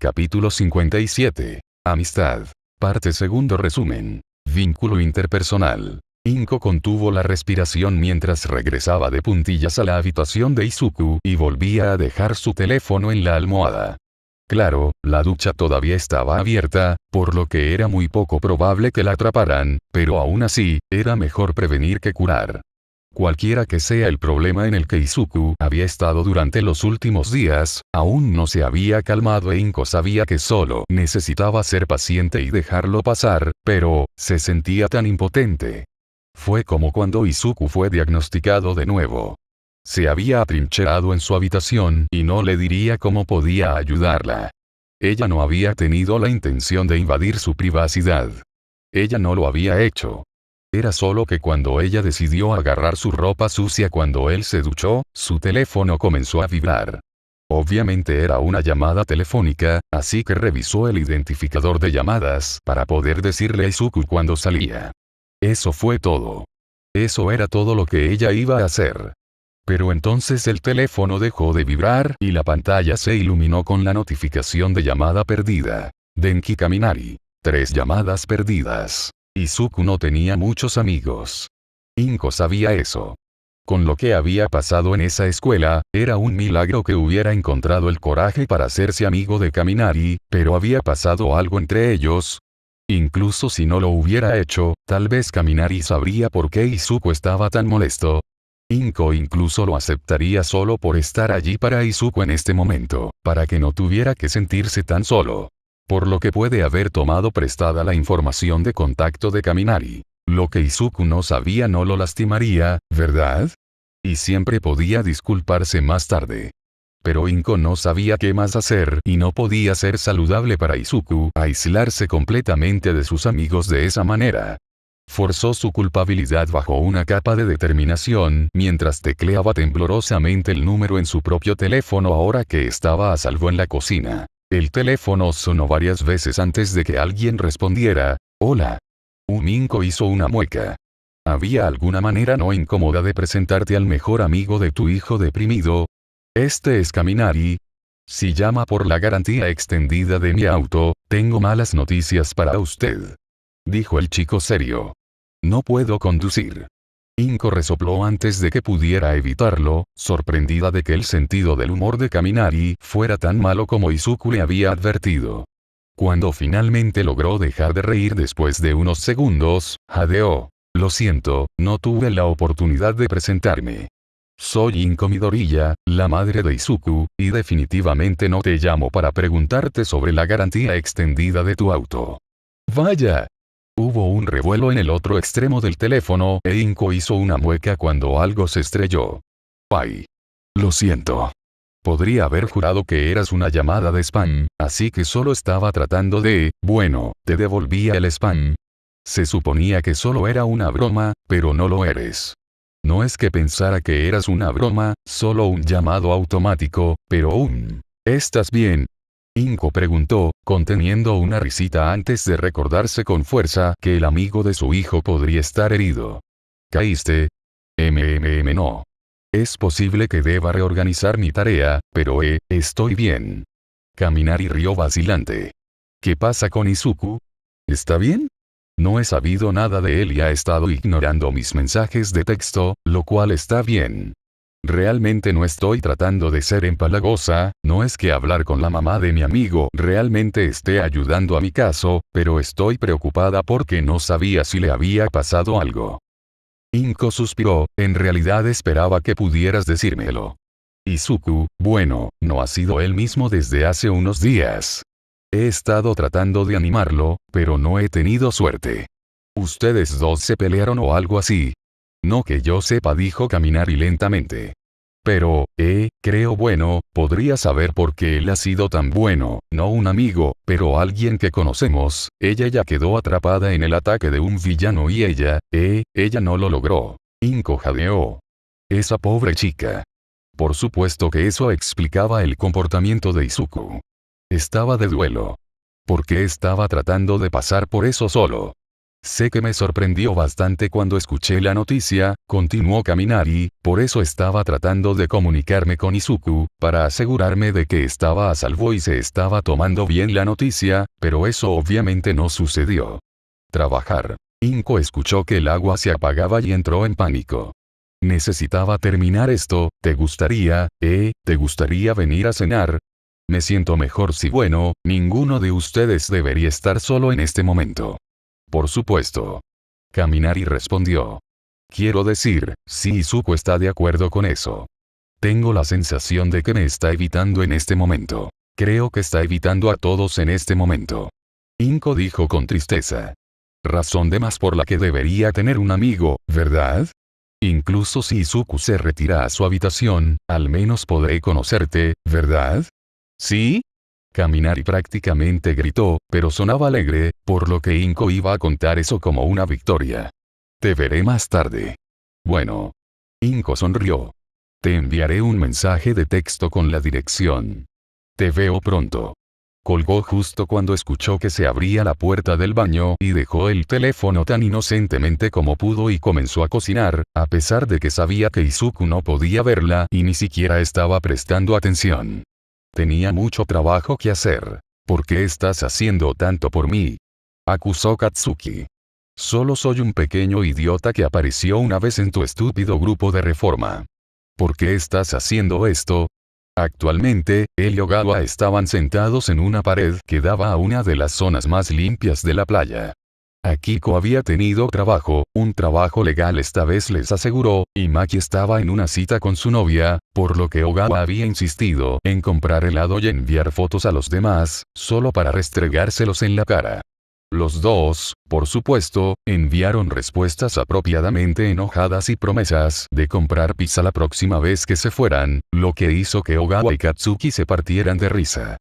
Capítulo 57. Amistad. Parte segundo. Resumen. Vínculo interpersonal. Inko contuvo la respiración mientras regresaba de puntillas a la habitación de Izuku y volvía a dejar su teléfono en la almohada. Claro, la ducha todavía estaba abierta, por lo que era muy poco probable que la atraparan, pero aún así, era mejor prevenir que curar. Cualquiera que sea el problema en el que Izuku había estado durante los últimos días, aún no se había calmado e Inko sabía que solo necesitaba ser paciente y dejarlo pasar, pero, se sentía tan impotente. Fue como cuando Izuku fue diagnosticado de nuevo. Se había atrincherado en su habitación y no le diría cómo podía ayudarla. Ella no había tenido la intención de invadir su privacidad. Ella no lo había hecho. Era solo que cuando ella decidió agarrar su ropa sucia cuando él se duchó, su teléfono comenzó a vibrar. Obviamente era una llamada telefónica, así que revisó el identificador de llamadas para poder decirle a Izuku cuando salía. Eso fue todo. Eso era todo lo que ella iba a hacer. Pero entonces el teléfono dejó de vibrar y la pantalla se iluminó con la notificación de llamada perdida. Denki Kaminari. 3 llamadas perdidas. Izuku no tenía muchos amigos. Inko sabía eso. Con lo que había pasado en esa escuela, era un milagro que hubiera encontrado el coraje para hacerse amigo de Kaminari, pero había pasado algo entre ellos. Incluso si no lo hubiera hecho, tal vez Kaminari sabría por qué Izuku estaba tan molesto. Inko incluso lo aceptaría solo por estar allí para Izuku en este momento, para que no tuviera que sentirse tan solo. Por lo que puede haber tomado prestada la información de contacto de Kaminari. Lo que Izuku no sabía no lo lastimaría, ¿verdad? Y siempre podía disculparse más tarde. Pero Inko no sabía qué más hacer y no podía ser saludable para Izuku aislarse completamente de sus amigos de esa manera. Forzó su culpabilidad bajo una capa de determinación mientras tecleaba temblorosamente el número en su propio teléfono ahora que estaba a salvo en la cocina. El teléfono sonó varias veces antes de que alguien respondiera. Hola. Inko hizo una mueca. ¿Había alguna manera no incómoda de presentarte al mejor amigo de tu hijo deprimido? Este es Kaminari. Si llama por la garantía extendida de mi auto, tengo malas noticias para usted. Dijo el chico serio. No puedo conducir. Inko resopló antes de que pudiera evitarlo, sorprendida de que el sentido del humor de Kaminari fuera tan malo como Izuku le había advertido. Cuando finalmente logró dejar de reír después de unos segundos, jadeó. Lo siento, no tuve la oportunidad de presentarme. Soy Inko Midoriya, la madre de Izuku, y definitivamente no te llamo para preguntarte sobre la garantía extendida de tu auto. Vaya. Hubo un revuelo en el otro extremo del teléfono e Inko hizo una mueca cuando algo se estrelló. Ay. Lo siento. Podría haber jurado que eras una llamada de spam, así que solo estaba tratando de, bueno, te devolvía el spam. Se suponía que solo era una broma, pero no lo eres. No es que pensara que eras una broma, solo un llamado automático, pero ¿estás bien? Inko preguntó, conteniendo una risita antes de recordarse con fuerza que el amigo de su hijo podría estar herido. ¿Caíste? No. Es posible que deba reorganizar mi tarea, pero estoy bien. Kaminari rió vacilante. ¿Qué pasa con Izuku? ¿Está bien? No he sabido nada de él y ha estado ignorando mis mensajes de texto, lo cual está bien. Realmente no estoy tratando de ser empalagosa, no es que hablar con la mamá de mi amigo realmente esté ayudando a mi caso, pero estoy preocupada porque no sabía si le había pasado algo. Inko suspiró, en realidad esperaba que pudieras decírmelo. Izuku, bueno, no ha sido él mismo desde hace unos días. He estado tratando de animarlo, pero no he tenido suerte. ¿Ustedes dos se pelearon o algo así? No que yo sepa, dijo Kaminari lentamente. Pero, creo bueno, podría saber por qué él ha sido tan bueno, no un amigo, pero alguien que conocemos. Ella ya quedó atrapada en el ataque de un villano y ella no lo logró. Inko jadeó. Esa pobre chica. Por supuesto que eso explicaba el comportamiento de Izuku. Estaba de duelo. ¿Por qué estaba tratando de pasar por eso solo? Sé que me sorprendió bastante cuando escuché la noticia, continuó Kaminari, por eso estaba tratando de comunicarme con Izuku, para asegurarme de que estaba a salvo y se estaba tomando bien la noticia, pero eso obviamente no sucedió. Trabajar. Inko escuchó que el agua se apagaba y entró en pánico. Necesitaba terminar esto, ¿te gustaría venir a cenar? Me siento mejor si bueno, ninguno de ustedes debería estar solo en este momento. Por supuesto. Kaminari respondió. Quiero decir, si Izuku está de acuerdo con eso. Tengo la sensación de que me está evitando en este momento. Creo que está evitando a todos en este momento. Inko dijo con tristeza. Razón de más por la que debería tener un amigo, ¿verdad? Incluso si Izuku se retira a su habitación, al menos podré conocerte, ¿verdad? ¿Sí? Kaminari prácticamente gritó, pero sonaba alegre, por lo que Inko iba a contar eso como una victoria. Te veré más tarde. Bueno. Inko sonrió. Te enviaré un mensaje de texto con la dirección. Te veo pronto. Colgó justo cuando escuchó que se abría la puerta del baño y dejó el teléfono tan inocentemente como pudo y comenzó a cocinar, a pesar de que sabía que Izuku no podía verla y ni siquiera estaba prestando atención. Tenía mucho trabajo que hacer. ¿Por qué estás haciendo tanto por mí? Acusó Katsuki. Solo soy un pequeño idiota que apareció una vez en tu estúpido grupo de reforma. ¿Por qué estás haciendo esto? Actualmente, él y Ogawa estaban sentados en una pared que daba a una de las zonas más limpias de la playa. Akiko había tenido trabajo, un trabajo legal esta vez les aseguró, y Maki estaba en una cita con su novia, por lo que Ogawa había insistido en comprar helado y enviar fotos a los demás, solo para restregárselos en la cara. Los dos, por supuesto, enviaron respuestas apropiadamente enojadas y promesas de comprar pizza la próxima vez que se fueran, lo que hizo que Ogawa y Katsuki se partieran de risa.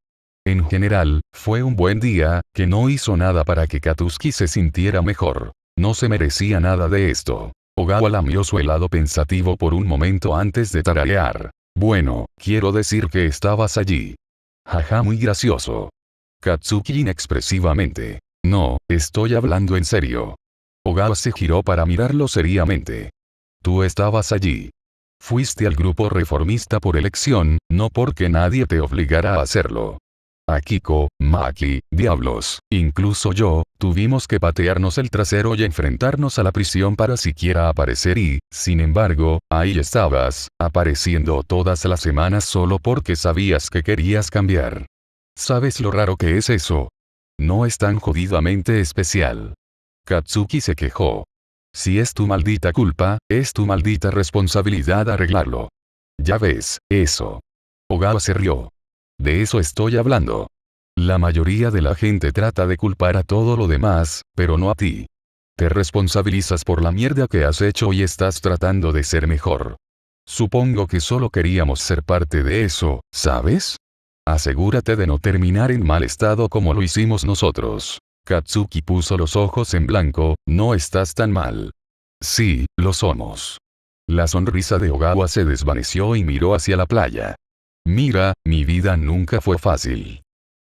En general, fue un buen día, que no hizo nada para que Katsuki se sintiera mejor. No se merecía nada de esto. Ogawa lamió su helado pensativo por un momento antes de tararear. Bueno, quiero decir que estabas allí. Jaja, muy gracioso. Katsuki inexpresivamente. No, estoy hablando en serio. Ogawa se giró para mirarlo seriamente. Tú estabas allí. Fuiste al grupo reformista por elección, no porque nadie te obligara a hacerlo. Akiko, Maki, diablos, incluso yo, tuvimos que patearnos el trasero y enfrentarnos a la prisión para siquiera aparecer y, sin embargo, ahí estabas, apareciendo todas las semanas solo porque sabías que querías cambiar. ¿Sabes lo raro que es eso? No es tan jodidamente especial. Katsuki se quejó. Si es tu maldita culpa, es tu maldita responsabilidad arreglarlo. Ya ves, eso. Ogawa se rió. De eso estoy hablando. La mayoría de la gente trata de culpar a todo lo demás, pero no a ti. Te responsabilizas por la mierda que has hecho y estás tratando de ser mejor. Supongo que solo queríamos ser parte de eso, ¿sabes? Asegúrate de no terminar en mal estado como lo hicimos nosotros. Katsuki puso los ojos en blanco, no estás tan mal. Sí, lo somos. La sonrisa de Ogawa se desvaneció y miró hacia la playa. Mira, mi vida nunca fue fácil.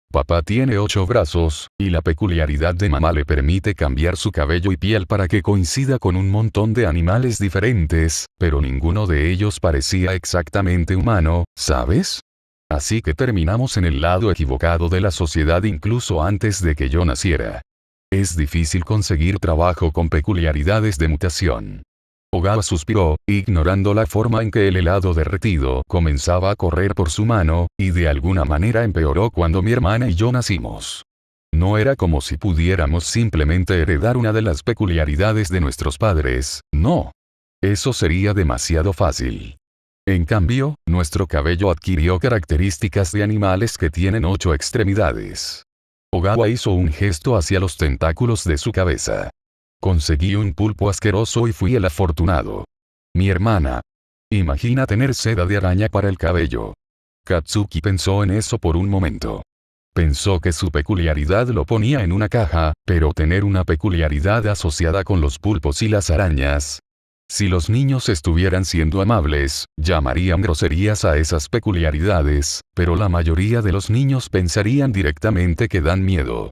Papá tiene 8 brazos, y la peculiaridad de mamá le permite cambiar su cabello y piel para que coincida con un montón de animales diferentes, pero ninguno de ellos parecía exactamente humano, ¿sabes? Así que terminamos en el lado equivocado de la sociedad incluso antes de que yo naciera. Es difícil conseguir trabajo con peculiaridades de mutación. Ogawa suspiró, ignorando la forma en que el helado derretido comenzaba a correr por su mano, y de alguna manera empeoró cuando mi hermana y yo nacimos. No era como si pudiéramos simplemente heredar una de las peculiaridades de nuestros padres, no. Eso sería demasiado fácil. En cambio, nuestro cabello adquirió características de animales que tienen 8 extremidades. Ogawa hizo un gesto hacia los tentáculos de su cabeza. Conseguí un pulpo asqueroso y fui el afortunado. Mi hermana. Imagina tener seda de araña para el cabello. Katsuki pensó en eso por un momento. Pensó que su peculiaridad lo ponía en una caja, pero tener una peculiaridad asociada con los pulpos y las arañas. Si los niños estuvieran siendo amables, llamarían groserías a esas peculiaridades, pero la mayoría de los niños pensarían directamente que dan miedo.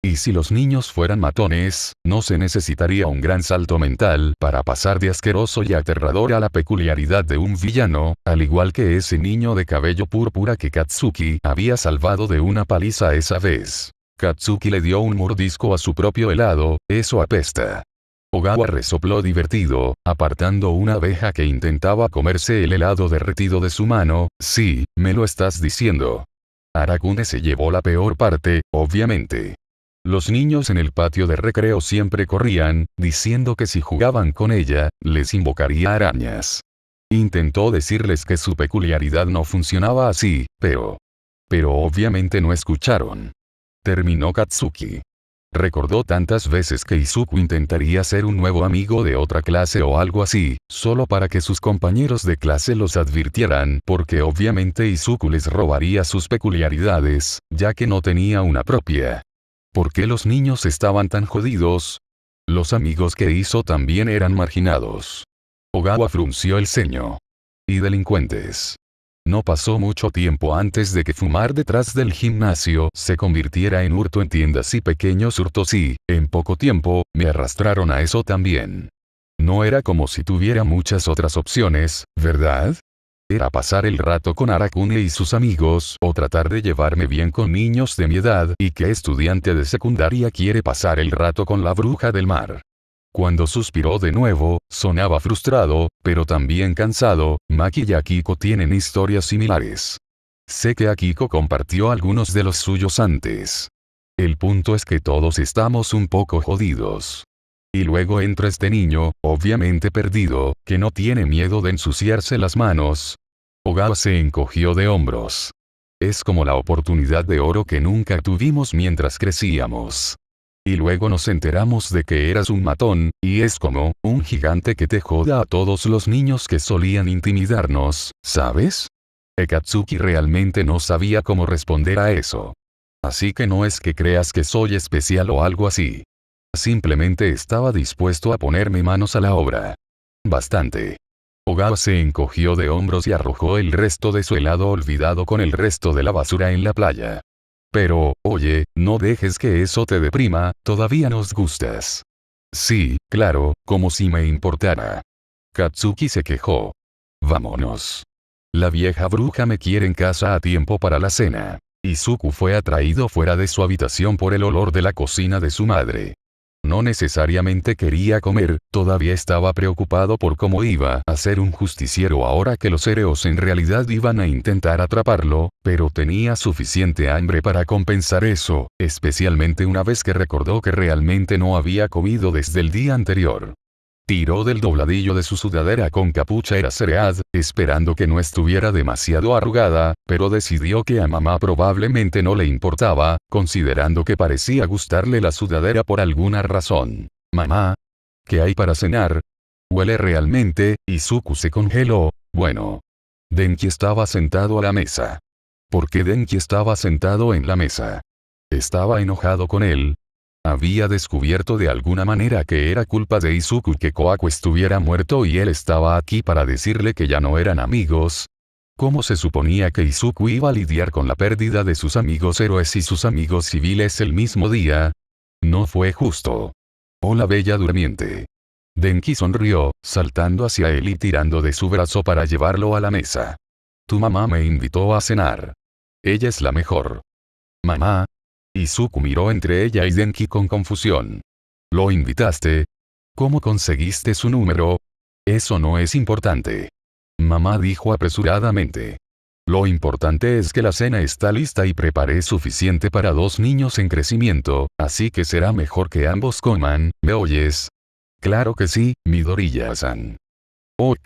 Y si los niños fueran matones, no se necesitaría un gran salto mental para pasar de asqueroso y aterrador a la peculiaridad de un villano, al igual que ese niño de cabello púrpura que Katsuki había salvado de una paliza esa vez. Katsuki le dio un mordisco a su propio helado, eso apesta. Ogawa resopló divertido, apartando una abeja que intentaba comerse el helado derretido de su mano. Sí, me lo estás diciendo. Arakune se llevó la peor parte, obviamente. Los niños en el patio de recreo siempre corrían, diciendo que si jugaban con ella, les invocaría arañas. Intentó decirles que su peculiaridad no funcionaba así, pero obviamente no escucharon. Terminó Katsuki. Recordó tantas veces que Izuku intentaría ser un nuevo amigo de otra clase o algo así, solo para que sus compañeros de clase los advirtieran, porque obviamente Izuku les robaría sus peculiaridades, ya que no tenía una propia. ¿Por qué los niños estaban tan jodidos? Los amigos que hizo también eran marginados. Ogawa frunció el ceño. Y delincuentes. No pasó mucho tiempo antes de que fumar detrás del gimnasio se convirtiera en hurto en tiendas y pequeños hurtos y, en poco tiempo, me arrastraron a eso también. No era como si tuviera muchas otras opciones, ¿verdad? Era pasar el rato con Arakune y sus amigos o tratar de llevarme bien con niños de mi edad. ¿Y qué estudiante de secundaria quiere pasar el rato con la bruja del mar? Cuando suspiró de nuevo, sonaba frustrado, pero también cansado. Maki y Akiko tienen historias similares. Sé que Akiko compartió algunos de los suyos antes. El punto es que todos estamos un poco jodidos. Y luego entra este niño, obviamente perdido, que no tiene miedo de ensuciarse las manos. Ogawa se encogió de hombros. Es como la oportunidad de oro que nunca tuvimos mientras crecíamos. Y luego nos enteramos de que eras un matón, y es como, un gigante que te joda a todos los niños que solían intimidarnos, ¿sabes? Akatsuki realmente no sabía cómo responder a eso. Así que no es que creas que soy especial o algo así. Simplemente estaba dispuesto a ponerme manos a la obra. Bastante. Ogawa se encogió de hombros y arrojó el resto de su helado olvidado con el resto de la basura en la playa. Pero, oye, no dejes que eso te deprima, todavía nos gustas. Sí, claro, como si me importara. Katsuki se quejó. Vámonos. La vieja bruja me quiere en casa a tiempo para la cena. Izuku fue atraído fuera de su habitación por el olor de la cocina de su madre. No necesariamente quería comer, todavía estaba preocupado por cómo iba a ser un justiciero ahora que los héroes en realidad iban a intentar atraparlo, pero tenía suficiente hambre para compensar eso, especialmente una vez que recordó que realmente no había comido desde el día anterior. Tiró del dobladillo de su sudadera con capucha Eraserhead, esperando que no estuviera demasiado arrugada, pero decidió que a mamá probablemente no le importaba, considerando que parecía gustarle la sudadera por alguna razón. Mamá, ¿qué hay para cenar? Huele realmente. Izuku se congeló. Bueno. Denki estaba sentado a la mesa. ¿Por qué Denki estaba sentado en la mesa? Estaba enojado con él. Había descubierto de alguna manera que era culpa de Izuku que Kohaku estuviera muerto y él estaba aquí para decirle que ya no eran amigos. ¿Cómo se suponía que Izuku iba a lidiar con la pérdida de sus amigos héroes y sus amigos civiles el mismo día? No fue justo. Hola bella durmiente. Denki sonrió, saltando hacia él y tirando de su brazo para llevarlo a la mesa. Tu mamá me invitó a cenar. Ella es la mejor. Mamá. Izuku miró entre ella y Denki con confusión. ¿Lo invitaste? ¿Cómo conseguiste su número? Eso no es importante. Mamá dijo apresuradamente. Lo importante es que la cena está lista y preparé suficiente para 2 niños en crecimiento, así que será mejor que ambos coman, ¿me oyes? Claro que sí, Midoriya-san. Ok.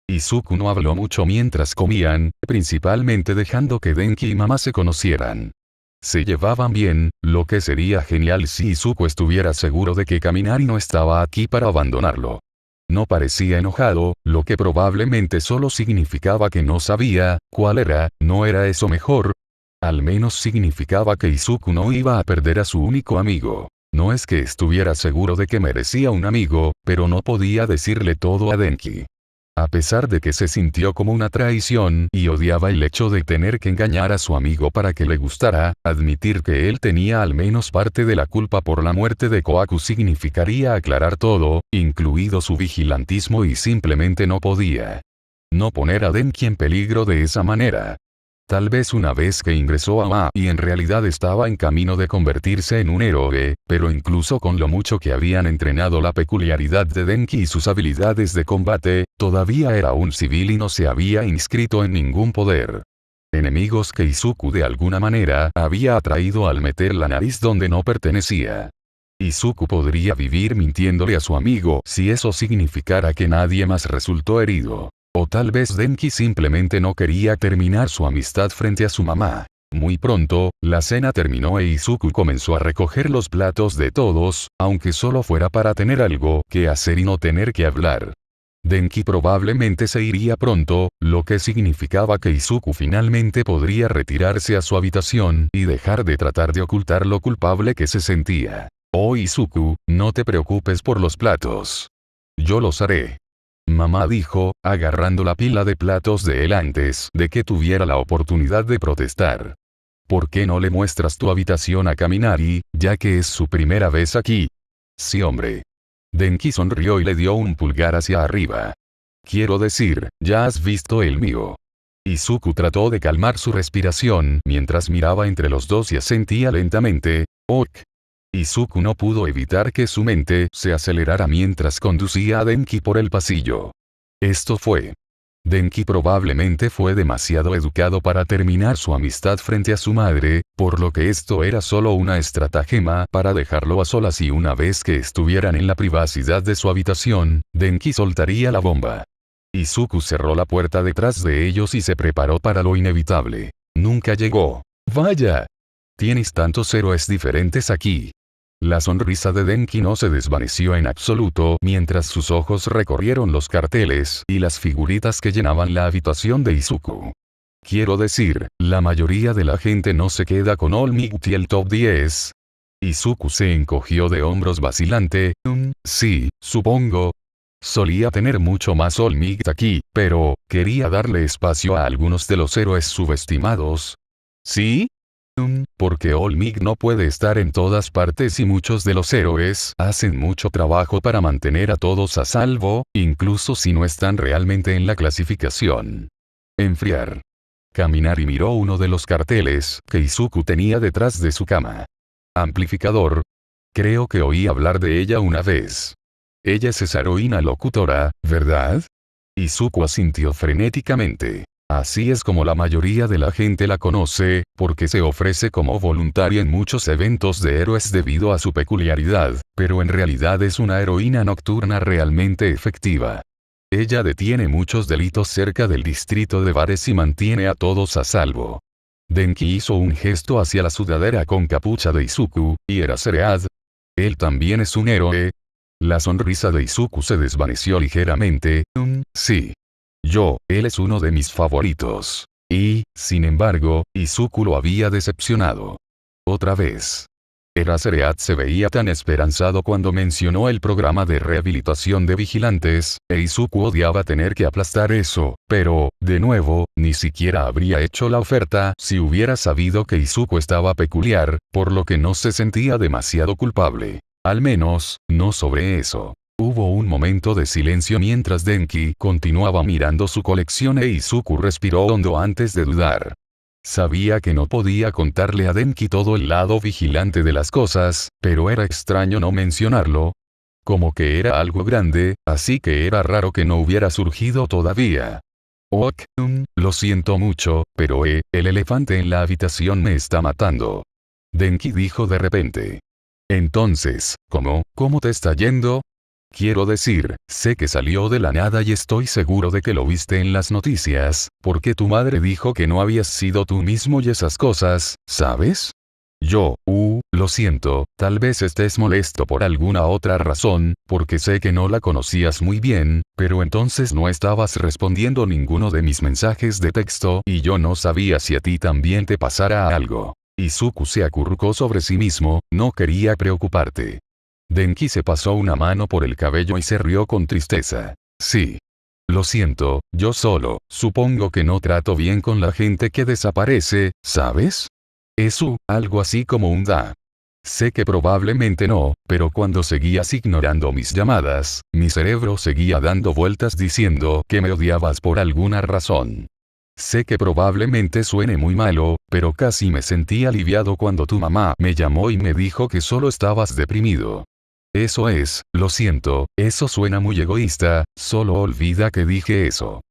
Izuku no habló mucho mientras comían, principalmente dejando que Denki y mamá se conocieran. Se llevaban bien, lo que sería genial si Izuku estuviera seguro de que Kaminari no estaba aquí para abandonarlo. No parecía enojado, lo que probablemente solo significaba que no sabía cuál era. ¿No era eso mejor? Al menos significaba que Izuku no iba a perder a su único amigo. No es que estuviera seguro de que merecía un amigo, pero no podía decirle todo a Denki. A pesar de que se sintió como una traición y odiaba el hecho de tener que engañar a su amigo para que le gustara, admitir que él tenía al menos parte de la culpa por la muerte de Kohaku significaría aclarar todo, incluido su vigilantismo, y simplemente no podía. No poner a Denki en peligro de esa manera. Tal vez una vez que ingresó a MA y en realidad estaba en camino de convertirse en un héroe, pero incluso con lo mucho que habían entrenado la peculiaridad de Denki y sus habilidades de combate, todavía era un civil y no se había inscrito en ningún poder. Enemigos que Izuku de alguna manera había atraído al meter la nariz donde no pertenecía. Izuku podría vivir mintiéndole a su amigo si eso significara que nadie más resultó herido. O tal vez Denki simplemente no quería terminar su amistad frente a su mamá. Muy pronto, la cena terminó e Izuku comenzó a recoger los platos de todos, aunque solo fuera para tener algo que hacer y no tener que hablar. Denki probablemente se iría pronto, lo que significaba que Izuku finalmente podría retirarse a su habitación y dejar de tratar de ocultar lo culpable que se sentía. Oh Izuku, no te preocupes por los platos. Yo los haré. Mamá dijo, agarrando la pila de platos de él antes de que tuviera la oportunidad de protestar. ¿Por qué no le muestras tu habitación a Kaminari, ya que es su primera vez aquí? Sí, hombre. Denki sonrió y le dio un pulgar hacia arriba. Quiero decir, ya has visto el mío. Izuku trató de calmar su respiración mientras miraba entre los dos y asentía lentamente. Ok. Izuku no pudo evitar que su mente se acelerara mientras conducía a Denki por el pasillo. Esto fue. Denki probablemente fue demasiado educado para terminar su amistad frente a su madre, por lo que esto era solo una estratagema para dejarlo a solas, y una vez que estuvieran en la privacidad de su habitación, Denki soltaría la bomba. Izuku cerró la puerta detrás de ellos y se preparó para lo inevitable. Nunca llegó. Vaya. Tienes tantos héroes diferentes aquí. La sonrisa de Denki no se desvaneció en absoluto mientras sus ojos recorrieron los carteles y las figuritas que llenaban la habitación de Izuku. Quiero decir, la mayoría de la gente no se queda con All Might y el top 10. Izuku se encogió de hombros vacilante. Sí, supongo. Solía tener mucho más All Might aquí, pero quería darle espacio a algunos de los héroes subestimados. ¿Sí? Porque All Might no puede estar en todas partes y muchos de los héroes hacen mucho trabajo para mantener a todos a salvo, incluso si no están realmente en la clasificación. Enfriar. Kaminari miró uno de los carteles que Izuku tenía detrás de su cama. Amplificador. Creo que oí hablar de ella una vez. Ella es esa heroína locutora, ¿verdad? Izuku asintió frenéticamente. Así es como la mayoría de la gente la conoce, porque se ofrece como voluntaria en muchos eventos de héroes debido a su peculiaridad, pero en realidad es una heroína nocturna realmente efectiva. Ella detiene muchos delitos cerca del distrito de bares y mantiene a todos a salvo. Denki hizo un gesto hacia la sudadera con capucha de Izuku, y era Seread. Él también es un héroe. La sonrisa de Izuku se desvaneció ligeramente. Sí. Él es uno de mis favoritos. Y, sin embargo, Izuku lo había decepcionado. Otra vez. Eraserhead se veía tan esperanzado cuando mencionó el programa de rehabilitación de vigilantes, e Izuku odiaba tener que aplastar eso, pero, de nuevo, ni siquiera habría hecho la oferta si hubiera sabido que Izuku estaba peculiar, por lo que no se sentía demasiado culpable. Al menos, no sobre eso. Hubo un momento de silencio mientras Denki continuaba mirando su colección e Izuku respiró hondo antes de dudar. Sabía que no podía contarle a Denki todo el lado vigilante de las cosas, pero era extraño no mencionarlo. Como que era algo grande, así que era raro que no hubiera surgido todavía. Ok, lo siento mucho, pero el elefante en la habitación me está matando. Denki dijo de repente. Entonces, ¿cómo te está yendo? Quiero decir, sé que salió de la nada y estoy seguro de que lo viste en las noticias, porque tu madre dijo que no habías sido tú mismo y esas cosas, ¿sabes? Lo siento, tal vez estés molesto por alguna otra razón, porque sé que no la conocías muy bien, pero entonces no estabas respondiendo ninguno de mis mensajes de texto y yo no sabía si a ti también te pasara algo. Izuku se acurrucó sobre sí mismo, no quería preocuparte. Denki se pasó una mano por el cabello y se rió con tristeza. Sí. Lo siento, yo solo, supongo que no trato bien con la gente que desaparece, ¿sabes? Algo así como un da. Sé que probablemente no, pero cuando seguías ignorando mis llamadas, mi cerebro seguía dando vueltas diciendo que me odiabas por alguna razón. Sé que probablemente suene muy malo, pero casi me sentí aliviado cuando tu mamá me llamó y me dijo que solo estabas deprimido. Eso es, lo siento, eso suena muy egoísta, solo olvida que dije eso.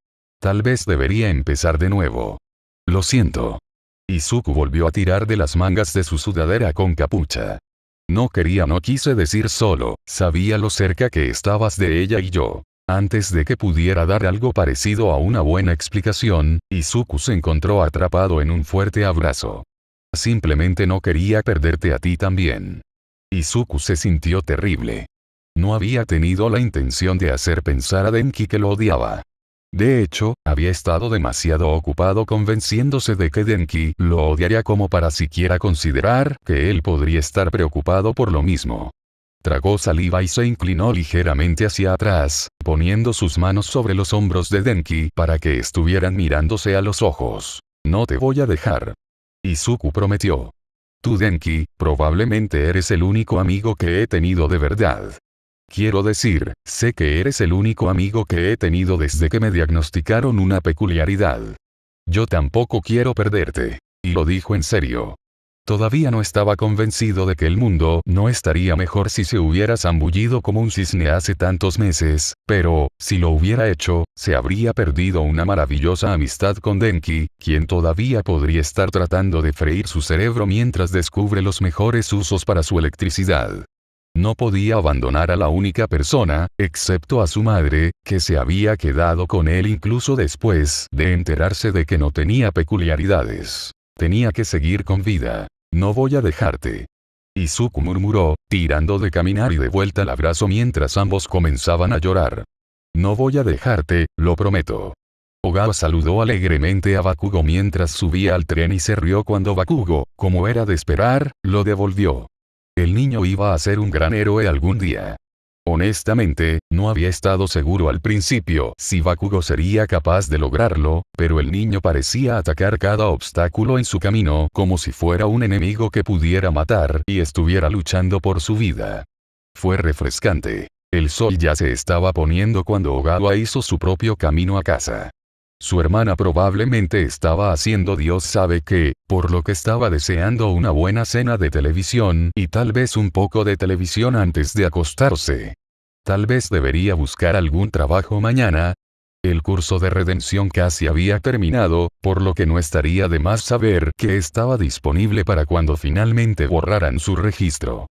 Tal vez debería empezar de nuevo. Lo siento. Izuku volvió a tirar de las mangas de su sudadera con capucha. No quise decir solo, sabía lo cerca que estabas de ella y yo. Antes de que pudiera dar algo parecido a una buena explicación, Izuku se encontró atrapado en un fuerte abrazo. Simplemente no quería perderte a ti también. Izuku se sintió terrible. No había tenido la intención de hacer pensar a Denki que lo odiaba. De hecho, había estado demasiado ocupado convenciéndose de que Denki lo odiaría como para siquiera considerar que él podría estar preocupado por lo mismo. Tragó saliva y se inclinó ligeramente hacia atrás, poniendo sus manos sobre los hombros de Denki para que estuvieran mirándose a los ojos. No te voy a dejar. Izuku prometió. Tú, Denki, probablemente eres el único amigo que he tenido de verdad. Quiero decir, sé que eres el único amigo que he tenido desde que me diagnosticaron una peculiaridad. Yo tampoco quiero perderte. Y lo dijo en serio. Todavía no estaba convencido de que el mundo no estaría mejor si se hubiera zambullido como un cisne hace tantos meses, pero, si lo hubiera hecho, se habría perdido una maravillosa amistad con Denki, quien todavía podría estar tratando de freír su cerebro mientras descubre los mejores usos para su electricidad. No podía abandonar a la única persona, excepto a su madre, que se había quedado con él incluso después de enterarse de que no tenía peculiaridades. Tenía que seguir con vida. No voy a dejarte. Izuku murmuró, tirando de caminar y de vuelta el abrazo mientras ambos comenzaban a llorar. No voy a dejarte, lo prometo. Ogawa saludó alegremente a Bakugo mientras subía al tren y se rió cuando Bakugo, como era de esperar, lo devolvió. El niño iba a ser un gran héroe algún día. Honestamente, no había estado seguro al principio si Bakugo sería capaz de lograrlo, pero el niño parecía atacar cada obstáculo en su camino como si fuera un enemigo que pudiera matar y estuviera luchando por su vida. Fue refrescante. El sol ya se estaba poniendo cuando Ogawa hizo su propio camino a casa. Su hermana probablemente estaba haciendo Dios sabe qué, por lo que estaba deseando una buena cena de televisión y tal vez un poco de televisión antes de acostarse. Tal vez debería buscar algún trabajo mañana. El curso de redención casi había terminado, por lo que no estaría de más saber que estaba disponible para cuando finalmente borraran su registro.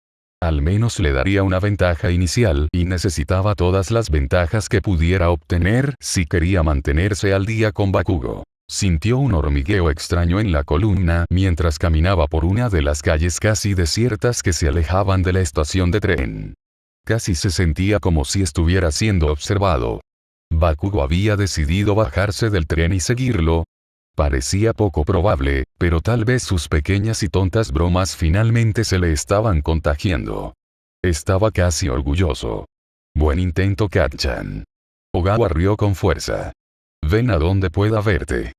Al menos le daría una ventaja inicial y necesitaba todas las ventajas que pudiera obtener si quería mantenerse al día con Bakugo. Sintió un hormigueo extraño en la columna mientras caminaba por una de las calles casi desiertas que se alejaban de la estación de tren. Casi se sentía como si estuviera siendo observado. Bakugo había decidido bajarse del tren y seguirlo. Parecía poco probable, pero tal vez sus pequeñas y tontas bromas finalmente se le estaban contagiando. Estaba casi orgulloso. Buen intento, Kat-chan. Ogawa rió con fuerza. Ven a donde pueda verte.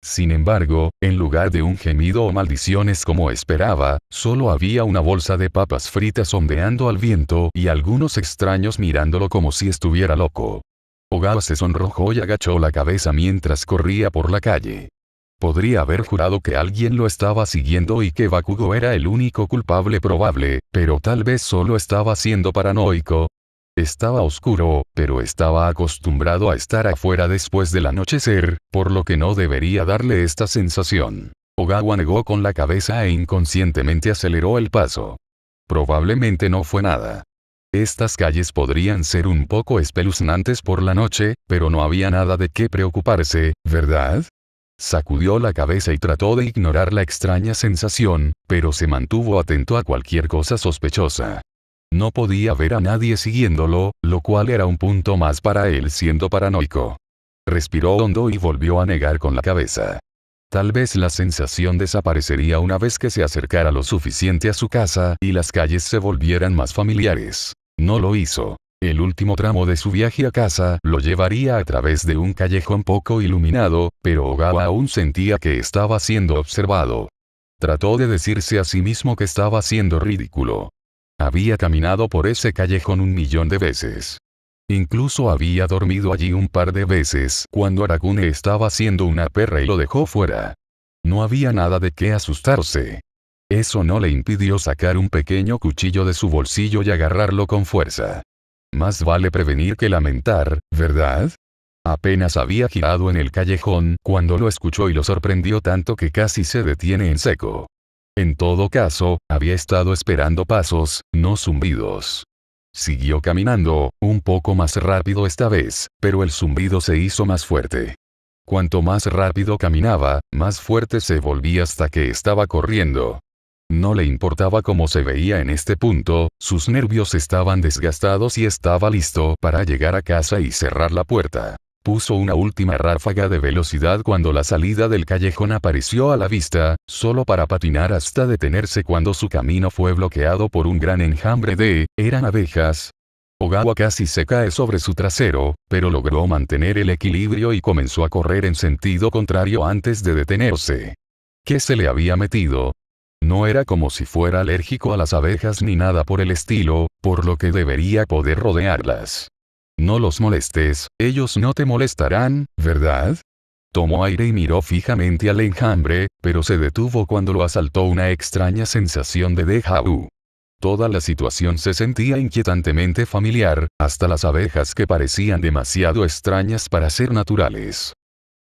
Sin embargo, en lugar de un gemido o maldiciones como esperaba, solo había una bolsa de papas fritas ondeando al viento y algunos extraños mirándolo como si estuviera loco. Ogawa se sonrojó y agachó la cabeza mientras corría por la calle. Podría haber jurado que alguien lo estaba siguiendo y que Bakugo era el único culpable probable, pero tal vez solo estaba siendo paranoico. Estaba oscuro, pero estaba acostumbrado a estar afuera después del anochecer, por lo que no debería darle esta sensación. Ogawa negó con la cabeza e inconscientemente aceleró el paso. Probablemente no fue nada. Estas calles podrían ser un poco espeluznantes por la noche, pero no había nada de qué preocuparse, ¿verdad? Sacudió la cabeza y trató de ignorar la extraña sensación, pero se mantuvo atento a cualquier cosa sospechosa. No podía ver a nadie siguiéndolo, lo cual era un punto más para él siendo paranoico. Respiró hondo y volvió a negar con la cabeza. Tal vez la sensación desaparecería una vez que se acercara lo suficiente a su casa y las calles se volvieran más familiares. No lo hizo. El último tramo de su viaje a casa lo llevaría a través de un callejón poco iluminado, pero Ogawa aún sentía que estaba siendo observado. Trató de decirse a sí mismo que estaba siendo ridículo. Había caminado por ese callejón 1.000.000 de veces. Incluso había dormido allí un par de veces cuando Aragune estaba siendo una perra y lo dejó fuera. No había nada de qué asustarse. Eso no le impidió sacar un pequeño cuchillo de su bolsillo y agarrarlo con fuerza. Más vale prevenir que lamentar, ¿verdad? Apenas había girado en el callejón cuando lo escuchó y lo sorprendió tanto que casi se detiene en seco. En todo caso, había estado esperando pasos, no zumbidos. Siguió caminando, un poco más rápido esta vez, pero el zumbido se hizo más fuerte. Cuanto más rápido caminaba, más fuerte se volvía hasta que estaba corriendo. No le importaba cómo se veía en este punto, sus nervios estaban desgastados y estaba listo para llegar a casa y cerrar la puerta. Puso una última ráfaga de velocidad cuando la salida del callejón apareció a la vista, solo para patinar hasta detenerse cuando su camino fue bloqueado por un gran enjambre eran abejas. Ogawa casi se cae sobre su trasero, pero logró mantener el equilibrio y comenzó a correr en sentido contrario antes de detenerse. ¿Qué se le había metido? No era como si fuera alérgico a las abejas ni nada por el estilo, por lo que debería poder rodearlas. No los molestes, ellos no te molestarán, ¿verdad? Tomó aire y miró fijamente al enjambre, pero se detuvo cuando lo asaltó una extraña sensación de déjà vu. Toda la situación se sentía inquietantemente familiar, hasta las abejas que parecían demasiado extrañas para ser naturales.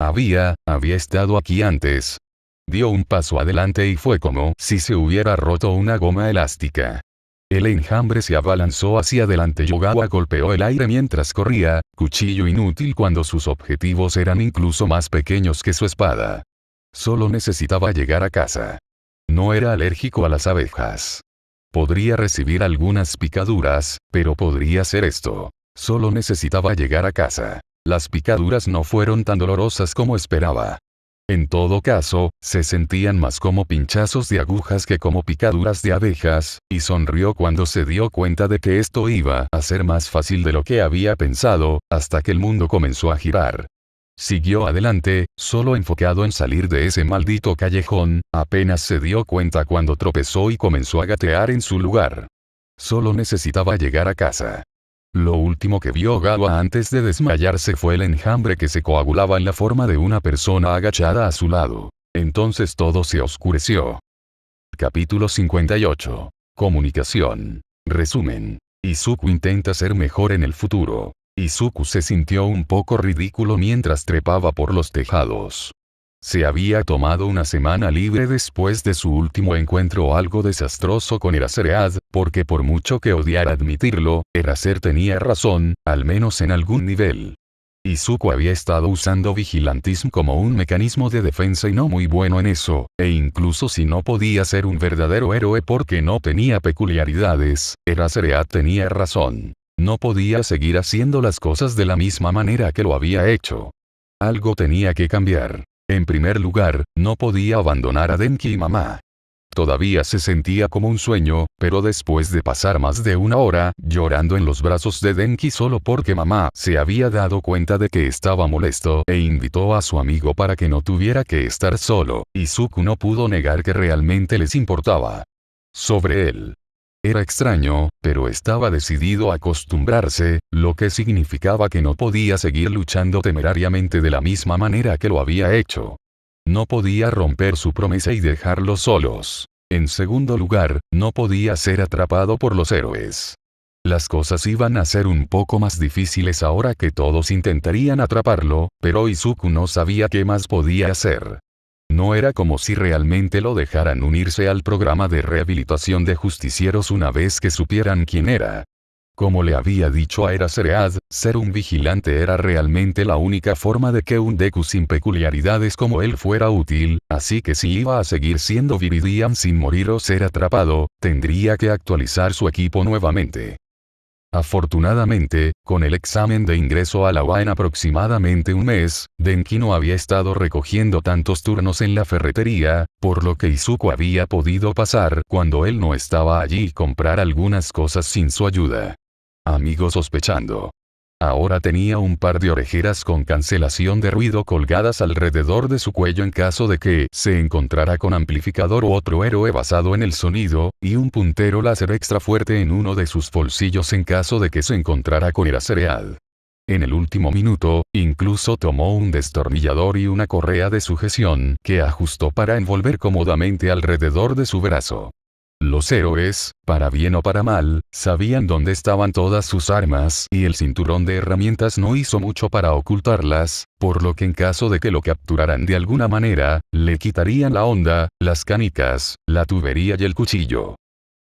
Había estado aquí antes. Dio un paso adelante y fue como si se hubiera roto una goma elástica. El enjambre se abalanzó hacia adelante y Ogawa golpeó el aire mientras corría, cuchillo inútil cuando sus objetivos eran incluso más pequeños que su espada. Solo necesitaba llegar a casa. No era alérgico a las abejas. Podría recibir algunas picaduras, pero podría ser esto. Solo necesitaba llegar a casa. Las picaduras no fueron tan dolorosas como esperaba. En todo caso, se sentían más como pinchazos de agujas que como picaduras de abejas, y sonrió cuando se dio cuenta de que esto iba a ser más fácil de lo que había pensado, hasta que el mundo comenzó a girar. Siguió adelante, solo enfocado en salir de ese maldito callejón, apenas se dio cuenta cuando tropezó y comenzó a gatear en su lugar. Solo necesitaba llegar a casa. Lo último que vio Ogawa antes de desmayarse fue el enjambre que se coagulaba en la forma de una persona agachada a su lado. Entonces todo se oscureció. Capítulo 58. Comunicación. Resumen. Izuku intenta ser mejor en el futuro. Izuku se sintió un poco ridículo mientras trepaba por los tejados. Se había tomado una semana libre después de su último encuentro algo desastroso con Eraserhead, porque por mucho que odiara admitirlo, Eraser tenía razón, al menos en algún nivel. Izuku había estado usando Vigilantism como un mecanismo de defensa y no muy bueno en eso, e incluso si no podía ser un verdadero héroe porque no tenía peculiaridades, Eraserhead tenía razón. No podía seguir haciendo las cosas de la misma manera que lo había hecho. Algo tenía que cambiar. En primer lugar, no podía abandonar a Denki y mamá. Todavía se sentía como un sueño, pero después de pasar más de una hora llorando en los brazos de Denki solo porque mamá se había dado cuenta de que estaba molesto e invitó a su amigo para que no tuviera que estar solo, Izuku no pudo negar que realmente les importaba. Sobre él. Era extraño, pero estaba decidido a acostumbrarse, lo que significaba que no podía seguir luchando temerariamente de la misma manera que lo había hecho. No podía romper su promesa y dejarlos solos. En segundo lugar, no podía ser atrapado por los héroes. Las cosas iban a ser un poco más difíciles ahora que todos intentarían atraparlo, pero Izuku no sabía qué más podía hacer. No era como si realmente lo dejaran unirse al programa de rehabilitación de justicieros una vez que supieran quién era. Como le había dicho a Eraserhead, ser un vigilante era realmente la única forma de que un Deku sin peculiaridades como él fuera útil, así que si iba a seguir siendo Viridian sin morir o ser atrapado, tendría que actualizar su equipo nuevamente. Afortunadamente, con el examen de ingreso a la UA en aproximadamente un mes, Denki no había estado recogiendo tantos turnos en la ferretería, por lo que Izuku había podido pasar cuando él no estaba allí y comprar algunas cosas sin su ayuda. amigo sospechando. Ahora tenía un par de orejeras con cancelación de ruido colgadas alrededor de su cuello en caso de que se encontrara con amplificador u otro héroe basado en el sonido, y un puntero láser extra fuerte en uno de sus bolsillos en caso de que se encontrara con Eraserhead. En el último minuto, incluso tomó un destornillador y una correa de sujeción que ajustó para envolver cómodamente alrededor de su brazo. Los héroes, para bien o para mal, sabían dónde estaban todas sus armas y el cinturón de herramientas no hizo mucho para ocultarlas, por lo que en caso de que lo capturaran de alguna manera, le quitarían la honda, las canicas, la tubería y el cuchillo.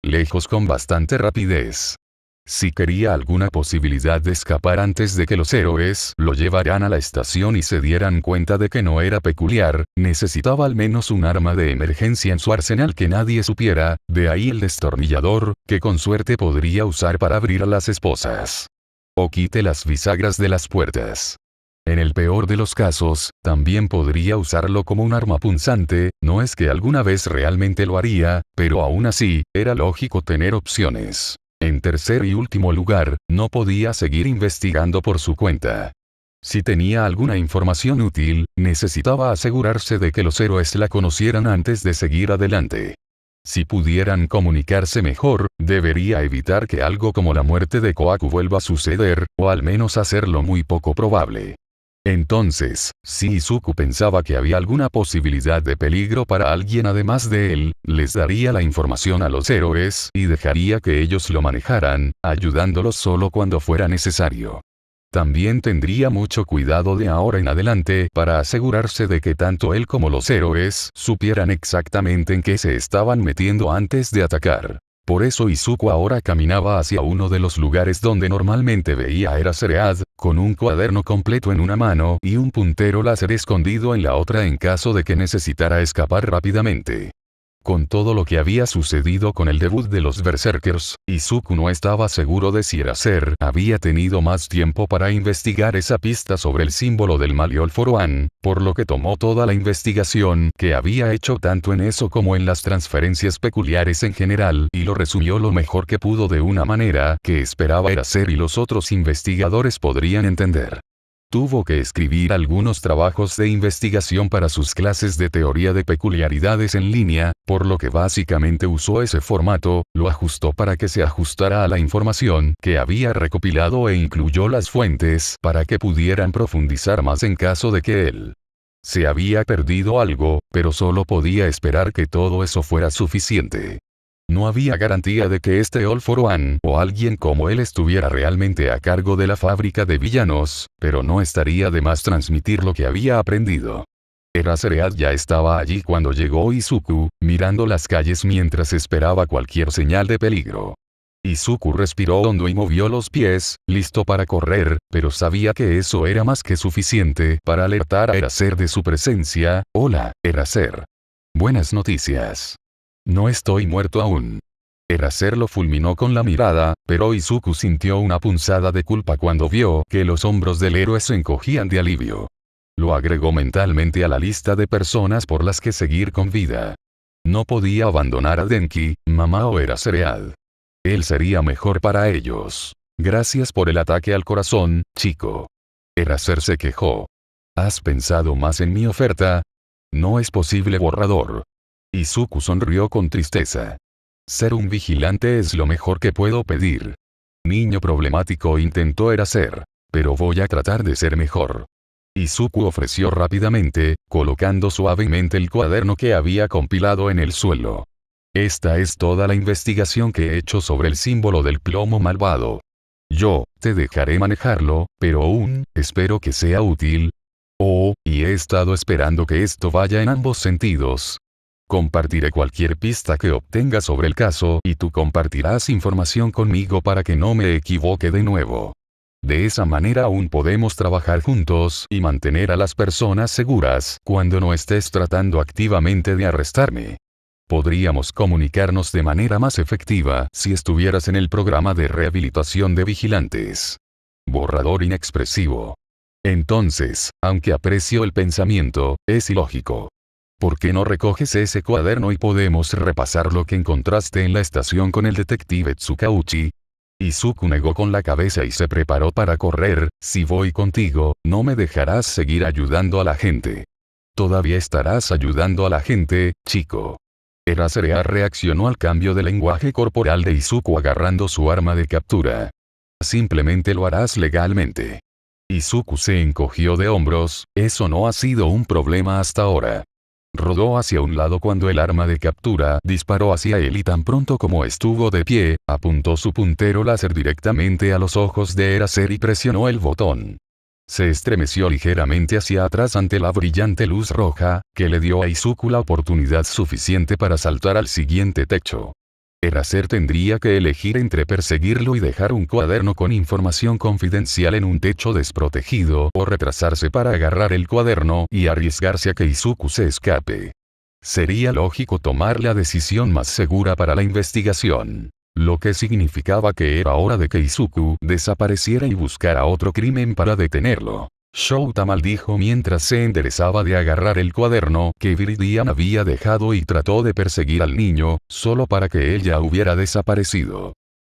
Lejos con bastante rapidez. Si quería alguna posibilidad de escapar antes de que los héroes lo llevaran a la estación y se dieran cuenta de que no era peculiar, necesitaba al menos un arma de emergencia en su arsenal que nadie supiera, de ahí el destornillador, que con suerte podría usar para abrir a las esposas. O quite las bisagras de las puertas. En el peor de los casos, también podría usarlo como un arma punzante, no es que alguna vez realmente lo haría, pero aún así, era lógico tener opciones. En tercer y último lugar, no podía seguir investigando por su cuenta. Si tenía alguna información útil, necesitaba asegurarse de que los héroes la conocieran antes de seguir adelante. Si pudieran comunicarse mejor, debería evitar que algo como la muerte de Kohaku vuelva a suceder, o al menos hacerlo muy poco probable. Entonces, si Izuku pensaba que había alguna posibilidad de peligro para alguien además de él, les daría la información a los héroes y dejaría que ellos lo manejaran, ayudándolos solo cuando fuera necesario. También tendría mucho cuidado de ahora en adelante para asegurarse de que tanto él como los héroes supieran exactamente en qué se estaban metiendo antes de atacar. Por eso Izuku ahora caminaba hacia uno de los lugares donde normalmente veía a Eraserhead, con un cuaderno completo en una mano y un puntero láser escondido en la otra en caso de que necesitara escapar rápidamente. Con todo lo que había sucedido con el debut de los Berserkers, Izuku no estaba seguro de si Eraser había tenido más tiempo para investigar esa pista sobre el símbolo del mal y All for One, por lo que tomó toda la investigación que había hecho tanto en eso como en las transferencias peculiares en general y lo resumió lo mejor que pudo de una manera que esperaba Eraser y los otros investigadores podrían entender. Tuvo que escribir algunos trabajos de investigación para sus clases de teoría de peculiaridades en línea, por lo que básicamente usó ese formato, lo ajustó para que se ajustara a la información que había recopilado e incluyó las fuentes para que pudieran profundizar más en caso de que él se había perdido algo, pero solo podía esperar que todo eso fuera suficiente. No había garantía de que este All for One o alguien como él estuviera realmente a cargo de la fábrica de villanos, pero no estaría de más transmitir lo que había aprendido. Eraserhead ya estaba allí cuando llegó Izuku, mirando las calles mientras esperaba cualquier señal de peligro. Izuku respiró hondo y movió los pies, listo para correr, pero sabía que eso era más que suficiente para alertar a Eraser de su presencia. Hola, Eraser. Buenas noticias. No estoy muerto aún. Eraser lo fulminó con la mirada, pero Izuku sintió una punzada de culpa cuando vio que los hombros del héroe se encogían de alivio. Lo agregó mentalmente a la lista de personas por las que seguir con vida. No podía abandonar a Denki, mamá o Eraserhead. Él sería mejor para ellos. Gracias por el ataque al corazón, chico. Eraser se quejó. ¿Has pensado más en mi oferta? No es posible, borrador. Izuku sonrió con tristeza. Ser un vigilante es lo mejor que puedo pedir. Niño problemático, intentó Eraser. Pero voy a tratar de ser mejor. Izuku ofreció rápidamente, colocando suavemente el cuaderno que había compilado en el suelo. Esta es toda la investigación que he hecho sobre el símbolo del plomo malvado. Yo te dejaré manejarlo, pero aún espero que sea útil. Oh, y he estado esperando que esto vaya en ambos sentidos. Compartiré cualquier pista que obtenga sobre el caso y tú compartirás información conmigo para que no me equivoque de nuevo. De esa manera aún podemos trabajar juntos y mantener a las personas seguras cuando no estés tratando activamente de arrestarme. Podríamos comunicarnos de manera más efectiva si estuvieras en el programa de rehabilitación de vigilantes. Borrador inexpresivo. Entonces, aunque aprecio el pensamiento, es ilógico. ¿Por qué no recoges ese cuaderno y podemos repasar lo que encontraste en la estación con el detective Tsukauchi? Izuku negó con la cabeza y se preparó para correr. Si voy contigo, no me dejarás seguir ayudando a la gente. Todavía estarás ayudando a la gente, chico. Eraserea reaccionó al cambio de lenguaje corporal de Izuku agarrando su arma de captura. Simplemente lo harás legalmente. Izuku se encogió de hombros, eso no ha sido un problema hasta ahora. Rodó hacia un lado cuando el arma de captura disparó hacia él y tan pronto como estuvo de pie, apuntó su puntero láser directamente a los ojos de Eraser y presionó el botón. Se estremeció ligeramente hacia atrás ante la brillante luz roja, que le dio a Izuku la oportunidad suficiente para saltar al siguiente techo. Eraser tendría que elegir entre perseguirlo y dejar un cuaderno con información confidencial en un techo desprotegido o retrasarse para agarrar el cuaderno y arriesgarse a que Izuku se escape. Sería lógico tomar la decisión más segura para la investigación. Lo que significaba que era hora de que Izuku desapareciera y buscara otro crimen para detenerlo. Shouta maldijo mientras se enderezaba de agarrar el cuaderno que Viridian había dejado y trató de perseguir al niño, solo para que él ya hubiera desaparecido.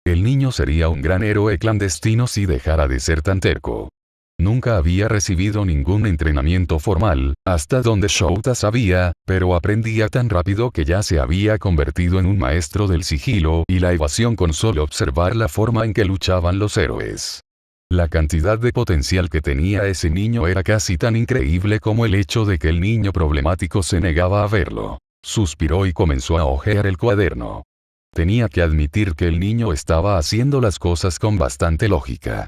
El niño sería un gran héroe clandestino si dejara de ser tan terco. Nunca había recibido ningún entrenamiento formal, hasta donde Shouta sabía, pero aprendía tan rápido que ya se había convertido en un maestro del sigilo y la evasión con solo observar la forma en que luchaban los héroes. La cantidad de potencial que tenía ese niño era casi tan increíble como el hecho de que el niño problemático se negaba a verlo. Suspiró y comenzó a hojear el cuaderno. Tenía que admitir que el niño estaba haciendo las cosas con bastante lógica.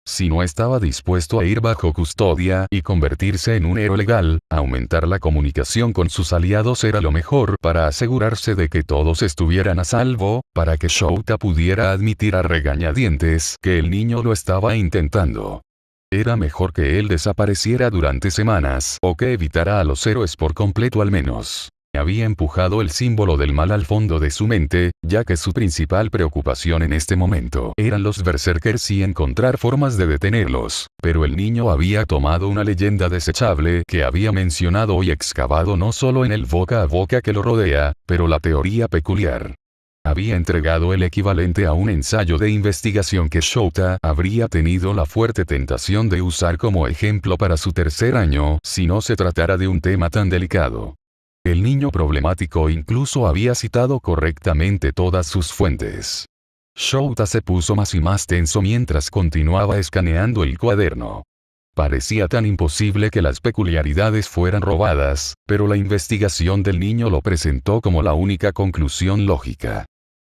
Si no estaba dispuesto a ir bajo custodia y convertirse en un héroe legal, aumentar la comunicación con sus aliados era lo mejor para asegurarse de que todos estuvieran a salvo, para que Shouta pudiera admitir a regañadientes que el niño lo estaba intentando. Era mejor que él desapareciera durante semanas o que evitara a los héroes por completo al menos. Había empujado el símbolo del mal al fondo de su mente, ya que su principal preocupación en este momento eran los berserkers y encontrar formas de detenerlos, pero el niño había tomado una leyenda desechable que había mencionado y excavado no solo en el boca a boca que lo rodea, pero la teoría peculiar. Había entregado el equivalente a un ensayo de investigación que Shouta habría tenido la fuerte tentación de usar como ejemplo para su tercer año si no se tratara de un tema tan delicado. El niño problemático incluso había citado correctamente todas sus fuentes. Shouta se puso más y más tenso mientras continuaba escaneando el cuaderno. Parecía tan imposible que las peculiaridades fueran robadas, pero la investigación del niño lo presentó como la única conclusión lógica.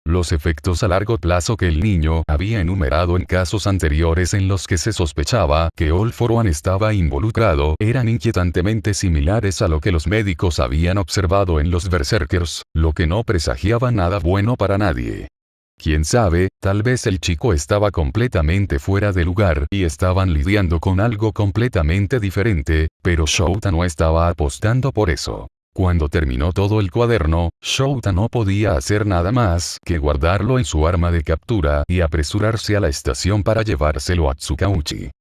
Los efectos a largo plazo que el niño había enumerado en casos anteriores en los que se sospechaba que All For One estaba involucrado eran inquietantemente similares a lo que los médicos habían observado en los berserkers, lo que no presagiaba nada bueno para nadie. Quién sabe, tal vez el chico estaba completamente fuera de lugar y estaban lidiando con algo completamente diferente, pero Shouta no estaba apostando por eso. Cuando terminó todo el cuaderno, Shouta no podía hacer nada más que guardarlo en su arma de captura y apresurarse a la estación para llevárselo a Tsukauchi.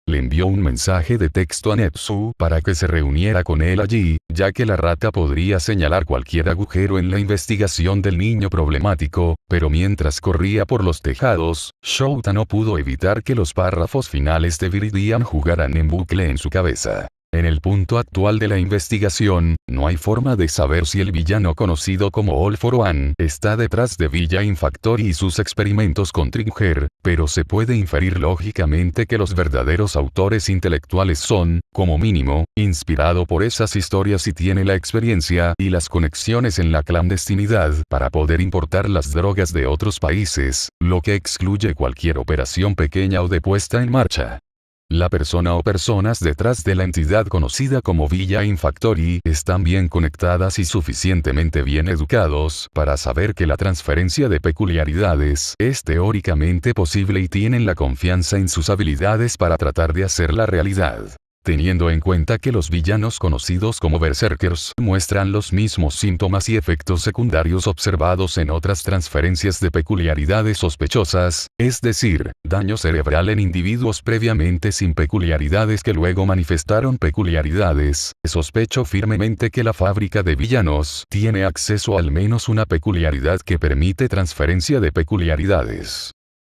Le envió un mensaje de texto a Netsu para que se reuniera con él allí, ya que la rata podría señalar cualquier agujero en la investigación del niño problemático, pero mientras corría por los tejados, Shouta no pudo evitar que los párrafos finales de Viridian jugaran en bucle en su cabeza. En el punto actual de la investigación, no hay forma de saber si el villano conocido como All For One está detrás de Villain Factory y sus experimentos con Trigger, pero se puede inferir lógicamente que los verdaderos autores intelectuales son, como mínimo, inspirado por esas historias y tiene la experiencia y las conexiones en la clandestinidad para poder importar las drogas de otros países, lo que excluye cualquier operación pequeña o de puesta en marcha. La persona o personas detrás de la entidad conocida como Villain Factory están bien conectadas y suficientemente bien educados para saber que la transferencia de peculiaridades es teóricamente posible y tienen la confianza en sus habilidades para tratar de hacerla realidad. Teniendo en cuenta que los villanos conocidos como berserkers muestran los mismos síntomas y efectos secundarios observados en otras transferencias de peculiaridades sospechosas, es decir, daño cerebral en individuos previamente sin peculiaridades que luego manifestaron peculiaridades, sospecho firmemente que la fábrica de villanos tiene acceso a al menos una peculiaridad que permite transferencia de peculiaridades.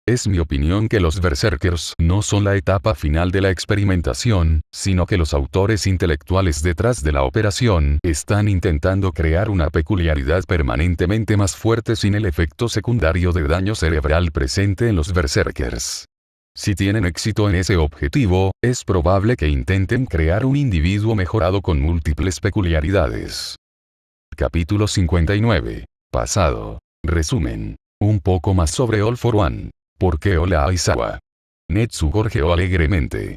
Es mi opinión que los berserkers no son la etapa final de la experimentación, sino que los autores intelectuales detrás de la operación están intentando crear una peculiaridad permanentemente más fuerte sin el efecto secundario de daño cerebral presente en los berserkers. Si tienen éxito en ese objetivo, es probable que intenten crear un individuo mejorado con múltiples peculiaridades. Capítulo 59. Pasado. Resumen. Un poco más sobre All for One. ¿Por qué hola Aizawa? Netsu gorjeó alegremente.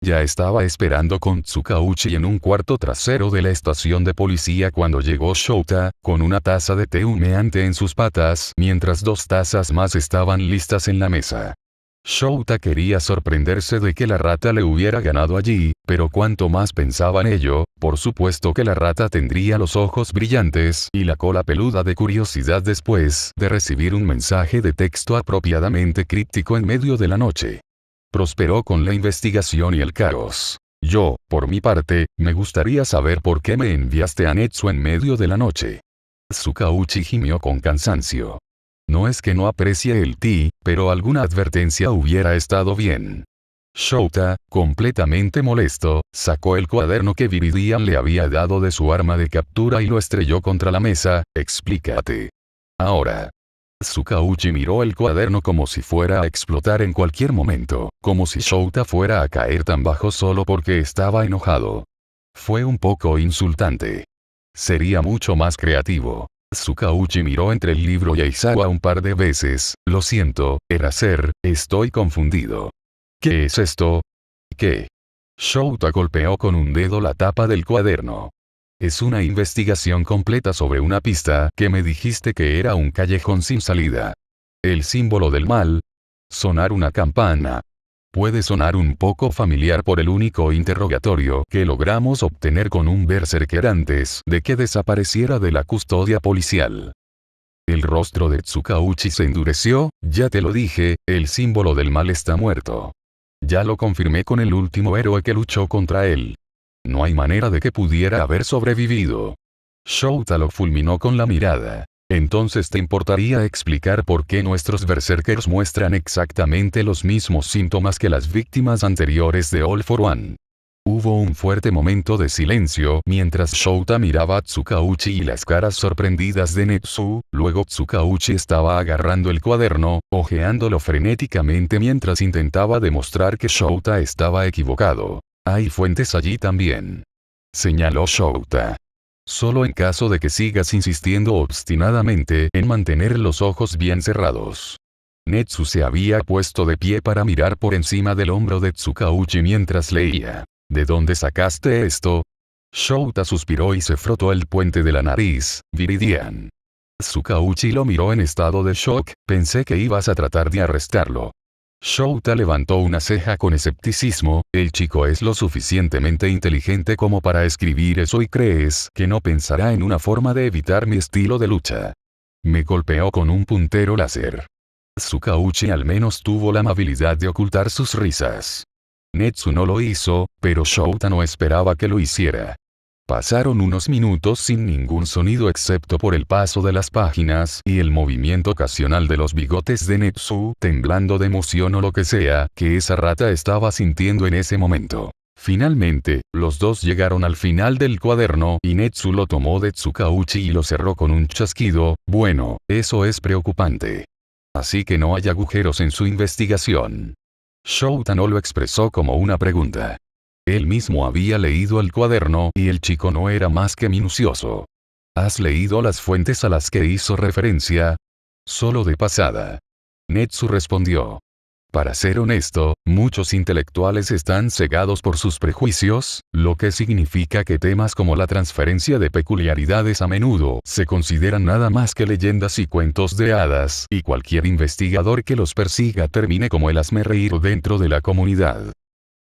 Ya estaba esperando con Tsukauchi en un cuarto trasero de la estación de policía cuando llegó Shouta, con una taza de té humeante en sus patas, mientras 2 tazas más estaban listas en la mesa. Shouta quería sorprenderse de que la rata le hubiera ganado allí, pero cuanto más pensaba en ello, por supuesto que la rata tendría los ojos brillantes y la cola peluda de curiosidad después de recibir un mensaje de texto apropiadamente críptico en medio de la noche. Prosperó con la investigación y el caos. Yo, por mi parte, me gustaría saber por qué me enviaste a Netsu en medio de la noche. Tsukauchi gimió con cansancio. No es que no aprecie el ti, pero alguna advertencia hubiera estado bien. Shouta, completamente molesto, sacó el cuaderno que Viridian le había dado de su arma de captura y lo estrelló contra la mesa. Explícate. Ahora. Tsukauchi miró el cuaderno como si fuera a explotar en cualquier momento, como si Shouta fuera a caer tan bajo solo porque estaba enojado. Fue un poco insultante. Sería mucho más creativo. Tsukauchi miró entre el libro y Aizawa un par de veces. Lo siento, Eraser, estoy confundido. ¿Qué es esto? ¿Qué? Shouta golpeó con un dedo la tapa del cuaderno. Es una investigación completa sobre una pista que me dijiste que era un callejón sin salida. El símbolo del mal. Sonar una campana. Puede sonar un poco familiar por el único interrogatorio que logramos obtener con un berserker antes de que desapareciera de la custodia policial. El rostro de Tsukauchi se endureció. Ya te lo dije, el símbolo del mal está muerto. Ya lo confirmé con el último héroe que luchó contra él. No hay manera de que pudiera haber sobrevivido. Shouta lo fulminó con la mirada. Entonces ¿te importaría explicar por qué nuestros berserkers muestran exactamente los mismos síntomas que las víctimas anteriores de All for One? Hubo un fuerte momento de silencio mientras Shouta miraba a Tsukauchi y las caras sorprendidas de Netsu. Luego Tsukauchi estaba agarrando el cuaderno, hojeándolo frenéticamente mientras intentaba demostrar que Shouta estaba equivocado. Hay fuentes allí también. Señaló Shouta. Solo en caso de que sigas insistiendo obstinadamente en mantener los ojos bien cerrados. Netsu se había puesto de pie para mirar por encima del hombro de Tsukauchi mientras leía. ¿De dónde sacaste esto? Shouta suspiró y se frotó el puente de la nariz. Viridian. Tsukauchi lo miró en estado de shock. Pensé que ibas a tratar de arrestarlo. Shouta levantó una ceja con escepticismo. El chico es lo suficientemente inteligente como para escribir eso y crees que no pensará en una forma de evitar mi estilo de lucha. Me golpeó con un puntero láser. Tsukauchi al menos tuvo la amabilidad de ocultar sus risas. Netsu no lo hizo, pero Shouta no esperaba que lo hiciera. Pasaron unos minutos sin ningún sonido excepto por el paso de las páginas y el movimiento ocasional de los bigotes de Netsu, temblando de emoción o lo que sea que esa rata estaba sintiendo en ese momento. Finalmente, los dos llegaron al final del cuaderno y Netsu lo tomó de Tsukauchi y lo cerró con un chasquido. Bueno, eso es preocupante. Así que no hay agujeros en su investigación. Shouta no lo expresó como una pregunta. Él mismo había leído el cuaderno y el chico no era más que minucioso. ¿Has leído las fuentes a las que hizo referencia? Solo de pasada. Netsu respondió. Para ser honesto, muchos intelectuales están cegados por sus prejuicios, lo que significa que temas como la transferencia de peculiaridades a menudo se consideran nada más que leyendas y cuentos de hadas, y cualquier investigador que los persiga termine como el hazmerreír dentro de la comunidad.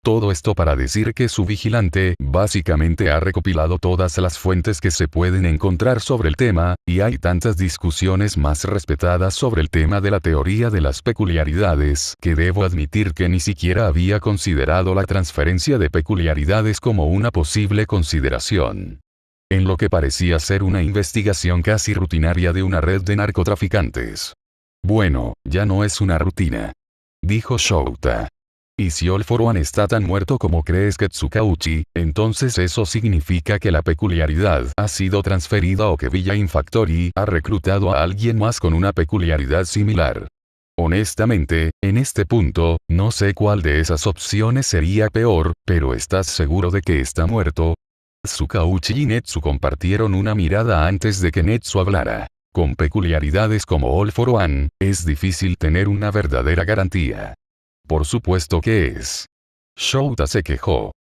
Todo esto para decir que su vigilante básicamente ha recopilado todas las fuentes que se pueden encontrar sobre el tema, y hay tantas discusiones más respetadas sobre el tema de la teoría de las peculiaridades que debo admitir que ni siquiera había considerado la transferencia de peculiaridades como una posible consideración. En lo que parecía ser una investigación casi rutinaria de una red de narcotraficantes. Bueno, ya no es una rutina. dijo Shouta. Y si All For One está tan muerto como crees que Tsukauchi, entonces eso significa que la peculiaridad ha sido transferida o que Villain Factory ha reclutado a alguien más con una peculiaridad similar. Honestamente, en este punto, no sé cuál de esas opciones sería peor, pero ¿estás seguro de que está muerto? Tsukauchi y Netsu compartieron una mirada antes de que Netsu hablara. Con peculiaridades como All For One, es difícil tener una verdadera garantía. Por supuesto que es. Shouta se quejó.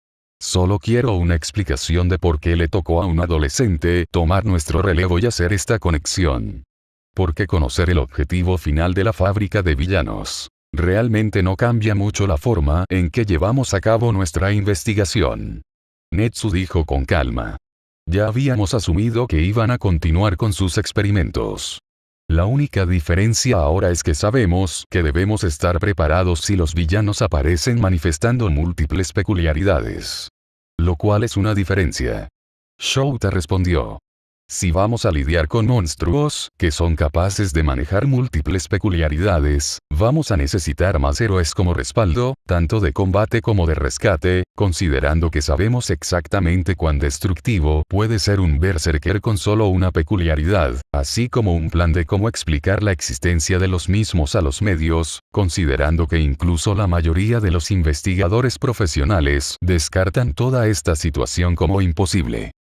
Solo quiero una explicación de por qué le tocó a un adolescente tomar nuestro relevo y hacer esta conexión. Porque conocer el objetivo final de la fábrica de villanos realmente no cambia mucho la forma en que llevamos a cabo nuestra investigación. Netsu dijo con calma. Ya habíamos asumido que iban a continuar con sus experimentos. La única diferencia ahora es que sabemos que debemos estar preparados si los villanos aparecen manifestando múltiples peculiaridades. Lo cual es una diferencia. Shouta respondió. Si vamos a lidiar con monstruos, que son capaces de manejar múltiples peculiaridades, vamos a necesitar más héroes como respaldo, tanto de combate como de rescate, considerando que sabemos exactamente cuán destructivo puede ser un berserker con solo una peculiaridad, así como un plan de cómo explicar la existencia de los mismos a los medios, considerando que incluso la mayoría de los investigadores profesionales descartan toda esta situación como imposible.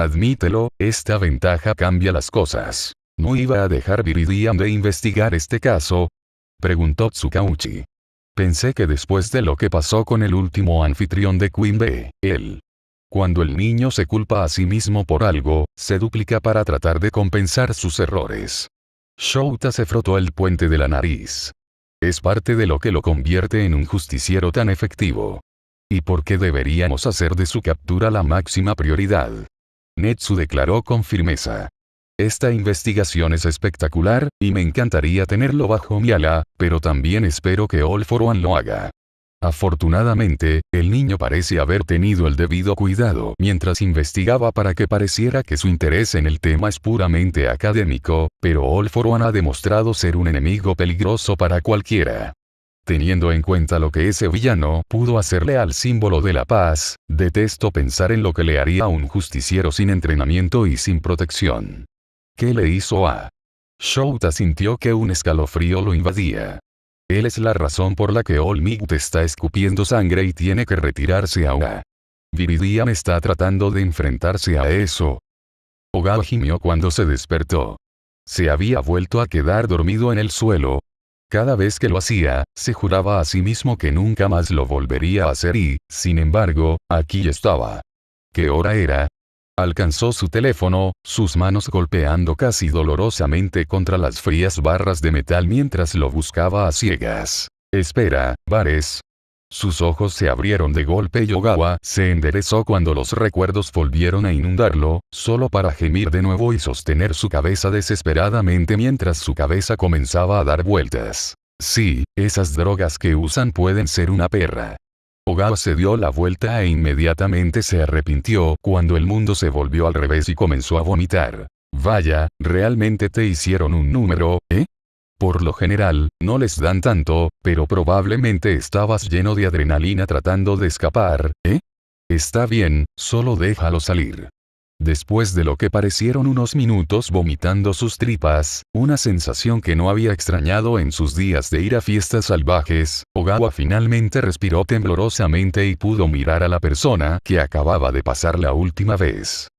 Admítelo, esta ventaja cambia las cosas. ¿No iba a dejar Viridian de investigar este caso? Preguntó Tsukauchi. Pensé que después de lo que pasó con el último anfitrión de Queen Bee, cuando el niño se culpa a sí mismo por algo, se duplica para tratar de compensar sus errores. Shouta se frotó el puente de la nariz. Es parte de lo que lo convierte en un justiciero tan efectivo. ¿Y por qué deberíamos hacer de su captura la máxima prioridad? Netsu declaró con firmeza. Esta investigación es espectacular, y me encantaría tenerlo bajo mi ala, pero también espero que All For One lo haga. Afortunadamente, el niño parece haber tenido el debido cuidado mientras investigaba para que pareciera que su interés en el tema es puramente académico, pero All For One ha demostrado ser un enemigo peligroso para cualquiera. Teniendo en cuenta lo que ese villano pudo hacerle al símbolo de la paz, detesto pensar en lo que le haría a un justiciero sin entrenamiento y sin protección. ¿Qué le hizo a? Shouta sintió que un escalofrío lo invadía. Él es la razón por la que All Might está escupiendo sangre y tiene que retirarse ahora. Viridian está tratando de enfrentarse a eso. Ogawa gimió cuando se despertó. Se había vuelto a quedar dormido en el suelo. Cada vez que lo hacía, se juraba a sí mismo que nunca más lo volvería a hacer y, sin embargo, aquí estaba. ¿Qué hora era? Alcanzó su teléfono, sus manos golpeando casi dolorosamente contra las frías barras de metal mientras lo buscaba a ciegas. Espera, Bares. Sus ojos se abrieron de golpe y Ogawa se enderezó cuando los recuerdos volvieron a inundarlo, solo para gemir de nuevo y sostener su cabeza desesperadamente mientras su cabeza comenzaba a dar vueltas. Sí, esas drogas que usan pueden ser una perra. Ogawa se dio la vuelta e inmediatamente se arrepintió cuando el mundo se volvió al revés y comenzó a vomitar. Vaya, ¿realmente te hicieron un número, Por lo general, no les dan tanto, pero probablemente estabas lleno de adrenalina tratando de escapar, Está bien, solo déjalo salir. Después de lo que parecieron unos minutos vomitando sus tripas, una sensación que no había extrañado en sus días de ir a fiestas salvajes, Ogawa finalmente respiró temblorosamente y pudo mirar a la persona que acababa de pasar la última vez.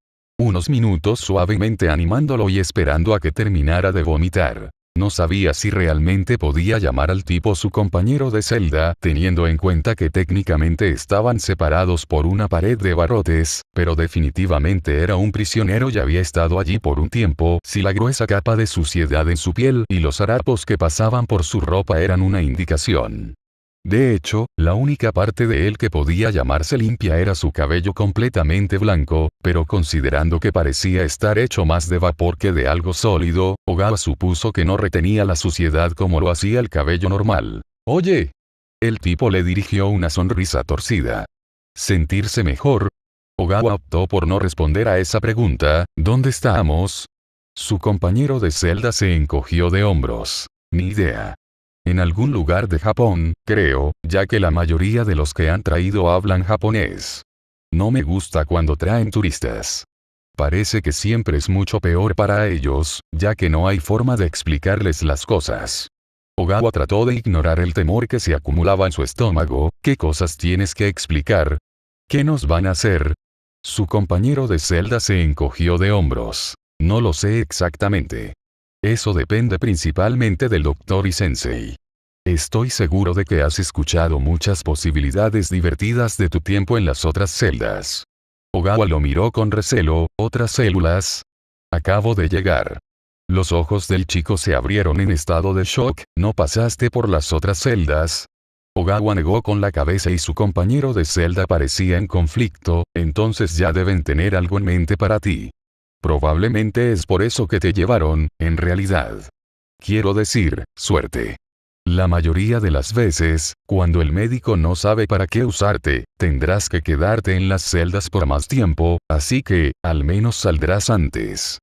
Unos minutos suavemente animándolo y esperando a que terminara de vomitar. No sabía si realmente podía llamar al tipo su compañero de celda, teniendo en cuenta que técnicamente estaban separados por una pared de barrotes, pero definitivamente era un prisionero y había estado allí por un tiempo, si la gruesa capa de suciedad en su piel y los harapos que pasaban por su ropa eran una indicación. De hecho, la única parte de él que podía llamarse limpia era su cabello completamente blanco, pero considerando que parecía estar hecho más de vapor que de algo sólido, Ogawa supuso que no retenía la suciedad como lo hacía el cabello normal. «Oye». El tipo le dirigió una sonrisa torcida. ¿Sentirse mejor? Ogawa optó por no responder a esa pregunta. ¿Dónde estamos? Su compañero de celda se encogió de hombros. Ni idea. En algún lugar de Japón, creo, ya que la mayoría de los que han traído hablan japonés. No me gusta cuando traen turistas. Parece que siempre es mucho peor para ellos, ya que no hay forma de explicarles las cosas. Ogawa trató de ignorar el temor que se acumulaba en su estómago. ¿Qué cosas tienes que explicar? ¿Qué nos van a hacer? Su compañero de celda se encogió de hombros. No lo sé exactamente. Eso depende principalmente del doctor y sensei. Estoy seguro de que has escuchado muchas posibilidades divertidas de tu tiempo en las otras celdas. Ogawa lo miró con recelo. ¿Otras células? Acabo de llegar. Los ojos del chico se abrieron en estado de shock. ¿No pasaste por las otras celdas? Ogawa negó con la cabeza y su compañero de celda parecía en conflicto. Entonces ya deben tener algo en mente para ti. Probablemente es por eso que te llevaron, en realidad. Quiero decir, suerte. La mayoría de las veces, cuando el médico no sabe para qué usarte, tendrás que quedarte en las celdas por más tiempo, así que, al menos saldrás antes.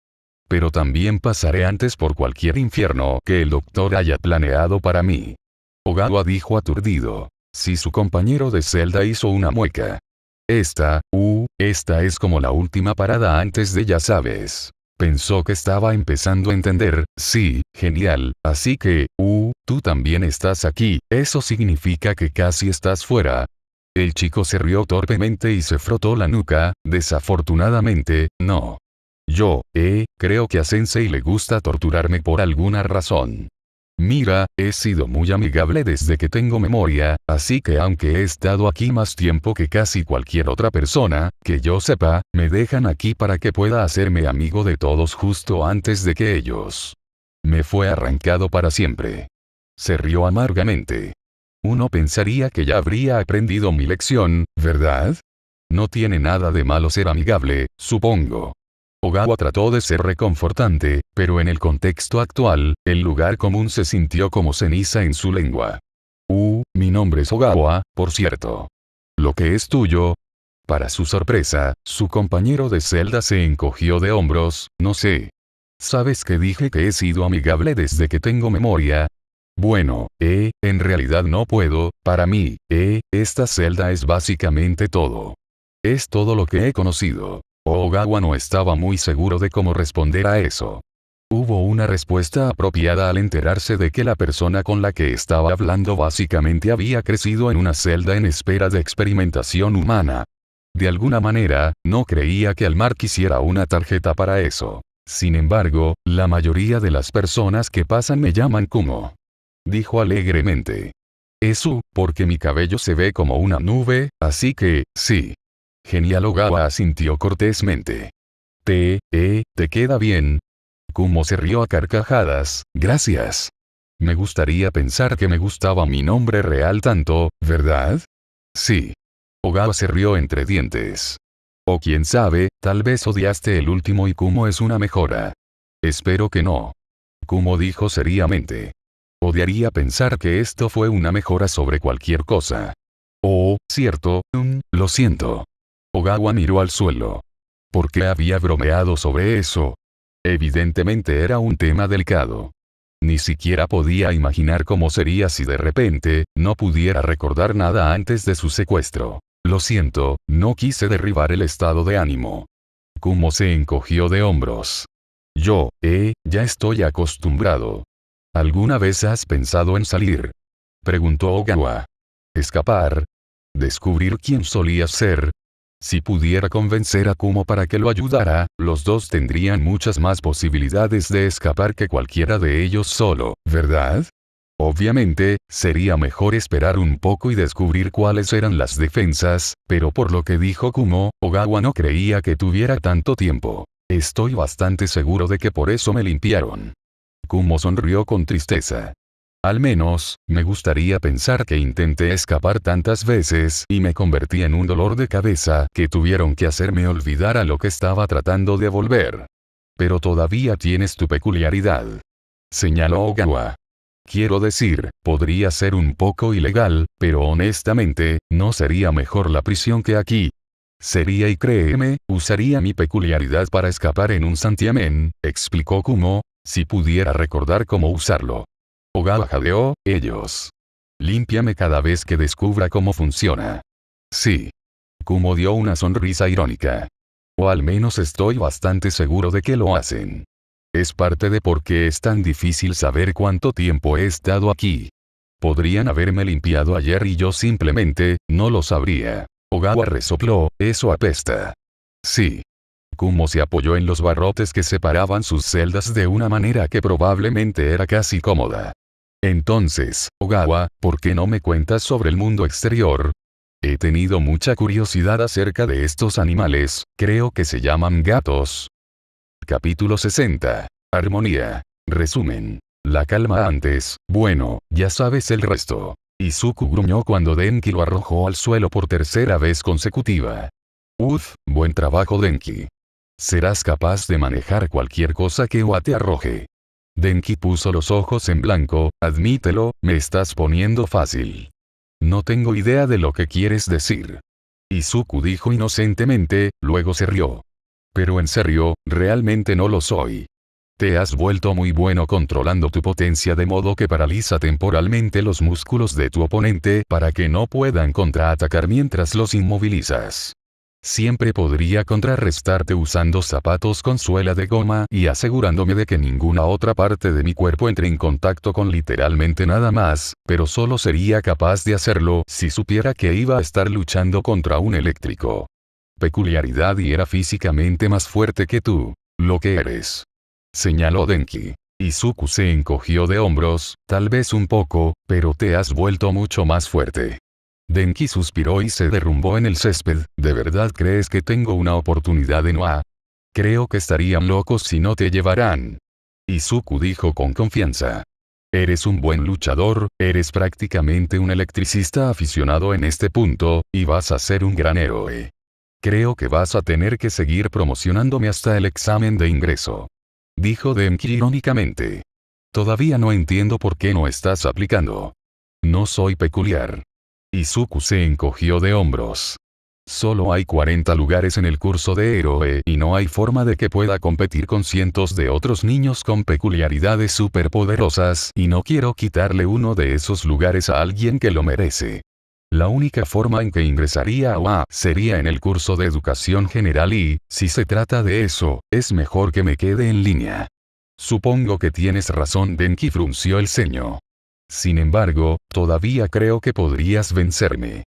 Pero también pasaré antes por cualquier infierno que el doctor haya planeado para mí. Ogawa dijo aturdido. Si su compañero de celda hizo una mueca. Esta es como la última parada antes de ya sabes. Pensó que estaba empezando a entender. Sí, genial, así que, tú también estás aquí, eso significa que casi estás fuera. El chico se rió torpemente y se frotó la nuca. Desafortunadamente, no. Yo, creo que a Sensei le gusta torturarme por alguna razón. Mira, he sido muy amigable desde que tengo memoria, así que aunque he estado aquí más tiempo que casi cualquier otra persona, que yo sepa, me dejan aquí para que pueda hacerme amigo de todos justo antes de que ellos. Me fue arrancado para siempre. Se rió amargamente. Uno pensaría que ya habría aprendido mi lección, ¿verdad? No tiene nada de malo ser amigable, supongo. Ogawa trató de ser reconfortante, pero en el contexto actual, el lugar común se sintió como ceniza en su lengua. Mi nombre es Ogawa, por cierto. ¿Lo que es tuyo? Para su sorpresa, su compañero de celda se encogió de hombros. No sé. ¿Sabes que dije que he sido amigable desde que tengo memoria? Bueno, en realidad no puedo, para mí, esta celda es básicamente todo. Es todo lo que he conocido. Ogawa no estaba muy seguro de cómo responder a eso. Hubo una respuesta apropiada al enterarse de que la persona con la que estaba hablando básicamente había crecido en una celda en espera de experimentación humana. De alguna manera, no creía que Almar quisiera una tarjeta para eso. Sin embargo, la mayoría de las personas que pasan me llaman Kumo. Dijo alegremente. Eso, porque mi cabello se ve como una nube, así que, sí. Genial. Ogawa asintió cortésmente. Te queda bien. Kumo se rió a carcajadas. Gracias. Me gustaría pensar que me gustaba mi nombre real tanto, ¿verdad? Sí. Ogawa se rió entre dientes. O quién sabe, tal vez odiaste el último y Kumo es una mejora. Espero que no. Kumo dijo seriamente. Odiaría pensar que esto fue una mejora sobre cualquier cosa. Oh, cierto, lo siento. Ogawa miró al suelo. ¿Por qué había bromeado sobre eso? Evidentemente era un tema delicado. Ni siquiera podía imaginar cómo sería si de repente, no pudiera recordar nada antes de su secuestro. Lo siento, no quise derribar el estado de ánimo. Kumo se encogió de hombros. Yo, ya estoy acostumbrado. ¿Alguna vez has pensado en salir? Preguntó Ogawa. ¿Escapar? ¿Descubrir quién solías ser? Si pudiera convencer a Kumo para que lo ayudara, los dos tendrían muchas más posibilidades de escapar que cualquiera de ellos solo, ¿verdad? Obviamente, sería mejor esperar un poco y descubrir cuáles eran las defensas, pero por lo que dijo Kumo, Ogawa no creía que tuviera tanto tiempo. Estoy bastante seguro de que por eso me limpiaron. Kumo sonrió con tristeza. Al menos, me gustaría pensar que intenté escapar tantas veces y me convertí en un dolor de cabeza que tuvieron que hacerme olvidar a lo que estaba tratando de volver. Pero todavía tienes tu peculiaridad. Señaló Ogawa. Quiero decir, podría ser un poco ilegal, pero honestamente, no sería mejor la prisión que aquí. Sería y créeme, usaría mi peculiaridad para escapar en un santiamén, explicó Kumo, si pudiera recordar cómo usarlo. Ogawa jadeó, ellos. Límpiame cada vez que descubra cómo funciona. Sí. Kumo dio una sonrisa irónica. O al menos estoy bastante seguro de que lo hacen. Es parte de por qué es tan difícil saber cuánto tiempo he estado aquí. Podrían haberme limpiado ayer y yo simplemente, no lo sabría. Ogawa resopló, eso apesta. Sí. Kumo se apoyó en los barrotes que separaban sus celdas de una manera que probablemente era casi cómoda. Entonces, Ogawa, ¿por qué no me cuentas sobre el mundo exterior? He tenido mucha curiosidad acerca de estos animales, creo que se llaman gatos. Capítulo 60. Armonía. Resumen. La calma antes, bueno, ya sabes el resto. Izuku gruñó cuando Denki lo arrojó al suelo por tercera vez consecutiva. Uf, buen trabajo Denki. Serás capaz de manejar cualquier cosa que Oa te arroje. Denki puso los ojos en blanco, admítelo, me estás poniendo fácil. No tengo idea de lo que quieres decir. Izuku dijo inocentemente, luego se rió. Pero en serio, realmente no lo soy. Te has vuelto muy bueno controlando tu potencia de modo que paraliza temporalmente los músculos de tu oponente para que no puedan contraatacar mientras los inmovilizas. Siempre podría contrarrestarte usando zapatos con suela de goma y asegurándome de que ninguna otra parte de mi cuerpo entre en contacto con literalmente nada más, pero solo sería capaz de hacerlo si supiera que iba a estar luchando contra un eléctrico. Peculiaridad y era físicamente más fuerte que tú, lo que eres. Señaló Denki. Izuku se encogió de hombros, tal vez un poco, pero te has vuelto mucho más fuerte. Denki suspiró y se derrumbó en el césped, ¿de verdad crees que tengo una oportunidad en Oa? Creo que estarían locos si no te llevaran. Izuku dijo con confianza. Eres un buen luchador, eres prácticamente un electricista aficionado en este punto, y vas a ser un gran héroe. Creo que vas a tener que seguir promocionándome hasta el examen de ingreso. Dijo Denki irónicamente. Todavía no entiendo por qué no estás aplicando. No soy peculiar. Izuku se encogió de hombros. Solo hay 40 lugares en el curso de héroe y no hay forma de que pueda competir con cientos de otros niños con peculiaridades superpoderosas y no quiero quitarle uno de esos lugares a alguien que lo merece. La única forma en que ingresaría a OA sería en el curso de educación general y, si se trata de eso, es mejor que me quede en línea. Supongo que tienes razón. Denki frunció el ceño. Sin embargo, todavía creo que podrías vencerme.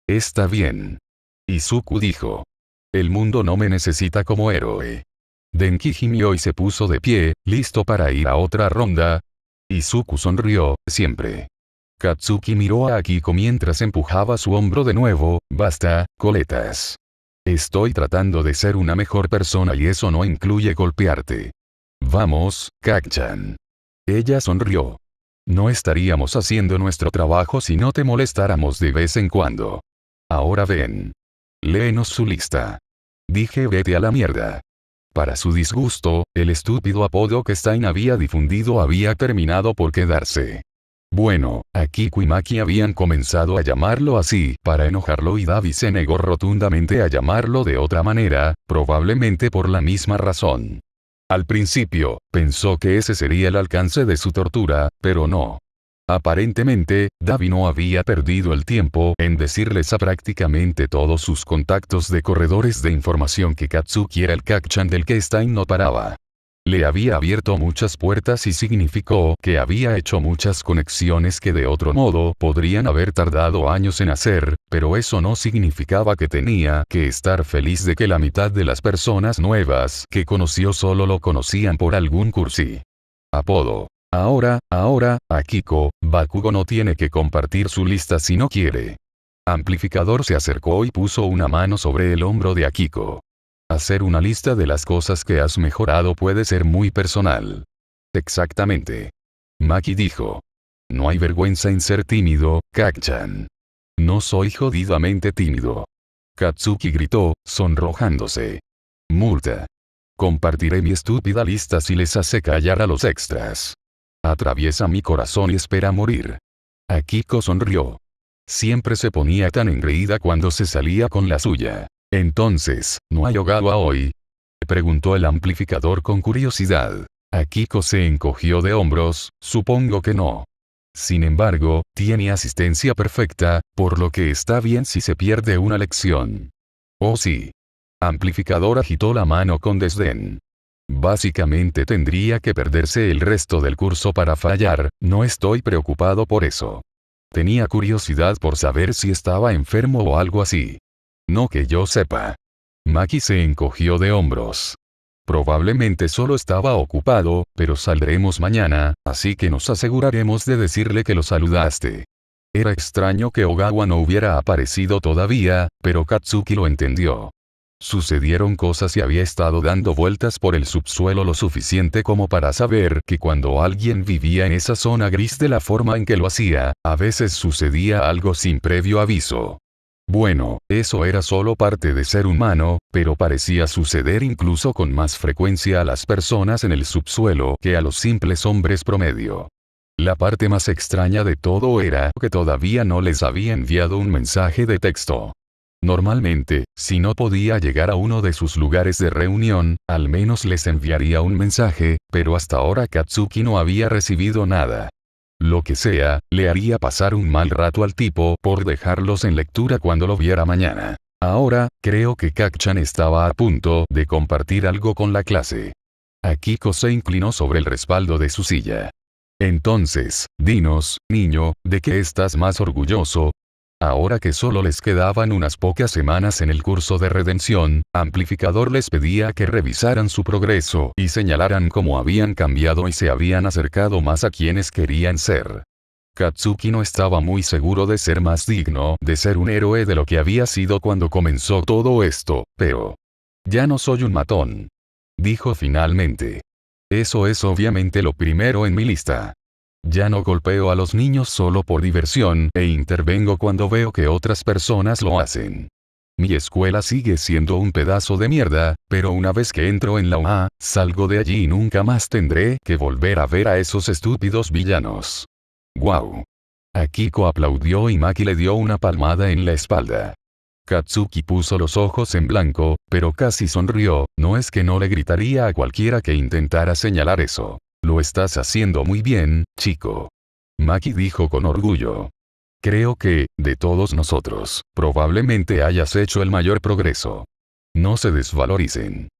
Está bien. Izuku dijo. El mundo no me necesita como héroe. Denki gimió y se puso de pie, listo para ir a otra ronda. Izuku sonrió, siempre. Katsuki miró a Akiko mientras empujaba su hombro de nuevo, basta, coletas. Estoy tratando de ser una mejor persona y eso no incluye golpearte. Vamos, Kak-chan. Ella sonrió. No estaríamos haciendo nuestro trabajo si no te molestáramos de vez en cuando. Ahora ven. Léenos su lista. Dije vete a la mierda. Para su disgusto, el estúpido apodo que Stein había difundido había terminado por quedarse. Bueno, Akiko y Maki habían comenzado a llamarlo así para enojarlo y Davi se negó rotundamente a llamarlo de otra manera, probablemente por la misma razón. Al principio, pensó que ese sería el alcance de su tortura, pero no. Aparentemente, Davi no había perdido el tiempo en decirles a prácticamente todos sus contactos de corredores de información que Katsuki era el Kak-chan del que Stein no paraba. Le había abierto muchas puertas y significó que había hecho muchas conexiones que de otro modo podrían haber tardado años en hacer, pero eso no significaba que tenía que estar feliz de que la mitad de las personas nuevas que conoció solo lo conocían por algún cursi. Apodo. Ahora, Akiko, Bakugo no tiene que compartir su lista si no quiere. Amplificador se acercó y puso una mano sobre el hombro de Akiko. Hacer una lista de las cosas que has mejorado puede ser muy personal. Exactamente. Maki dijo. No hay vergüenza en ser tímido, Kak-chan. No soy jodidamente tímido. Katsuki gritó, sonrojándose. Multa. Compartiré mi estúpida lista si les hace callar a los extras. Atraviesa mi corazón y espera morir. Akiko sonrió. Siempre se ponía tan engreída cuando se salía con la suya. Entonces, ¿no hay Ogawa hoy? Preguntó el amplificador con curiosidad. Akiko se encogió de hombros, supongo que no. Sin embargo, tiene asistencia perfecta, por lo que está bien si se pierde una lección. Oh sí. Amplificador agitó la mano con desdén. Básicamente tendría que perderse el resto del curso para fallar, no estoy preocupado por eso. Tenía curiosidad por saber si estaba enfermo o algo así. No que yo sepa. Maki se encogió de hombros. Probablemente solo estaba ocupado, pero saldremos mañana, así que nos aseguraremos de decirle que lo saludaste. Era extraño que Ogawa no hubiera aparecido todavía, pero Katsuki lo entendió. Sucedieron cosas y había estado dando vueltas por el subsuelo lo suficiente como para saber que cuando alguien vivía en esa zona gris de la forma en que lo hacía, a veces sucedía algo sin previo aviso. Bueno, eso era solo parte de ser humano, pero parecía suceder incluso con más frecuencia a las personas en el subsuelo que a los simples hombres promedio. La parte más extraña de todo era que todavía no les había enviado un mensaje de texto. Normalmente, si no podía llegar a uno de sus lugares de reunión, al menos les enviaría un mensaje, pero hasta ahora Katsuki no había recibido nada. Lo que sea, le haría pasar un mal rato al tipo por dejarlos en lectura cuando lo viera mañana. Ahora, creo que Kak-chan estaba a punto de compartir algo con la clase. Akiko se inclinó sobre el respaldo de su silla. Entonces, dinos, niño, ¿de qué estás más orgulloso? Ahora que solo les quedaban unas pocas semanas en el curso de redención, Amplificador les pedía que revisaran su progreso y señalaran cómo habían cambiado y se habían acercado más a quienes querían ser. Katsuki no estaba muy seguro de ser más digno de ser un héroe de lo que había sido cuando comenzó todo esto, pero... Ya no soy un matón. Dijo finalmente. Eso es obviamente lo primero en mi lista. Ya no golpeo a los niños solo por diversión e intervengo cuando veo que otras personas lo hacen. Mi escuela sigue siendo un pedazo de mierda, pero una vez que entro en la UA, salgo de allí y nunca más tendré que volver a ver a esos estúpidos villanos. ¡Guau! Akiko aplaudió y Maki le dio una palmada en la espalda. Katsuki puso los ojos en blanco, pero casi sonrió, no es que no le gritaría a cualquiera que intentara señalar eso. Lo estás haciendo muy bien, chico. Maki dijo con orgullo. Creo que, de todos nosotros, probablemente hayas hecho el mayor progreso. No se desvaloricen.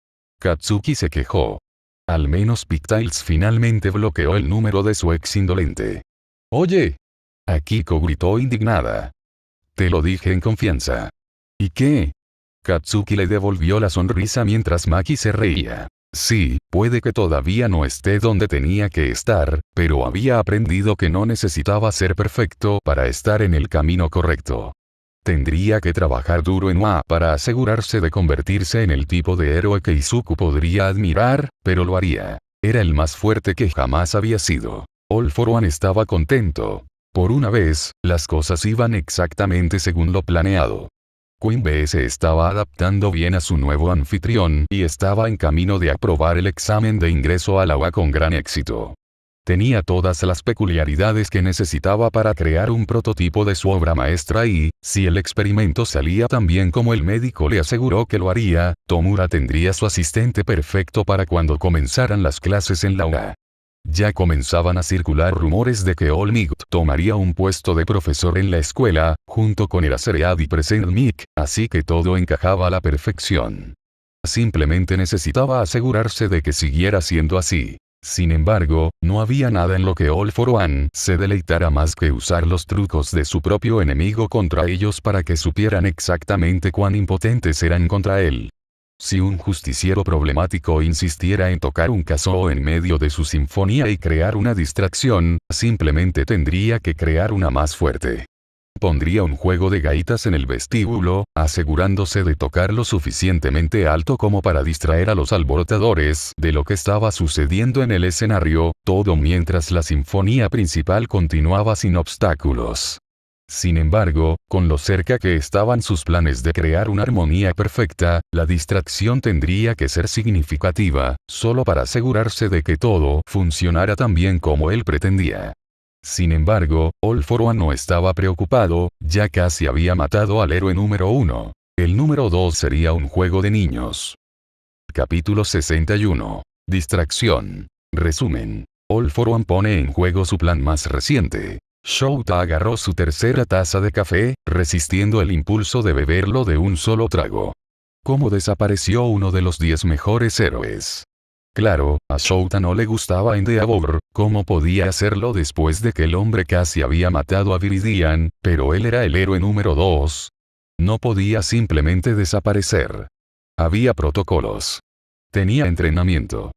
Katsuki se quejó. Al menos Pigtails finalmente bloqueó el número de su ex indolente. Oye. Akiko gritó indignada. Te lo dije en confianza. ¿Y qué? Katsuki le devolvió la sonrisa mientras Maki se reía. Sí, puede que todavía no esté donde tenía que estar, pero había aprendido que no necesitaba ser perfecto para estar en el camino correcto. Tendría que trabajar duro en UA para asegurarse de convertirse en el tipo de héroe que Izuku podría admirar, pero lo haría. Era el más fuerte que jamás había sido. All for One estaba contento. Por una vez, las cosas iban exactamente según lo planeado. Queen B se estaba adaptando bien a su nuevo anfitrión y estaba en camino de aprobar el examen de ingreso a la UA con gran éxito. Tenía todas las peculiaridades que necesitaba para crear un prototipo de su obra maestra y, si el experimento salía tan bien como el médico le aseguró que lo haría, Tomura tendría su asistente perfecto para cuando comenzaran las clases en la UA. Ya comenzaban a circular rumores de que All Might tomaría un puesto de profesor en la escuela, junto con el Aceread y Present Mic, así que todo encajaba a la perfección. Simplemente necesitaba asegurarse de que siguiera siendo así. Sin embargo, no había nada en lo que All for One se deleitara más que usar los trucos de su propio enemigo contra ellos para que supieran exactamente cuán impotentes eran contra él. Si un justiciero problemático insistiera en tocar un kazoo en medio de su sinfonía y crear una distracción, simplemente tendría que crear una más fuerte. Pondría un juego de gaitas en el vestíbulo, asegurándose de tocar lo suficientemente alto como para distraer a los alborotadores de lo que estaba sucediendo en el escenario, todo mientras la sinfonía principal continuaba sin obstáculos. Sin embargo, con lo cerca que estaban sus planes de crear una armonía perfecta, la distracción tendría que ser significativa, solo para asegurarse de que todo funcionara tan bien como él pretendía. Sin embargo, All for One no estaba preocupado, ya casi había matado al héroe número 1. El número 2 sería un juego de niños. Capítulo 61. Distracción. Resumen. All for One pone en juego su plan más reciente. Shouta agarró su tercera taza de café, resistiendo el impulso de beberlo de un solo trago. ¿Cómo desapareció uno de los 10 mejores héroes? Claro, a Shouta no le gustaba Endeavor, ¿cómo podía hacerlo después de que el hombre casi había matado a Viridian? Pero él era el héroe número 2. No podía simplemente desaparecer. Había protocolos. Tenía entrenamiento.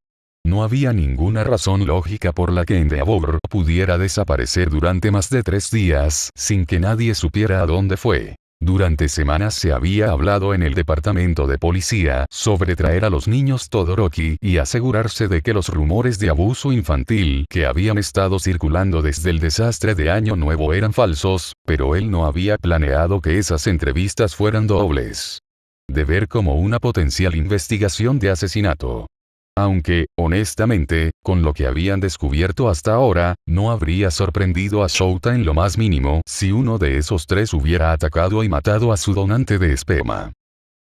No había ninguna razón lógica por la que Endeavor pudiera desaparecer durante más de 3 días sin que nadie supiera a dónde fue. Durante semanas se había hablado en el departamento de policía sobre traer a los niños Todoroki y asegurarse de que los rumores de abuso infantil que habían estado circulando desde el desastre de Año Nuevo eran falsos, pero él no había planeado que esas entrevistas fueran dobles. De ver como una potencial investigación de asesinato. Aunque, honestamente, con lo que habían descubierto hasta ahora, no habría sorprendido a Shouta en lo más mínimo si uno de esos 3 hubiera atacado y matado a su donante de esperma.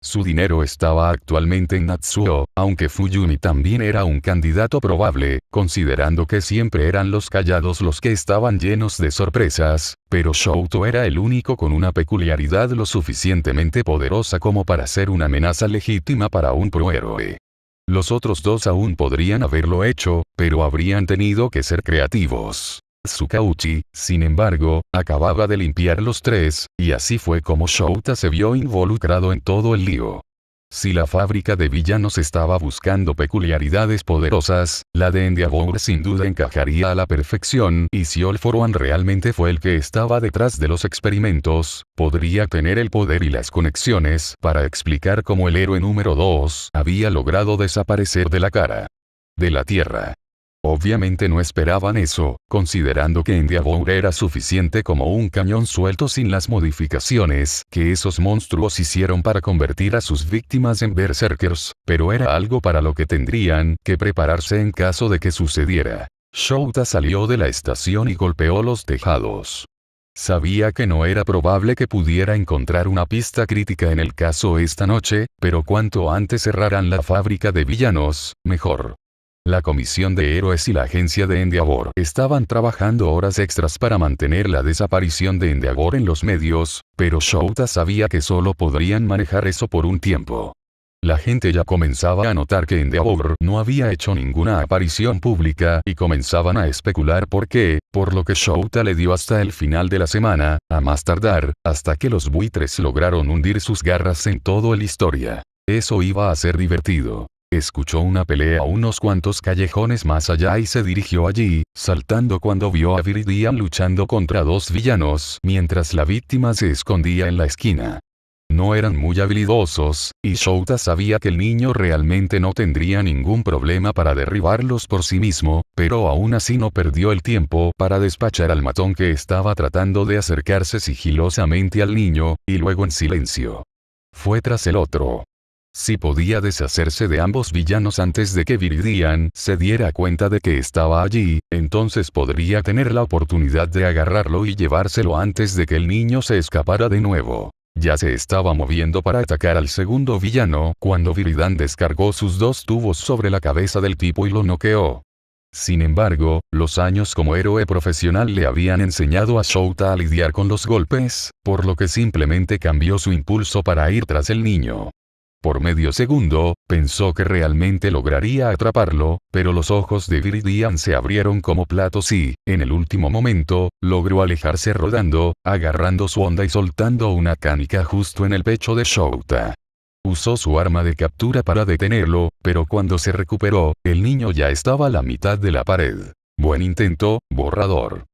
Su dinero estaba actualmente en Natsuo, aunque Fuyumi también era un candidato probable, considerando que siempre eran los callados los que estaban llenos de sorpresas, pero Shouto era el único con una peculiaridad lo suficientemente poderosa como para ser una amenaza legítima para un prohéroe. Los otros 2 aún podrían haberlo hecho, pero habrían tenido que ser creativos. Tsukauchi, sin embargo, acababa de limpiar los 3, y así fue como Shouta se vio involucrado en todo el lío. Si la fábrica de villanos estaba buscando peculiaridades poderosas, la de Endeavor sin duda encajaría a la perfección, y si All For One realmente fue el que estaba detrás de los experimentos, podría tener el poder y las conexiones para explicar cómo el héroe número 2 había logrado desaparecer de la cara de la Tierra. Obviamente no esperaban eso, considerando que Endeavor era suficiente como un cañón suelto sin las modificaciones que esos monstruos hicieron para convertir a sus víctimas en berserkers, pero era algo para lo que tendrían que prepararse en caso de que sucediera. Shouta salió de la estación y golpeó los tejados. Sabía que no era probable que pudiera encontrar una pista crítica en el caso esta noche, pero cuanto antes cerraran la fábrica de villanos, mejor. La Comisión de Héroes y la agencia de Endeavor estaban trabajando horas extras para mantener la desaparición de Endeavor en los medios, pero Shouta sabía que solo podrían manejar eso por un tiempo. La gente ya comenzaba a notar que Endeavor no había hecho ninguna aparición pública y comenzaban a especular por qué, por lo que Shouta le dio hasta el final de la semana, a más tardar, hasta que los buitres lograron hundir sus garras en todo el historia. Eso iba a ser divertido. Escuchó una pelea unos cuantos callejones más allá y se dirigió allí, saltando cuando vio a Viridian luchando contra 2 villanos mientras la víctima se escondía en la esquina. No eran muy habilidosos, y Shouta sabía que el niño realmente no tendría ningún problema para derribarlos por sí mismo, pero aún así no perdió el tiempo para despachar al matón que estaba tratando de acercarse sigilosamente al niño, y luego en silencio. Fue tras el otro. Si podía deshacerse de ambos villanos antes de que Viridian se diera cuenta de que estaba allí, entonces podría tener la oportunidad de agarrarlo y llevárselo antes de que el niño se escapara de nuevo. Ya se estaba moviendo para atacar al segundo villano cuando Viridian descargó sus 2 tubos sobre la cabeza del tipo y lo noqueó. Sin embargo, los años como héroe profesional le habían enseñado a Shouta a lidiar con los golpes, por lo que simplemente cambió su impulso para ir tras el niño. Por medio segundo, pensó que realmente lograría atraparlo, pero los ojos de Viridian se abrieron como platos y, en el último momento, logró alejarse rodando, agarrando su onda y soltando una canica justo en el pecho de Shouta. Usó su arma de captura para detenerlo, pero cuando se recuperó, el niño ya estaba a la mitad de la pared. Buen intento, borrador.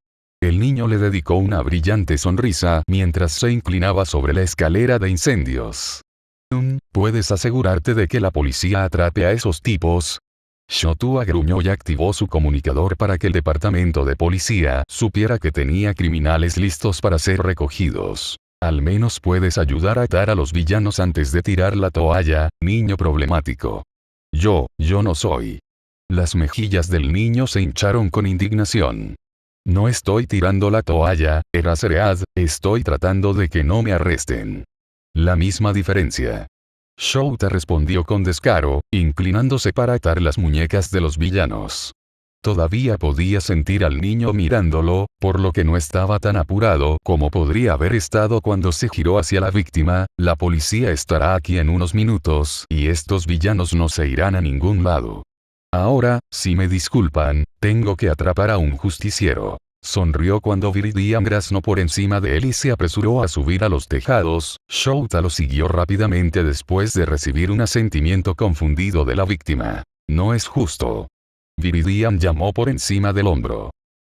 El niño le dedicó una brillante sonrisa mientras se inclinaba sobre la escalera de incendios. ¿Puedes asegurarte de que la policía atrape a esos tipos? Shotua gruñó y activó su comunicador para que el departamento de policía supiera que tenía criminales listos para ser recogidos. Al menos puedes ayudar a atar a los villanos antes de tirar la toalla, niño problemático. Yo no soy. Las mejillas del niño se hincharon con indignación. No estoy tirando la toalla, Eraserhead, estoy tratando de que no me arresten. La misma diferencia. Shouta respondió con descaro, inclinándose para atar las muñecas de los villanos. Todavía podía sentir al niño mirándolo, por lo que no estaba tan apurado como podría haber estado cuando se giró hacia la víctima. La policía estará aquí en unos minutos y estos villanos no se irán a ningún lado. Ahora, si me disculpan, tengo que atrapar a un justiciero. Sonrió cuando Viridian graznó por encima de él y se apresuró a subir a los tejados. Shouta lo siguió rápidamente después de recibir un asentimiento confundido de la víctima. No es justo. Viridian llamó por encima del hombro.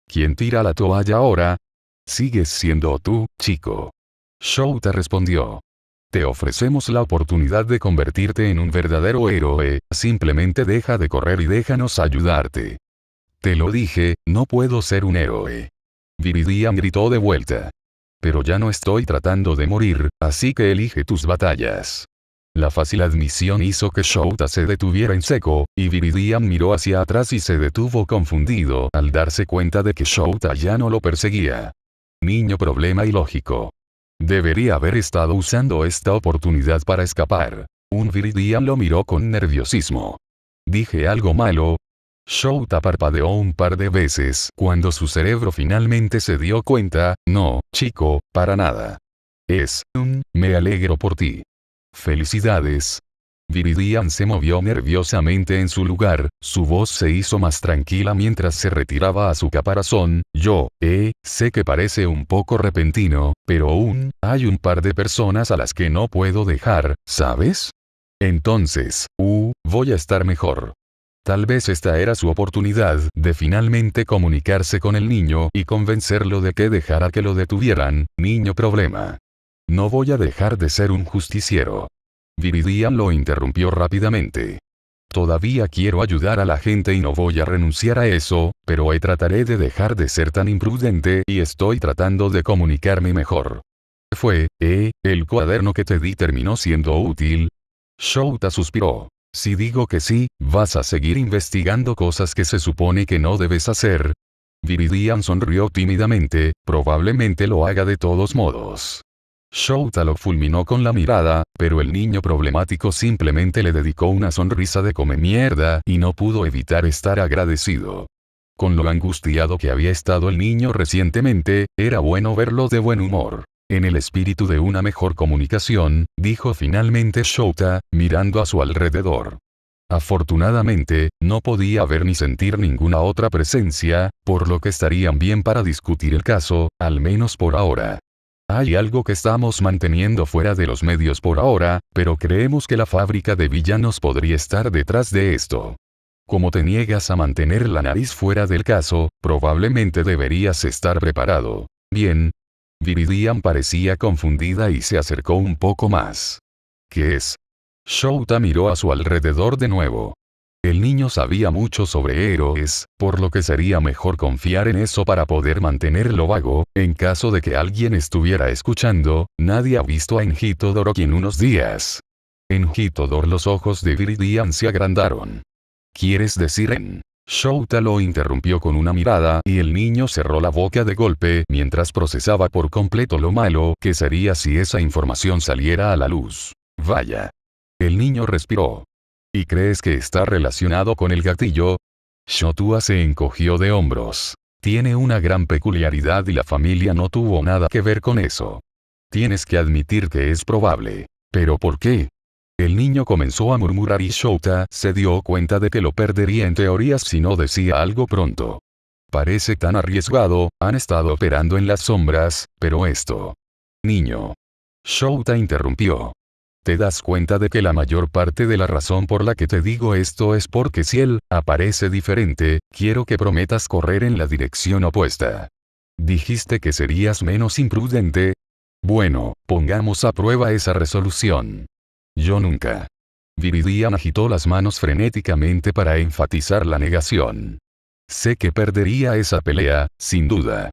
¿Quién tira la toalla ahora? Sigues siendo tú, chico. Shouta respondió. Te ofrecemos la oportunidad de convertirte en un verdadero héroe, simplemente deja de correr y déjanos ayudarte. Te lo dije, no puedo ser un héroe. Viridian gritó de vuelta. Pero ya no estoy tratando de morir, así que elige tus batallas. La fácil admisión hizo que Shouta se detuviera en seco, y Viridian miró hacia atrás y se detuvo confundido al darse cuenta de que Shouta ya no lo perseguía. Niño problema ilógico. Debería haber estado usando esta oportunidad para escapar. Un Viridian lo miró con nerviosismo. ¿Dije algo malo? Shouta parpadeó un par de veces cuando su cerebro finalmente se dio cuenta. No, chico, para nada. Me alegro por ti. Felicidades. Viridian se movió nerviosamente en su lugar, su voz se hizo más tranquila mientras se retiraba a su caparazón. Sé que parece un poco repentino, pero aún, hay un par de personas a las que no puedo dejar, ¿sabes? Entonces, voy a estar mejor. Tal vez esta era su oportunidad de finalmente comunicarse con el niño y convencerlo de que dejara que lo detuvieran. Niño problema. No voy a dejar de ser un justiciero. Viridian lo interrumpió rápidamente. Todavía quiero ayudar a la gente y no voy a renunciar a eso, pero hoy trataré de dejar de ser tan imprudente y estoy tratando de comunicarme mejor. El cuaderno que te di terminó siendo útil. Shouta suspiró. Si digo que sí, vas a seguir investigando cosas que se supone que no debes hacer. Viridian sonrió tímidamente, probablemente lo haga de todos modos. Shouta lo fulminó con la mirada, pero el niño problemático simplemente le dedicó una sonrisa de come mierda y no pudo evitar estar agradecido. Con lo angustiado que había estado el niño recientemente, era bueno verlo de buen humor. En el espíritu de una mejor comunicación, dijo finalmente Shouta, mirando a su alrededor. Afortunadamente, no podía ver ni sentir ninguna otra presencia, por lo que estarían bien para discutir el caso, al menos por ahora. Hay algo que estamos manteniendo fuera de los medios por ahora, pero creemos que la fábrica de villanos podría estar detrás de esto. Como te niegas a mantener la nariz fuera del caso, probablemente deberías estar preparado. Bien. Viridian parecía confundida y se acercó un poco más. ¿Qué es? Shouta miró a su alrededor de nuevo. El niño sabía mucho sobre héroes, por lo que sería mejor confiar en eso para poder mantenerlo vago. En caso de que alguien estuviera escuchando, nadie ha visto a Enjitodor en unos días. Enjitodor, los ojos de Viridian se agrandaron. ¿Quieres decir en? Shouta lo interrumpió con una mirada y el niño cerró la boca de golpe mientras procesaba por completo lo malo que sería si esa información saliera a la luz. Vaya. El niño respiró. ¿Y crees que está relacionado con el gatillo? Shotua se encogió de hombros. Tiene una gran peculiaridad y la familia no tuvo nada que ver con eso. Tienes que admitir que es probable. ¿Pero por qué? El niño comenzó a murmurar y Shouta se dio cuenta de que lo perdería en teorías si no decía algo pronto. Parece tan arriesgado, han estado operando en las sombras, pero esto. Niño. Shouta interrumpió. ¿Te das cuenta de que la mayor parte de la razón por la que te digo esto es porque si él aparece diferente, quiero que prometas correr en la dirección opuesta? ¿Dijiste que serías menos imprudente? Bueno, pongamos a prueba esa resolución. Yo nunca. Viridian agitó las manos frenéticamente para enfatizar la negación. Sé que perdería esa pelea, sin duda.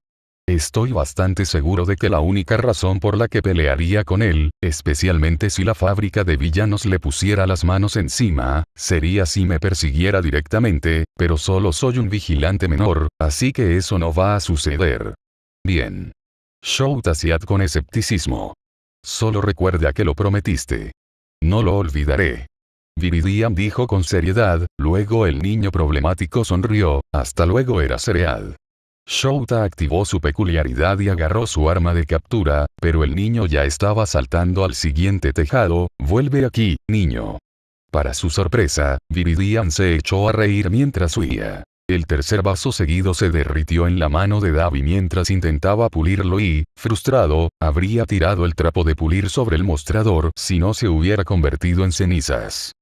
Estoy bastante seguro de que la única razón por la que pelearía con él, especialmente si la fábrica de villanos le pusiera las manos encima, sería si me persiguiera directamente, pero solo soy un vigilante menor, así que eso no va a suceder. Bien. Shouta Siat con escepticismo. Solo recuerda que lo prometiste. No lo olvidaré. Viridian dijo con seriedad, luego el niño problemático sonrió, hasta luego era Cereal. Shouta activó su peculiaridad y agarró su arma de captura, pero el niño ya estaba saltando al siguiente tejado. Vuelve aquí, niño. Para su sorpresa, Viridian se echó a reír mientras huía. El tercer vaso seguido se derritió en la mano de Davi mientras intentaba pulirlo y, frustrado, habría tirado el trapo de pulir sobre el mostrador si no se hubiera convertido en cenizas.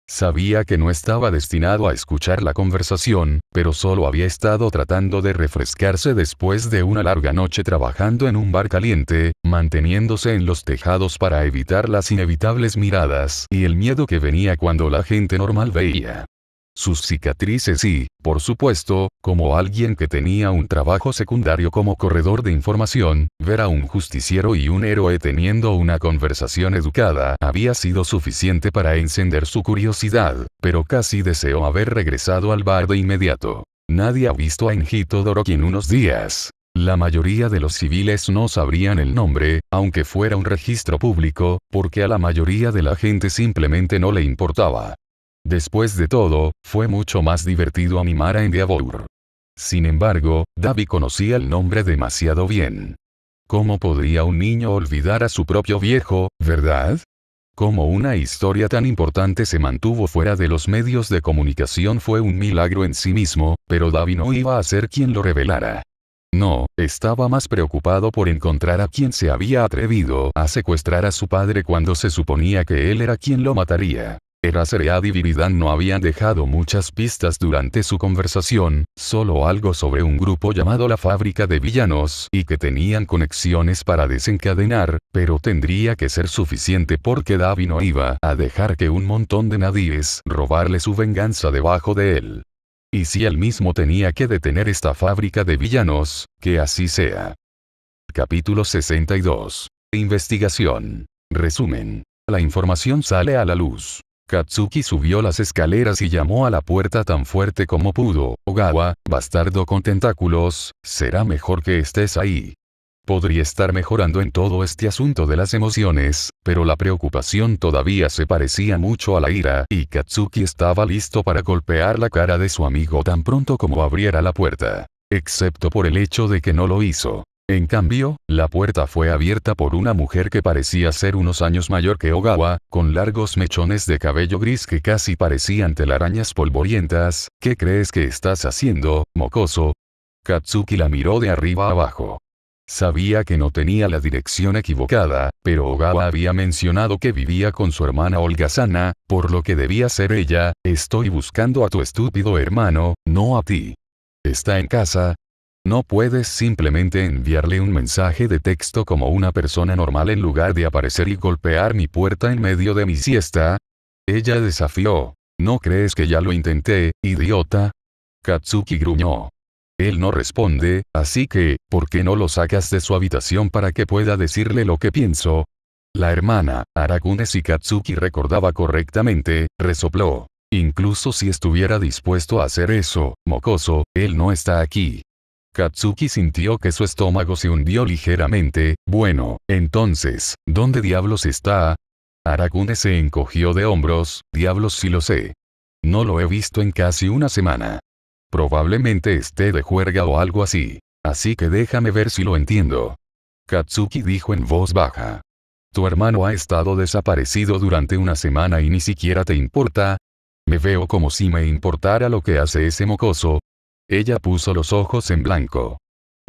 Sabía que no estaba destinado a escuchar la conversación, pero solo había estado tratando de refrescarse después de una larga noche trabajando en un bar caliente, manteniéndose en los tejados para evitar las inevitables miradas y el miedo que venía cuando la gente normal veía sus cicatrices y, por supuesto, como alguien que tenía un trabajo secundario como corredor de información, ver a un justiciero y un héroe teniendo una conversación educada había sido suficiente para encender su curiosidad, pero casi deseó haber regresado al bar de inmediato. Nadie ha visto a Enjito Doroki en unos días. La mayoría de los civiles no sabrían el nombre, aunque fuera un registro público, porque a la mayoría de la gente simplemente no le importaba. Después de todo, fue mucho más divertido animar a Endeavor. Sin embargo, Davi conocía el nombre demasiado bien. ¿Cómo podría un niño olvidar a su propio viejo, verdad? Cómo una historia tan importante se mantuvo fuera de los medios de comunicación fue un milagro en sí mismo, pero Davi no iba a ser quien lo revelara. No, estaba más preocupado por encontrar a quien se había atrevido a secuestrar a su padre cuando se suponía que él era quien lo mataría. Eraserhead y Viridian no habían dejado muchas pistas durante su conversación, solo algo sobre un grupo llamado la Fábrica de Villanos y que tenían conexiones para desencadenar, pero tendría que ser suficiente porque Davi no iba a dejar que un montón de nadíes robarle su venganza debajo de él. Y si él mismo tenía que detener esta fábrica de villanos, que así sea. Capítulo 62. Investigación. Resumen. La información sale a la luz. Katsuki subió las escaleras y llamó a la puerta tan fuerte como pudo. Ogawa, bastardo con tentáculos, será mejor que estés ahí. Podría estar mejorando en todo este asunto de las emociones, pero la preocupación todavía se parecía mucho a la ira y Katsuki estaba listo para golpear la cara de su amigo tan pronto como abriera la puerta. Excepto por el hecho de que no lo hizo. En cambio, la puerta fue abierta por una mujer que parecía ser unos años mayor que Ogawa, con largos mechones de cabello gris que casi parecían telarañas polvorientas. ¿Qué crees que estás haciendo, mocoso? Katsuki la miró de arriba abajo. Sabía que no tenía la dirección equivocada, pero Ogawa había mencionado que vivía con su hermana holgazana, por lo que debía ser ella. Estoy buscando a tu estúpido hermano, no a ti. ¿Está en casa? ¿No puedes simplemente enviarle un mensaje de texto como una persona normal en lugar de aparecer y golpear mi puerta en medio de mi siesta? Ella desafió. ¿No crees que ya lo intenté, idiota? Katsuki gruñó. Él no responde, así que, ¿por qué no lo sacas de su habitación para que pueda decirle lo que pienso? La hermana, Arakune, si Katsuki recordaba correctamente, resopló. Incluso si estuviera dispuesto a hacer eso, mocoso, él no está aquí. Katsuki sintió que su estómago se hundió ligeramente. Bueno, entonces, ¿dónde diablos está? Arakune se encogió de hombros. Diablos si lo sé. No lo he visto en casi una semana. Probablemente esté de juerga o algo así. Así que déjame ver si lo entiendo. Katsuki dijo en voz baja. Tu hermano ha estado desaparecido durante una semana y ni siquiera te importa. Me veo como si me importara lo que hace ese mocoso. Ella puso los ojos en blanco.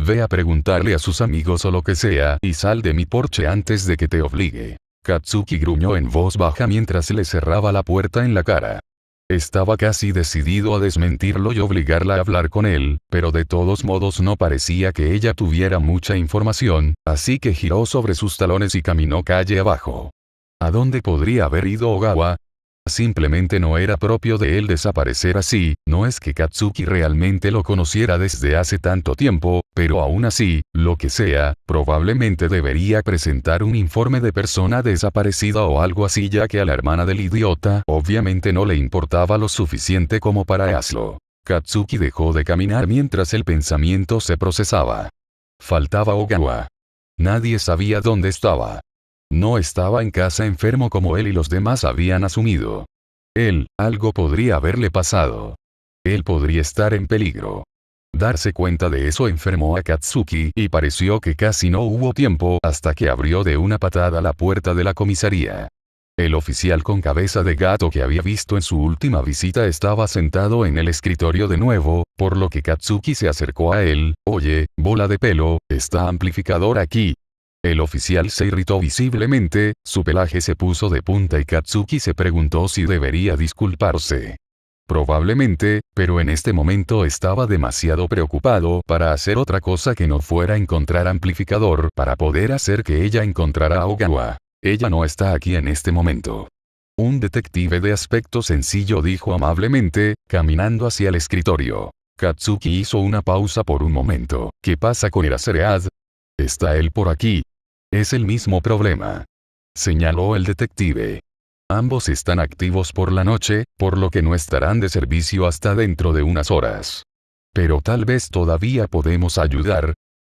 Ve a preguntarle a sus amigos o lo que sea y sal de mi porche antes de que te obligue. Katsuki gruñó en voz baja mientras le cerraba la puerta en la cara. Estaba casi decidido a desmentirlo y obligarla a hablar con él, pero de todos modos no parecía que ella tuviera mucha información, así que giró sobre sus talones y caminó calle abajo. ¿A dónde podría haber ido Ogawa? Simplemente no era propio de él desaparecer así. No es que Katsuki realmente lo conociera desde hace tanto tiempo, pero aún así, lo que sea, probablemente debería presentar un informe de persona desaparecida o algo así, ya que a la hermana del idiota obviamente no le importaba lo suficiente como para hacerlo. Katsuki dejó de caminar mientras el pensamiento se procesaba. Faltaba Ogawa. Nadie sabía dónde estaba. No estaba en casa enfermo como él y los demás habían asumido. Algo podría haberle pasado. Él podría estar en peligro. Darse cuenta de eso enfermó a Katsuki y pareció que casi no hubo tiempo hasta que abrió de una patada la puerta de la comisaría. El oficial con cabeza de gato que había visto en su última visita estaba sentado en el escritorio de nuevo, por lo que Katsuki se acercó a él. Oye, bola de pelo, ¿está amplificador aquí? El oficial se irritó visiblemente, su pelaje se puso de punta y Katsuki se preguntó si debería disculparse. Probablemente, pero en este momento estaba demasiado preocupado para hacer otra cosa que no fuera encontrar amplificador para poder hacer que ella encontrara a Ogawa. Ella no está aquí en este momento. Un detective de aspecto sencillo dijo amablemente, caminando hacia el escritorio. Katsuki hizo una pausa por un momento. ¿Qué pasa con Eraserhead? ¿Está él por aquí? Es el mismo problema, señaló el detective. Ambos están activos por la noche, por lo que no estarán de servicio hasta dentro de unas horas. Pero tal vez todavía podemos ayudar.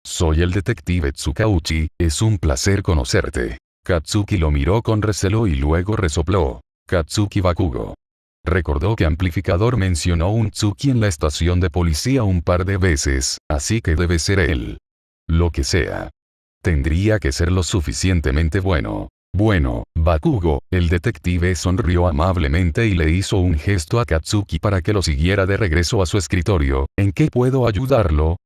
Soy el detective Tsukauchi, es un placer conocerte. Katsuki lo miró con recelo y luego resopló. Katsuki Bakugo. Recordó que Amplificador mencionó un Tsuki en la estación de policía un par de veces, así que debe ser él. Lo que sea. Tendría que ser lo suficientemente bueno. Bueno, Bakugo, el detective sonrió amablemente y le hizo un gesto a Katsuki para que lo siguiera de regreso a su escritorio. ¿En qué puedo ayudarlo?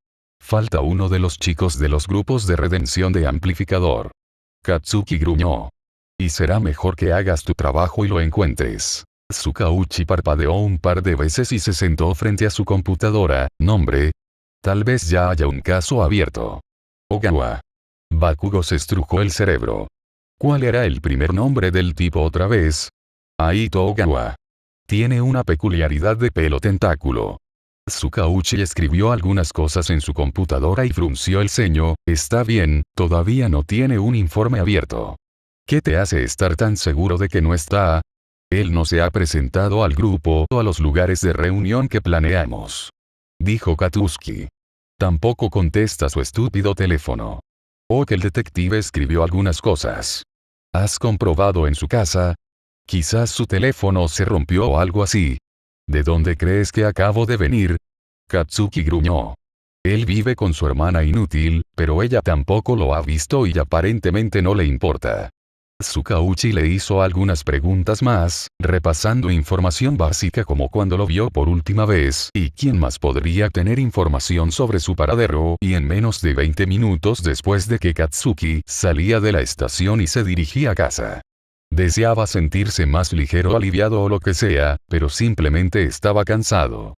Falta uno de los chicos de los grupos de redención de Amplificador. Katsuki gruñó. Y será mejor que hagas tu trabajo y lo encuentres. Tsukauchi parpadeó un par de veces y se sentó frente a su computadora. Nombre. Tal vez ya haya un caso abierto. Ogawa. Bakugo se estrujó el cerebro. ¿Cuál era el primer nombre del tipo otra vez? Aito Ogawa. Tiene una peculiaridad de pelo tentáculo. Tsukauchi escribió algunas cosas en su computadora y frunció el ceño. Está bien, todavía no tiene un informe abierto. ¿Qué te hace estar tan seguro de que no está? Él no se ha presentado al grupo o a los lugares de reunión que planeamos. Dijo Katsuki. Tampoco contesta su estúpido teléfono. O que el detective escribió algunas cosas. ¿Has comprobado en su casa? Quizás su teléfono se rompió o algo así. ¿De dónde crees que acabo de venir? Katsuki gruñó. Él vive con su hermana inútil, pero ella tampoco lo ha visto y aparentemente no le importa. Tsukauchi le hizo algunas preguntas más, repasando información básica como cuando lo vio por última vez, y quién más podría tener información sobre su paradero, y en menos de 20 minutos después de que Katsuki salía de la estación y se dirigía a casa. Deseaba sentirse más ligero, aliviado o lo que sea, pero simplemente estaba cansado.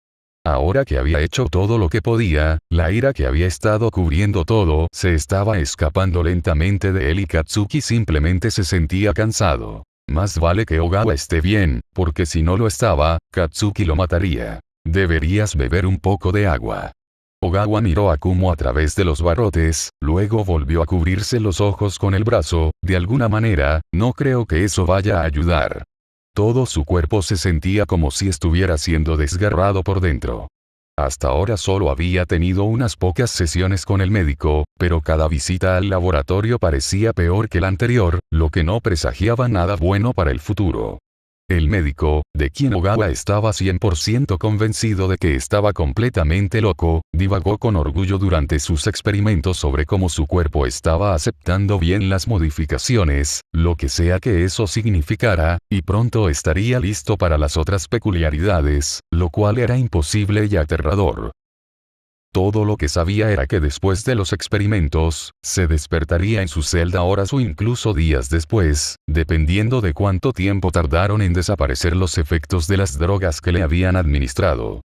Ahora que había hecho todo lo que podía, la ira que había estado cubriendo todo se estaba escapando lentamente de él y Katsuki simplemente se sentía cansado. Más vale que Ogawa esté bien, porque si no lo estaba, Katsuki lo mataría. Deberías beber un poco de agua. Ogawa miró a Kumo a través de los barrotes, luego volvió a cubrirse los ojos con el brazo. De alguna manera, no creo que eso vaya a ayudar. Todo su cuerpo se sentía como si estuviera siendo desgarrado por dentro. Hasta ahora solo había tenido unas pocas sesiones con el médico, pero cada visita al laboratorio parecía peor que la anterior, lo que no presagiaba nada bueno para el futuro. El médico, de quien Ogawa estaba 100% convencido de que estaba completamente loco, divagó con orgullo durante sus experimentos sobre cómo su cuerpo estaba aceptando bien las modificaciones, lo que sea que eso significara, y pronto estaría listo para las otras peculiaridades, lo cual era imposible y aterrador. Todo lo que sabía era que después de los experimentos, se despertaría en su celda horas o incluso días después, dependiendo de cuánto tiempo tardaron en desaparecer los efectos de las drogas que le habían administrado.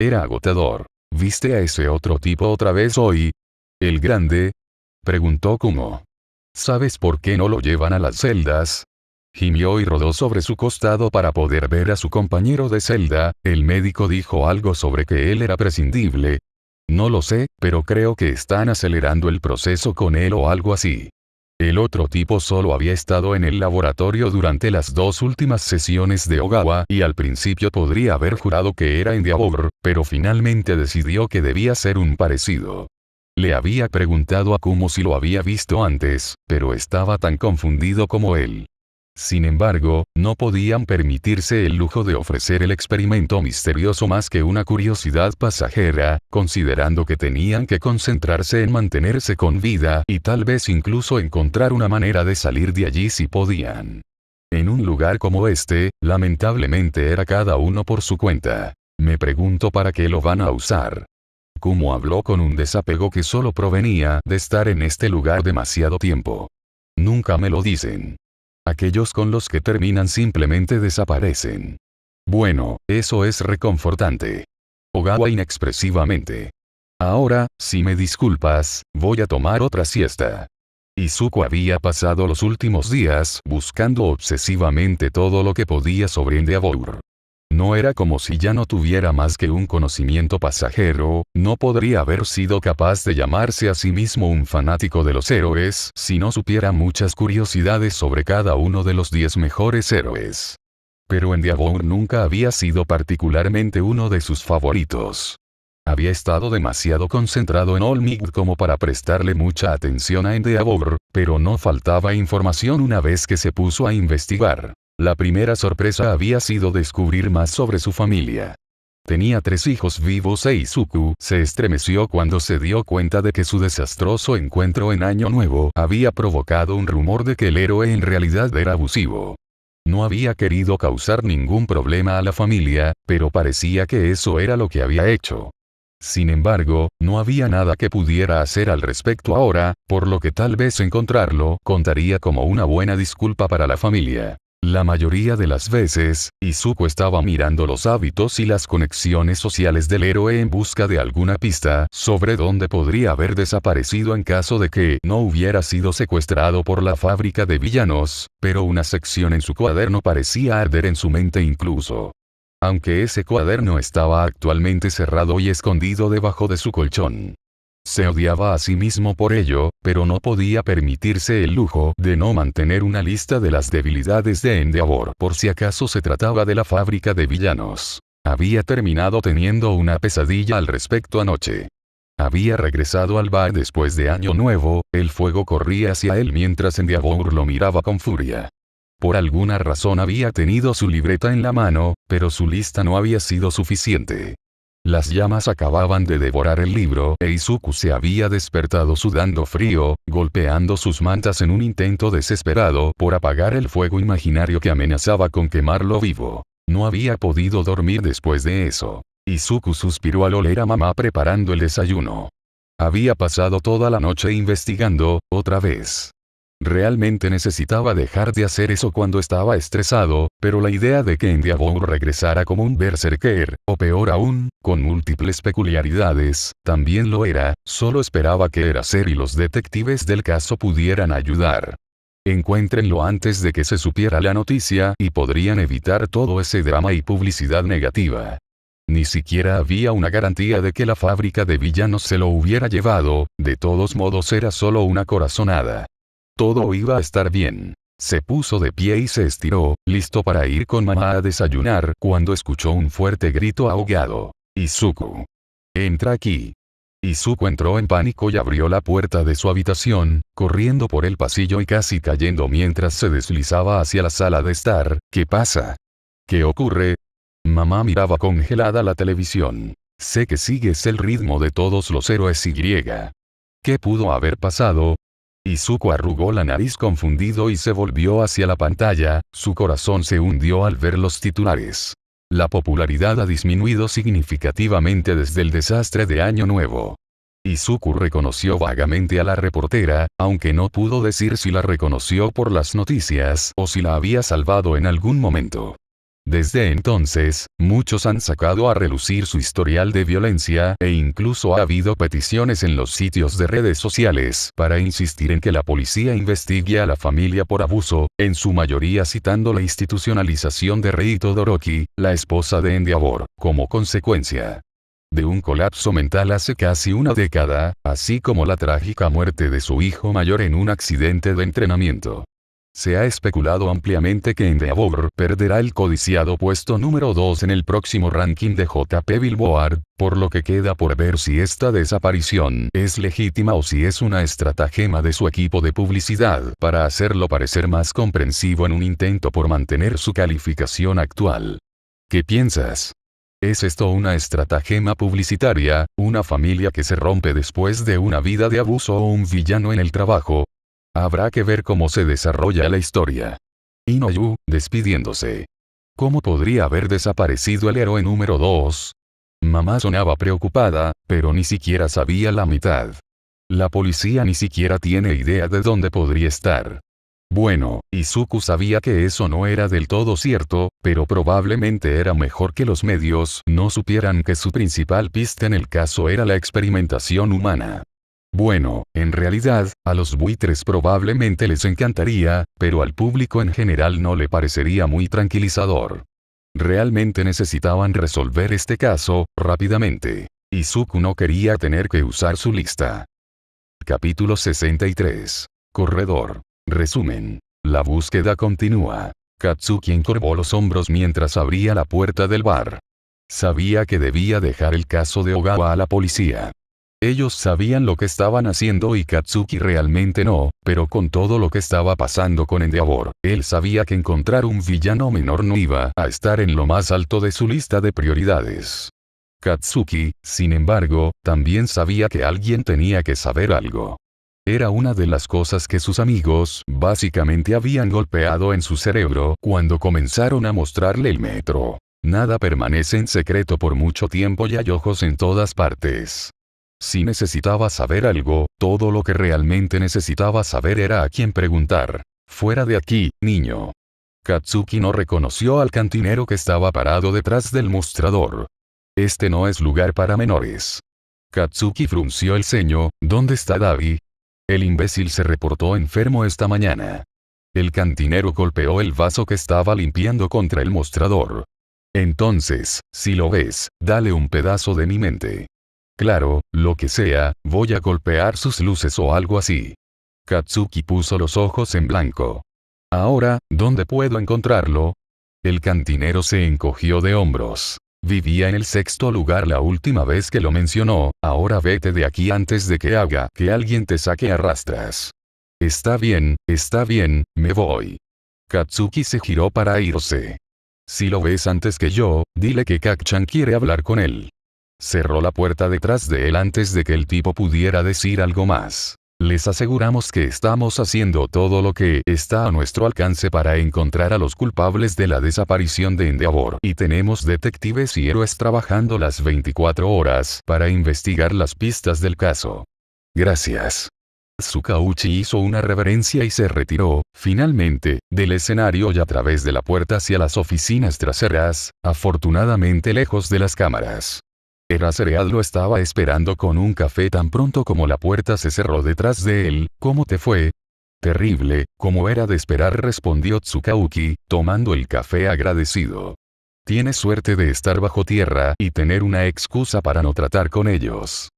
Era agotador. ¿Viste a ese otro tipo otra vez hoy? ¿El grande? Preguntó Kumo. ¿Sabes por qué no lo llevan a las celdas? Gimió y rodó sobre su costado para poder ver a su compañero de celda. El médico dijo algo sobre que él era prescindible. No lo sé, pero creo que están acelerando el proceso con él o algo así. El otro tipo solo había estado en el laboratorio durante las 2 últimas sesiones de Ogawa y al principio podría haber jurado que era Endeavor, pero finalmente decidió que debía ser un parecido. Le había preguntado a Kumo si lo había visto antes, pero estaba tan confundido como él. Sin embargo, no podían permitirse el lujo de ofrecer el experimento misterioso más que una curiosidad pasajera, considerando que tenían que concentrarse en mantenerse con vida y tal vez incluso encontrar una manera de salir de allí si podían. En un lugar como este, lamentablemente era cada uno por su cuenta. Me pregunto para qué lo van a usar. Kumo habló con un desapego que solo provenía de estar en este lugar demasiado tiempo. Nunca me lo dicen. Aquellos con los que terminan simplemente desaparecen. Bueno, eso es reconfortante. Ogawa inexpresivamente. Ahora, si me disculpas, voy a tomar otra siesta. Izuku había pasado los últimos días buscando obsesivamente todo lo que podía sobre Endeavor. No era como si ya no tuviera más que un conocimiento pasajero, no podría haber sido capaz de llamarse a sí mismo un fanático de los héroes si no supiera muchas curiosidades sobre cada uno de los 10 mejores héroes. Pero Endeavor nunca había sido particularmente uno de sus favoritos. Había estado demasiado concentrado en All Might como para prestarle mucha atención a Endeavor, pero no faltaba información una vez que se puso a investigar. La primera sorpresa había sido descubrir más sobre su familia. Tenía 3 hijos vivos e Izuku se estremeció cuando se dio cuenta de que su desastroso encuentro en Año Nuevo había provocado un rumor de que el héroe en realidad era abusivo. No había querido causar ningún problema a la familia, pero parecía que eso era lo que había hecho. Sin embargo, no había nada que pudiera hacer al respecto ahora, por lo que tal vez encontrarlo contaría como una buena disculpa para la familia. La mayoría de las veces, Izuku estaba mirando los hábitos y las conexiones sociales del héroe en busca de alguna pista sobre dónde podría haber desaparecido en caso de que no hubiera sido secuestrado por la fábrica de villanos, pero una sección en su cuaderno parecía arder en su mente incluso. Aunque ese cuaderno estaba actualmente cerrado y escondido debajo de su colchón. Se odiaba a sí mismo por ello, pero no podía permitirse el lujo de no mantener una lista de las debilidades de Endeavor por si acaso se trataba de la fábrica de villanos. Había terminado teniendo una pesadilla al respecto anoche. Había regresado al bar después de Año Nuevo, el fuego corría hacia él mientras Endeavor lo miraba con furia. Por alguna razón había tenido su libreta en la mano, pero su lista no había sido suficiente. Las llamas acababan de devorar el libro e Izuku se había despertado sudando frío, golpeando sus mantas en un intento desesperado por apagar el fuego imaginario que amenazaba con quemarlo vivo. No había podido dormir después de eso. Izuku suspiró al oler a mamá preparando el desayuno. Había pasado toda la noche investigando, otra vez. Realmente necesitaba dejar de hacer eso cuando estaba estresado, pero la idea de que Endeavor regresara como un berserker, o peor aún, con múltiples peculiaridades, también lo era, solo esperaba que Eraser y los detectives del caso pudieran ayudar. Encuéntrenlo antes de que se supiera la noticia y podrían evitar todo ese drama y publicidad negativa. Ni siquiera había una garantía de que la fábrica de villanos se lo hubiera llevado, de todos modos era solo una corazonada. Todo iba a estar bien. Se puso de pie y se estiró, listo para ir con mamá a desayunar, cuando escuchó un fuerte grito ahogado. Izuku. Entra aquí. Izuku entró en pánico y abrió la puerta de su habitación, corriendo por el pasillo y casi cayendo mientras se deslizaba hacia la sala de estar. ¿Qué pasa? ¿Qué ocurre? Mamá miraba congelada la televisión. Sé que sigues el ritmo de todos los héroes Y. ¿Qué pudo haber pasado? Izuku arrugó la nariz confundido y se volvió hacia la pantalla, su corazón se hundió al ver los titulares. La popularidad ha disminuido significativamente desde el desastre de Año Nuevo. Izuku reconoció vagamente a la reportera, aunque no pudo decir si la reconoció por las noticias o si la había salvado en algún momento. Desde entonces, muchos han sacado a relucir su historial de violencia e incluso ha habido peticiones en los sitios de redes sociales para insistir en que la policía investigue a la familia por abuso, en su mayoría citando la institucionalización de Rei Todoroki, la esposa de Endeavor, como consecuencia de un colapso mental hace casi una década, así como la trágica muerte de su hijo mayor en un accidente de entrenamiento. Se ha especulado ampliamente que Endeavor perderá el codiciado puesto número 2 en el próximo ranking de JP Billboard, por lo que queda por ver si esta desaparición es legítima o si es una estratagema de su equipo de publicidad para hacerlo parecer más comprensivo en un intento por mantener su calificación actual. ¿Qué piensas? ¿Es esto una estratagema publicitaria, una familia que se rompe después de una vida de abuso o un villano en el trabajo? Habrá que ver cómo se desarrolla la historia. Inoue, despidiéndose. ¿Cómo podría haber desaparecido el héroe número 2? Mamá sonaba preocupada, pero ni siquiera sabía la mitad. La policía ni siquiera tiene idea de dónde podría estar. Bueno, Izuku sabía que eso no era del todo cierto, pero probablemente era mejor que los medios no supieran que su principal pista en el caso era la experimentación humana. Bueno, en realidad, a los buitres probablemente les encantaría, pero al público en general no le parecería muy tranquilizador. Realmente necesitaban resolver este caso, rápidamente. Izuku no quería tener que usar su lista. Capítulo 63. Corredor. Resumen. La búsqueda continúa. Katsuki encorvó los hombros mientras abría la puerta del bar. Sabía que debía dejar el caso de Ogawa a la policía. Ellos sabían lo que estaban haciendo y Katsuki realmente no, pero con todo lo que estaba pasando con Endeavor, él sabía que encontrar un villano menor no iba a estar en lo más alto de su lista de prioridades. Katsuki, sin embargo, también sabía que alguien tenía que saber algo. Era una de las cosas que sus amigos, básicamente habían golpeado en su cerebro cuando comenzaron a mostrarle el metro. Nada permanece en secreto por mucho tiempo y hay ojos en todas partes. Si necesitaba saber algo, todo lo que realmente necesitaba saber era a quién preguntar. Fuera de aquí, niño. Katsuki no reconoció al cantinero que estaba parado detrás del mostrador. Este no es lugar para menores. Katsuki frunció el ceño. ¿Dónde está Davi? El imbécil se reportó enfermo esta mañana. El cantinero golpeó el vaso que estaba limpiando contra el mostrador. Entonces, si lo ves, dale un pedazo de mi mente. Claro, lo que sea, voy a golpear sus luces o algo así. Katsuki puso los ojos en blanco. Ahora, ¿dónde puedo encontrarlo? El cantinero se encogió de hombros. Vivía en el 6º lugar la última vez que lo mencionó, ahora vete de aquí antes de que haga que alguien te saque a rastras. Está bien, me voy. Katsuki se giró para irse. Si lo ves antes que yo, dile que Kak-chan quiere hablar con él. Cerró la puerta detrás de él antes de que el tipo pudiera decir algo más. Les aseguramos que estamos haciendo todo lo que está a nuestro alcance para encontrar a los culpables de la desaparición de Endeavor y tenemos detectives y héroes trabajando las 24 horas para investigar las pistas del caso. Gracias. Tsukauchi hizo una reverencia y se retiró, finalmente, del escenario y a través de la puerta hacia las oficinas traseras, afortunadamente lejos de las cámaras. Eraserhead lo estaba esperando con un café tan pronto como la puerta se cerró detrás de él. ¿Cómo te fue? Terrible, como era de esperar, respondió Tsukauchi, tomando el café agradecido. Tienes suerte de estar bajo tierra y tener una excusa para no tratar con ellos.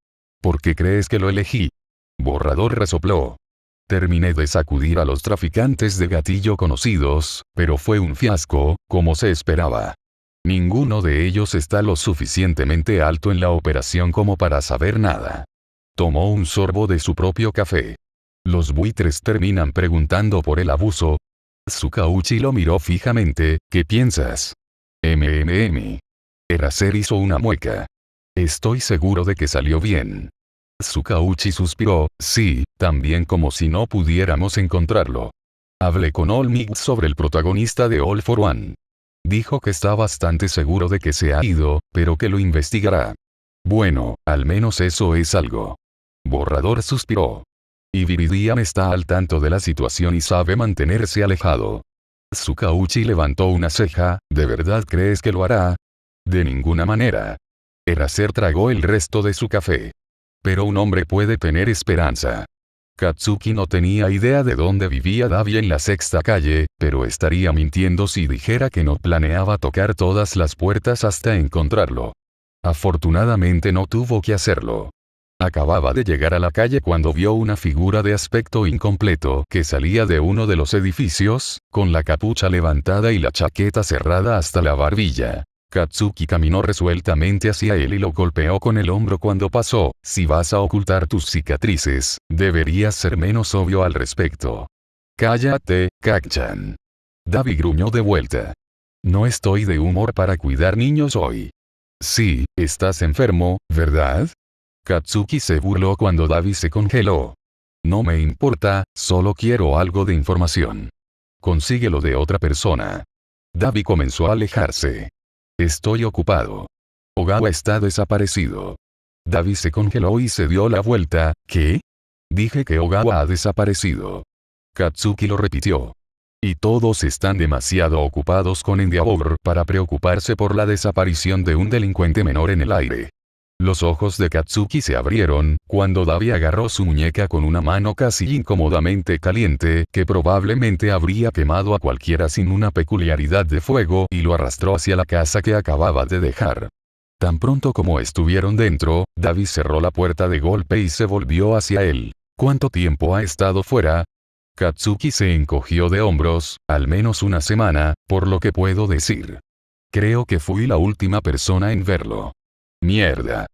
¿Por qué crees que lo elegí? Borrador resopló. Terminé de sacudir a los traficantes de gatillo conocidos, pero fue un fiasco, como se esperaba. Ninguno de ellos está lo suficientemente alto en la operación como para saber nada. Tomó un sorbo de su propio café. Los buitres terminan preguntando por el abuso. Tsukauchi lo miró fijamente. ¿Qué piensas? Eraser hizo una mueca. Estoy seguro de que salió bien. Tsukauchi suspiró. Sí, también como si no pudiéramos encontrarlo. Hablé con All Might sobre el protagonista de All for One. Dijo que está bastante seguro de que se ha ido, pero que lo investigará. Bueno, al menos eso es algo. Borrador suspiró. Y Viridian está al tanto de la situación y sabe mantenerse alejado. Tsukauchi levantó una ceja. ¿De verdad crees que lo hará? De ninguna manera. Eraser tragó el resto de su café. Pero un hombre puede tener esperanza. Katsuki no tenía idea de dónde vivía Davi en la 6ª calle, pero estaría mintiendo si dijera que no planeaba tocar todas las puertas hasta encontrarlo. Afortunadamente no tuvo que hacerlo. Acababa de llegar a la calle cuando vio una figura de aspecto incompleto que salía de uno de los edificios, con la capucha levantada y la chaqueta cerrada hasta la barbilla. Katsuki caminó resueltamente hacia él y lo golpeó con el hombro cuando pasó. Si vas a ocultar tus cicatrices, deberías ser menos obvio al respecto. Cállate, Kak-chan. Dabi gruñó de vuelta. No estoy de humor para cuidar niños hoy. Sí, estás enfermo, ¿verdad? Katsuki se burló cuando Dabi se congeló. No me importa, solo quiero algo de información. Consíguelo de otra persona. Dabi comenzó a alejarse. Estoy ocupado. Ogawa está desaparecido. Dabi se congeló y se dio la vuelta. ¿Qué? Dije que Ogawa ha desaparecido. Katsuki lo repitió. Y todos están demasiado ocupados con Endeavor para preocuparse por la desaparición de un delincuente menor en el aire. Los ojos de Katsuki se abrieron, cuando Dabi agarró su muñeca con una mano casi incómodamente caliente, que probablemente habría quemado a cualquiera sin una peculiaridad de fuego, y lo arrastró hacia la casa que acababa de dejar. Tan pronto como estuvieron dentro, Dabi cerró la puerta de golpe y se volvió hacia él. ¿Cuánto tiempo ha estado fuera? Katsuki se encogió de hombros, al menos una semana, por lo que puedo decir. Creo que fui la última persona en verlo. Mierda.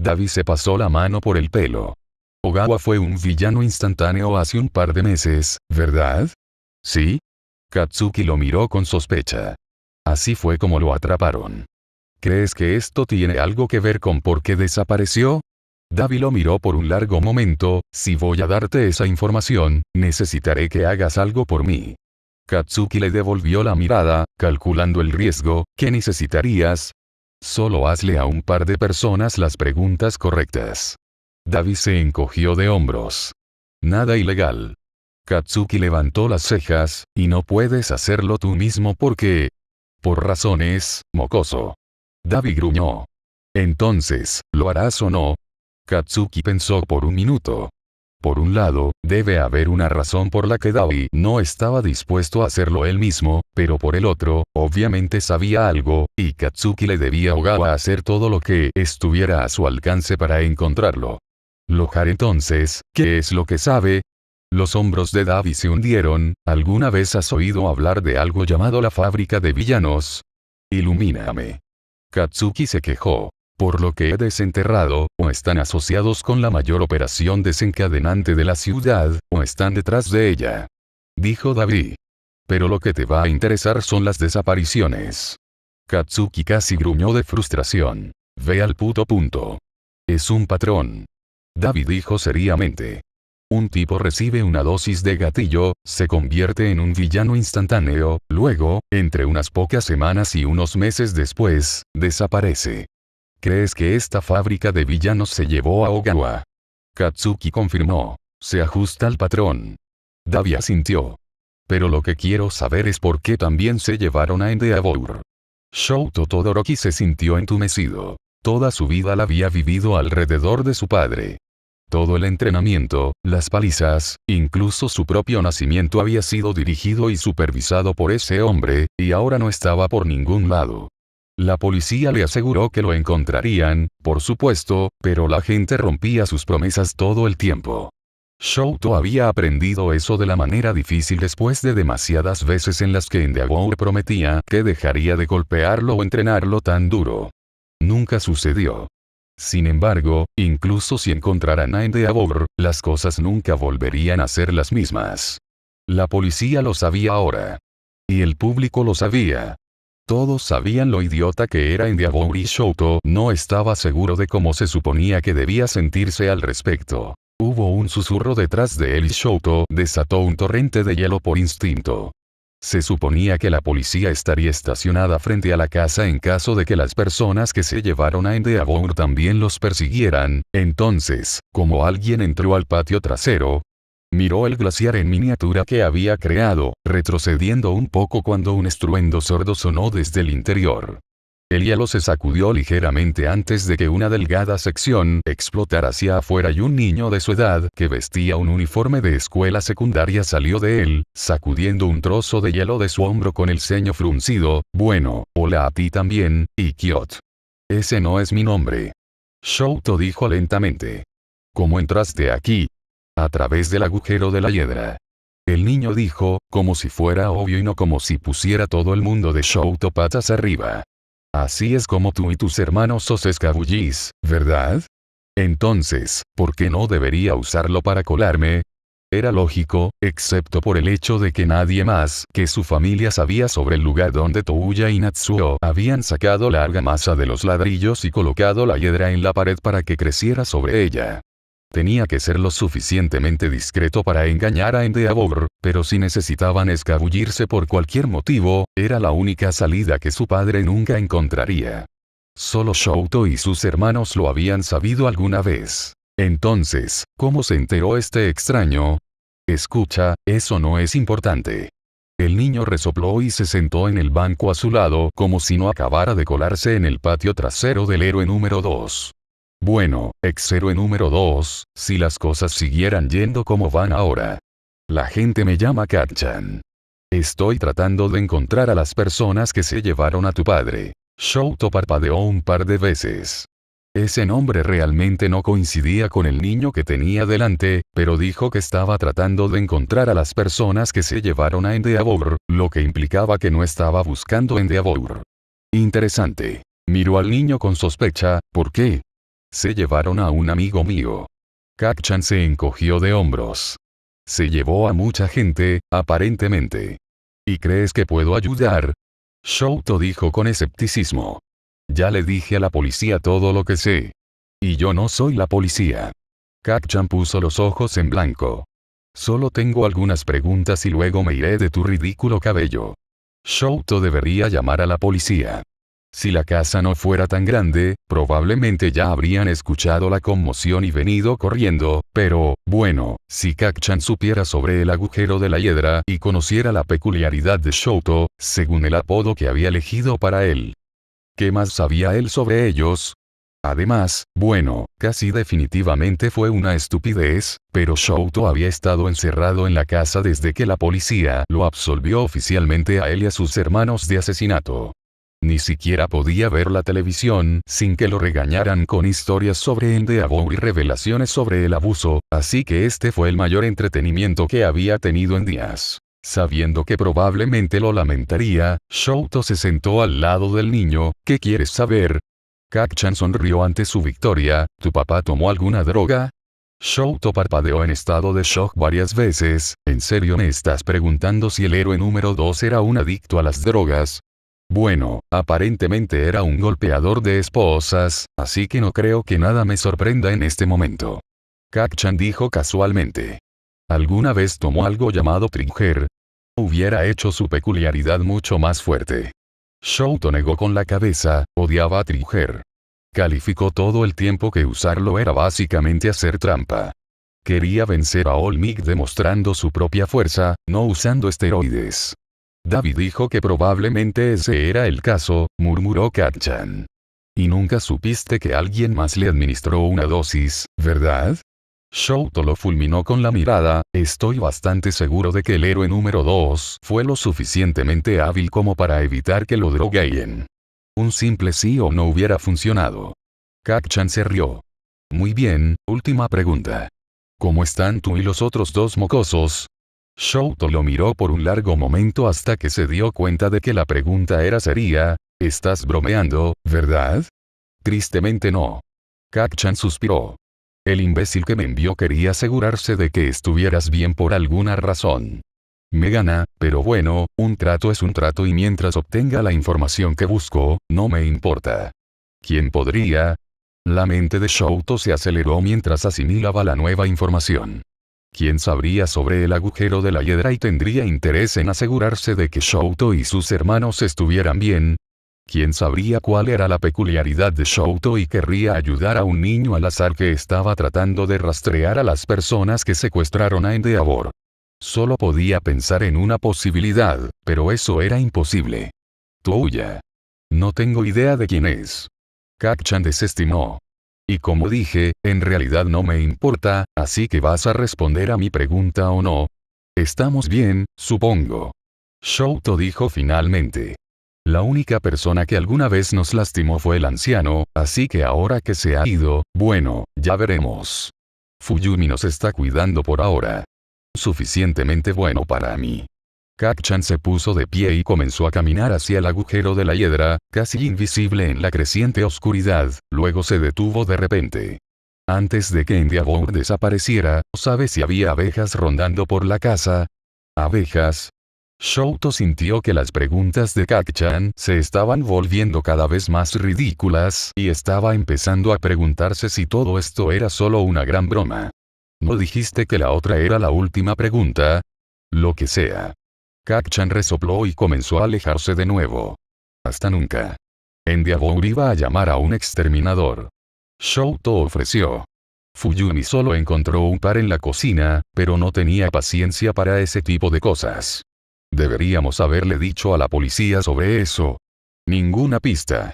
Dabi se pasó la mano por el pelo. Ogawa fue un villano instantáneo hace un par de meses, ¿verdad? ¿Sí? Katsuki lo miró con sospecha. Así fue como lo atraparon. ¿Crees que esto tiene algo que ver con por qué desapareció? Dabi lo miró por un largo momento. Si voy a darte esa información, necesitaré que hagas algo por mí. Katsuki le devolvió la mirada, calculando el riesgo. ¿Qué necesitarías? Solo hazle a un par de personas las preguntas correctas. Dabi se encogió de hombros. Nada ilegal. Katsuki levantó las cejas. ¿Y no puedes hacerlo tú mismo porque? Por razones, mocoso. Dabi gruñó. Entonces, ¿lo harás o no? Katsuki pensó por un minuto. Por un lado, debe haber una razón por la que Dabi no estaba dispuesto a hacerlo él mismo, pero por el otro, obviamente sabía algo, y Katsuki le debía a Ogawa hacer todo lo que estuviera a su alcance para encontrarlo. Lohar entonces, ¿qué es lo que sabe? Los hombros de Dabi se hundieron. ¿Alguna vez has oído hablar de algo llamado la fábrica de villanos? Ilumíname. Katsuki se quejó. Por lo que he desenterrado, o están asociados con la mayor operación desencadenante de la ciudad, o están detrás de ella. Dijo Dabi. Pero lo que te va a interesar son las desapariciones. Katsuki casi gruñó de frustración. Ve al puto punto. Es un patrón. Dabi dijo seriamente. Un tipo recibe una dosis de gatillo, se convierte en un villano instantáneo, luego, entre unas pocas semanas y unos meses después, desaparece. ¿Crees que esta fábrica de villanos se llevó a Ogawa? Katsuki confirmó. Se ajusta al patrón. Dabi asintió. Pero lo que quiero saber es por qué también se llevaron a Endeavor. Shouto Todoroki se sintió entumecido. Toda su vida la había vivido alrededor de su padre. Todo el entrenamiento, las palizas, incluso su propio nacimiento había sido dirigido y supervisado por ese hombre, y ahora no estaba por ningún lado. La policía le aseguró que lo encontrarían, por supuesto, pero la gente rompía sus promesas todo el tiempo. Shouto había aprendido eso de la manera difícil después de demasiadas veces en las que Endeavor prometía que dejaría de golpearlo o entrenarlo tan duro. Nunca sucedió. Sin embargo, incluso si encontraran a Endeavor, las cosas nunca volverían a ser las mismas. La policía lo sabía ahora. Y el público lo sabía. Todos sabían lo idiota que era Endeavor y Shouto no estaba seguro de cómo se suponía que debía sentirse al respecto. Hubo un susurro detrás de él y Shouto desató un torrente de hielo por instinto. Se suponía que la policía estaría estacionada frente a la casa en caso de que las personas que se llevaron a Endeavor también los persiguieran. Entonces, como alguien entró al patio trasero, miró el glaciar en miniatura que había creado, retrocediendo un poco cuando un estruendo sordo sonó desde el interior. El hielo se sacudió ligeramente antes de que una delgada sección explotara hacia afuera y un niño de su edad que vestía un uniforme de escuela secundaria salió de él, sacudiendo un trozo de hielo de su hombro con el ceño fruncido. Bueno, hola a ti también, Ikiot. Ese no es mi nombre. Shouto dijo lentamente. ¿Cómo entraste aquí? A través del agujero de la hiedra. El niño dijo, como si fuera obvio y no como si pusiera todo el mundo de Shoto patas arriba. Así es como tú y tus hermanos os escabullís, ¿verdad? Entonces, ¿por qué no debería usarlo para colarme? Era lógico, excepto por el hecho de que nadie más que su familia sabía sobre el lugar donde Touya y Natsuo habían sacado la argamasa de los ladrillos y colocado la hiedra en la pared para que creciera sobre ella. Tenía que ser lo suficientemente discreto para engañar a Endeavor, pero si necesitaban escabullirse por cualquier motivo, era la única salida que su padre nunca encontraría. Solo Shoto y sus hermanos lo habían sabido alguna vez. Entonces, ¿cómo se enteró este extraño? Escucha, eso no es importante. El niño resopló y se sentó en el banco a su lado como si no acabara de colarse en el patio trasero del héroe número 2. Bueno, ex-héroe número 2, si las cosas siguieran yendo como van ahora. La gente me llama Kacchan. Estoy tratando de encontrar a las personas que se llevaron a tu padre. Shoto parpadeó un par de veces. Ese nombre realmente no coincidía con el niño que tenía delante, pero dijo que estaba tratando de encontrar a las personas que se llevaron a Endeavor, lo que implicaba que no estaba buscando Endeavor. Interesante. Miró al niño con sospecha, ¿por qué? Se llevaron a un amigo mío. Kacchan se encogió de hombros. Se llevó a mucha gente, aparentemente. ¿Y crees que puedo ayudar? Shoto dijo con escepticismo. Ya le dije a la policía todo lo que sé. Y yo no soy la policía. Kacchan puso los ojos en blanco. Solo tengo algunas preguntas y luego me iré de tu ridículo cabello. Shoto debería llamar a la policía. Si la casa no fuera tan grande, probablemente ya habrían escuchado la conmoción y venido corriendo, pero, bueno, si Kacchan supiera sobre el agujero de la hiedra y conociera la peculiaridad de Shoto, según el apodo que había elegido para él. ¿Qué más sabía él sobre ellos? Además, bueno, casi definitivamente fue una estupidez, pero Shoto había estado encerrado en la casa desde que la policía lo absolvió oficialmente a él y a sus hermanos de asesinato. Ni siquiera podía ver la televisión sin que lo regañaran con historias sobre Endeavor y revelaciones sobre el abuso, así que este fue el mayor entretenimiento que había tenido en días. Sabiendo que probablemente lo lamentaría, Shoto se sentó al lado del niño. ¿Qué quieres saber? Kacchan sonrió ante su victoria. ¿Tu papá tomó alguna droga? Shoto parpadeó en estado de shock varias veces. ¿En serio me estás preguntando si el héroe número 2 era un adicto a las drogas? Bueno, aparentemente era un golpeador de esposas, así que no creo que nada me sorprenda en este momento. Kacchan dijo casualmente. ¿Alguna vez tomó algo llamado Trigger? Hubiera hecho su peculiaridad mucho más fuerte. Shoto negó con la cabeza, odiaba a Trigger. Calificó todo el tiempo que usarlo era básicamente hacer trampa. Quería vencer a Olmec demostrando su propia fuerza, no usando esteroides. David dijo que probablemente ese era el caso, murmuró Kacchan. Y nunca supiste que alguien más le administró una dosis, ¿verdad? Shoto lo fulminó con la mirada. Estoy bastante seguro de que el héroe número 2 fue lo suficientemente hábil como para evitar que lo droguen. Un simple sí o no hubiera funcionado. Kacchan se rió. Muy bien, última pregunta. ¿Cómo están tú y los otros dos mocosos? Shoto lo miró por un largo momento hasta que se dio cuenta de que la pregunta era seria. ¿Estás bromeando, verdad? Tristemente no. Kacchan suspiró. El imbécil que me envió quería asegurarse de que estuvieras bien por alguna razón. Me gana, pero bueno, un trato es un trato y mientras obtenga la información que busco, no me importa. ¿Quién podría? La mente de Shoto se aceleró mientras asimilaba la nueva información. ¿Quién sabría sobre el agujero de la hiedra y tendría interés en asegurarse de que Shoto y sus hermanos estuvieran bien? ¿Quién sabría cuál era la peculiaridad de Shoto y querría ayudar a un niño al azar que estaba tratando de rastrear a las personas que secuestraron a Endeavor? Solo podía pensar en una posibilidad, pero eso era imposible. Touya. No tengo idea de quién es. Kacchan desestimó. Y como dije, en realidad no me importa, así que vas a responder a mi pregunta o no. Estamos bien, supongo. Shoto dijo finalmente. La única persona que alguna vez nos lastimó fue el anciano, así que ahora que se ha ido, bueno, ya veremos. Fuyumi nos está cuidando por ahora. Suficientemente bueno para mí. Kak-chan se puso de pie y comenzó a caminar hacia el agujero de la hiedra, casi invisible en la creciente oscuridad, luego se detuvo de repente. Antes de que Endeavor desapareciera, ¿sabe si había abejas rondando por la casa? ¿Abejas? Shouto sintió que las preguntas de Kak-chan se estaban volviendo cada vez más ridículas y estaba empezando a preguntarse si todo esto era solo una gran broma. ¿No dijiste que la otra era la última pregunta? Lo que sea. Kak-chan resopló y comenzó a alejarse de nuevo. Hasta nunca. Endeavor iba a llamar a un exterminador. Shouto ofreció. Fuyumi solo encontró un par en la cocina, pero no tenía paciencia para ese tipo de cosas. Deberíamos haberle dicho a la policía sobre eso. Ninguna pista.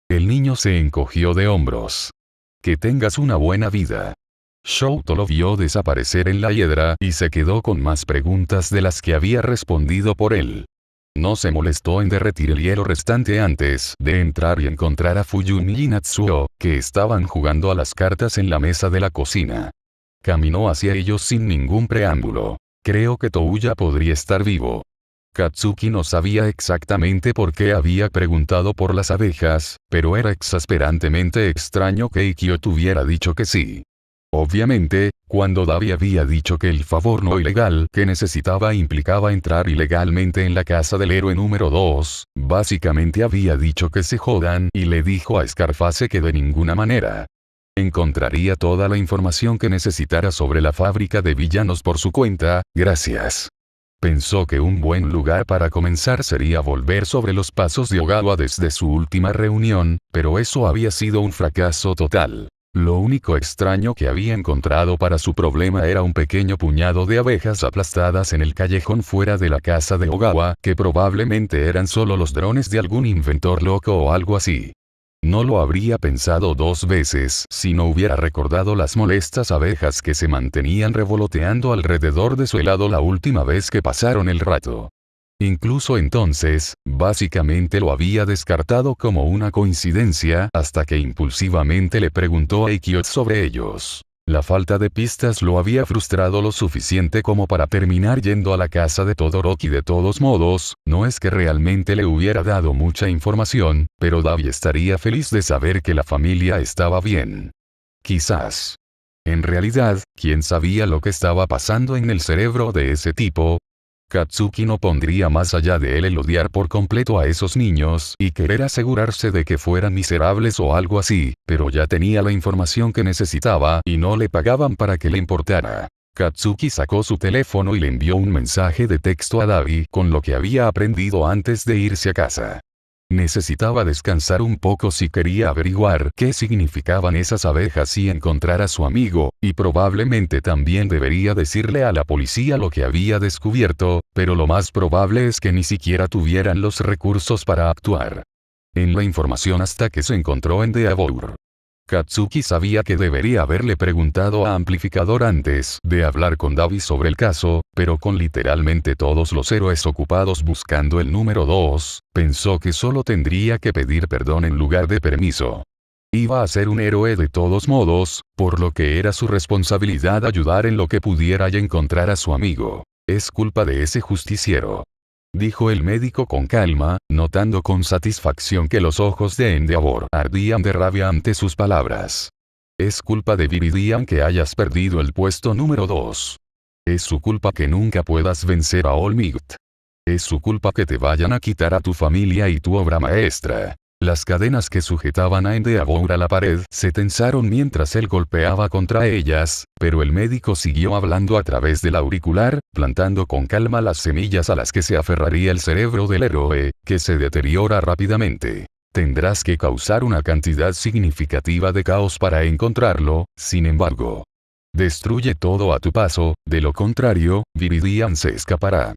El niño se encogió de hombros. Que tengas una buena vida. Shouto lo vio desaparecer en la hiedra y se quedó con más preguntas de las que había respondido por él. No se molestó en derretir el hielo restante antes de entrar y encontrar a Fuyumi y Natsuo, que estaban jugando a las cartas en la mesa de la cocina. Caminó hacia ellos sin ningún preámbulo. Creo que Touya podría estar vivo. Katsuki no sabía exactamente por qué había preguntado por las abejas, pero era exasperantemente extraño que Ikkyo tuviera dicho que sí. Obviamente, cuando Davi había dicho que el favor no ilegal que necesitaba implicaba entrar ilegalmente en la casa del héroe número 2, básicamente había dicho que se jodan y le dijo a Scarface que de ninguna manera encontraría toda la información que necesitara sobre la fábrica de villanos por su cuenta, gracias. Pensó que un buen lugar para comenzar sería volver sobre los pasos de Ogawa desde su última reunión, pero eso había sido un fracaso total. Lo único extraño que había encontrado para su problema era un pequeño puñado de abejas aplastadas en el callejón fuera de la casa de Ogawa, que probablemente eran solo los drones de algún inventor loco o algo así. No lo habría pensado dos veces si no hubiera recordado las molestas abejas que se mantenían revoloteando alrededor de su helado la última vez que pasaron el rato. Incluso entonces, básicamente lo había descartado como una coincidencia hasta que impulsivamente le preguntó a Ikkyo sobre ellos. La falta de pistas lo había frustrado lo suficiente como para terminar yendo a la casa de Todoroki. De todos modos, no es que realmente le hubiera dado mucha información, pero Davi estaría feliz de saber que la familia estaba bien. Quizás. En realidad, ¿quién sabía lo que estaba pasando en el cerebro de ese tipo? Katsuki no pondría más allá de él el odiar por completo a esos niños y querer asegurarse de que fueran miserables o algo así, pero ya tenía la información que necesitaba y no le pagaban para que le importara. Katsuki sacó su teléfono y le envió un mensaje de texto a Davi con lo que había aprendido antes de irse a casa. Necesitaba descansar un poco si quería averiguar qué significaban esas abejas y encontrar a su amigo, y probablemente también debería decirle a la policía lo que había descubierto, pero lo más probable es que ni siquiera tuvieran los recursos para actuar. En la información hasta que se encontró en Endeavor. Katsuki sabía que debería haberle preguntado a Amplificador antes de hablar con Davi sobre el caso, pero con literalmente todos los héroes ocupados buscando el número 2, pensó que solo tendría que pedir perdón en lugar de permiso. Iba a ser un héroe de todos modos, por lo que era su responsabilidad ayudar en lo que pudiera y encontrar a su amigo. Es culpa de ese justiciero. Dijo el médico con calma, notando con satisfacción que los ojos de Endeavor ardían de rabia ante sus palabras. Es culpa de Viridian que hayas perdido el puesto número 2. Es su culpa que nunca puedas vencer a All Might. Es su culpa que te vayan a quitar a tu familia y tu obra maestra. Las cadenas que sujetaban a Endeavor a la pared se tensaron mientras él golpeaba contra ellas, pero el médico siguió hablando a través del auricular, plantando con calma las semillas a las que se aferraría el cerebro del héroe, que se deteriora rápidamente. Tendrás que causar una cantidad significativa de caos para encontrarlo, sin embargo. Destruye todo a tu paso, de lo contrario, Viridian se escapará.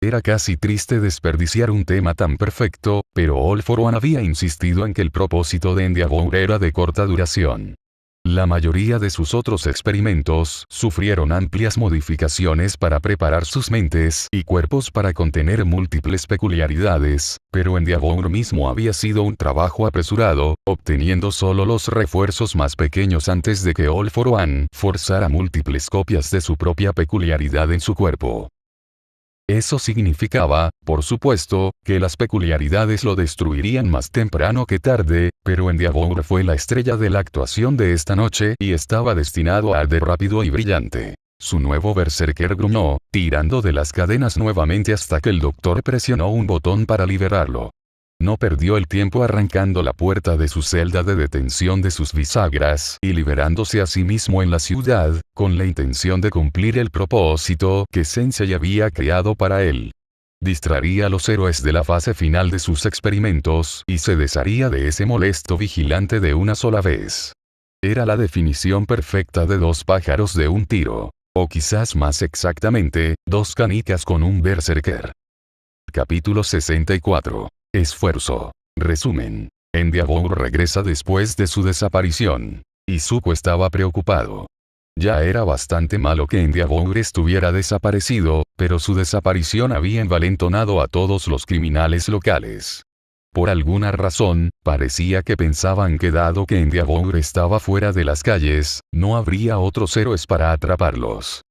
Era casi triste desperdiciar un tema tan perfecto, pero All for One había insistido en que el propósito de Endeavor era de corta duración. La mayoría de sus otros experimentos sufrieron amplias modificaciones para preparar sus mentes y cuerpos para contener múltiples peculiaridades, pero Endeavour mismo había sido un trabajo apresurado, obteniendo solo los refuerzos más pequeños antes de que All for One forzara múltiples copias de su propia peculiaridad en su cuerpo. Eso significaba, por supuesto, que las peculiaridades lo destruirían más temprano que tarde, pero Endeavour fue la estrella de la actuación de esta noche y estaba destinado a arder rápido y brillante. Su nuevo berserker gruñó, tirando de las cadenas nuevamente hasta que el doctor presionó un botón para liberarlo. No perdió el tiempo arrancando la puerta de su celda de detención de sus bisagras y liberándose a sí mismo en la ciudad, con la intención de cumplir el propósito que Sensei había creado para él. Distraería a los héroes de la fase final de sus experimentos y se desharía de ese molesto vigilante de una sola vez. Era la definición perfecta de dos pájaros de un tiro. O quizás más exactamente, dos canicas con un berserker. Capítulo 64. Esfuerzo. Resumen. Endeavour regresa después de su desaparición. Izuku estaba preocupado. Ya era bastante malo que Endeavour estuviera desaparecido, pero su desaparición había envalentonado a todos los criminales locales. Por alguna razón, parecía que pensaban que dado que Endeavour estaba fuera de las calles, no habría otros héroes para atraparlos.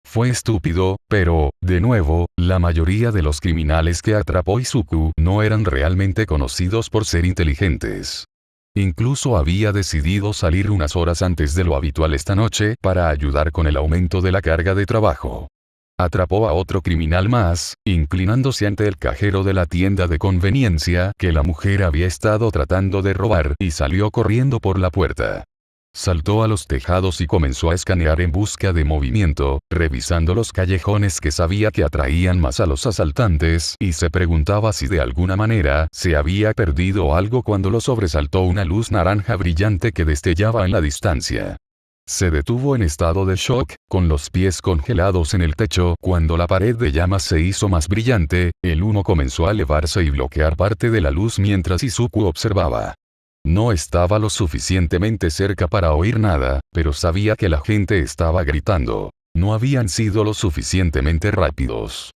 Fue estúpido, pero, de nuevo, la mayoría de los criminales que atrapó Izuku no eran realmente conocidos por ser inteligentes. Incluso había decidido salir unas horas antes de lo habitual esta noche para ayudar con el aumento de la carga de trabajo. Atrapó a otro criminal más, inclinándose ante el cajero de la tienda de conveniencia que la mujer había estado tratando de robar y salió corriendo por la puerta. Saltó a los tejados y comenzó a escanear en busca de movimiento, revisando los callejones que sabía que atraían más a los asaltantes y se preguntaba si de alguna manera se había perdido algo cuando lo sobresaltó una luz naranja brillante que destellaba en la distancia. Se detuvo en estado de shock, con los pies congelados en el techo. Cuando la pared de llamas se hizo más brillante, el humo comenzó a elevarse y bloquear parte de la luz mientras Izuku observaba. No estaba lo suficientemente cerca para oír nada, pero sabía que la gente estaba gritando. No habían sido lo suficientemente rápidos.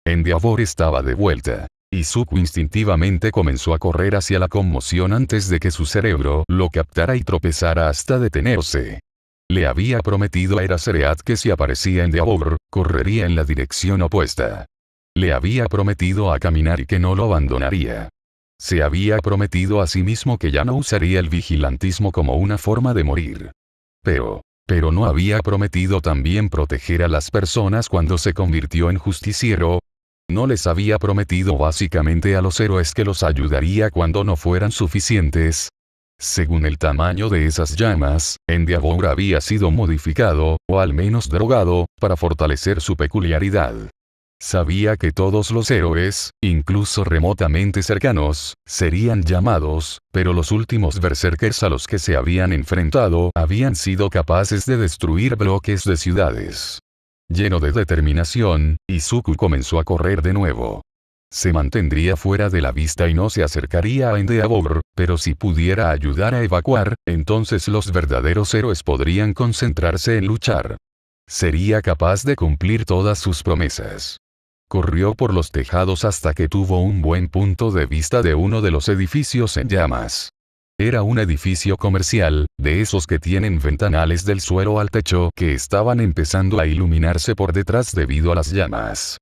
Endeavour estaba de vuelta. Izuku instintivamente comenzó a correr hacia la conmoción antes de que su cerebro lo captara y tropezara hasta detenerse. Le había prometido a Eraserhead que si aparecía Endeavour, correría en la dirección opuesta. Le había prometido a caminar y que no lo abandonaría. Se había prometido a sí mismo que ya no usaría el vigilantismo como una forma de morir. Pero no había prometido también proteger a las personas cuando se convirtió en justiciero. No les había prometido básicamente a los héroes que los ayudaría cuando no fueran suficientes. Según el tamaño de esas llamas, Endeavour había sido modificado, o al menos drogado, para fortalecer su peculiaridad. Sabía que todos los héroes, incluso remotamente cercanos, serían llamados, pero los últimos berserkers a los que se habían enfrentado habían sido capaces de destruir bloques de ciudades. Lleno de determinación, Izuku comenzó a correr de nuevo. Se mantendría fuera de la vista y no se acercaría a Endeavour, pero si pudiera ayudar a evacuar, entonces los verdaderos héroes podrían concentrarse en luchar. Sería capaz de cumplir todas sus promesas. Corrió por los tejados hasta que tuvo un buen punto de vista de uno de los edificios en llamas. Era un edificio comercial, de esos que tienen ventanales del suelo al techo que estaban empezando a iluminarse por detrás debido a las llamas.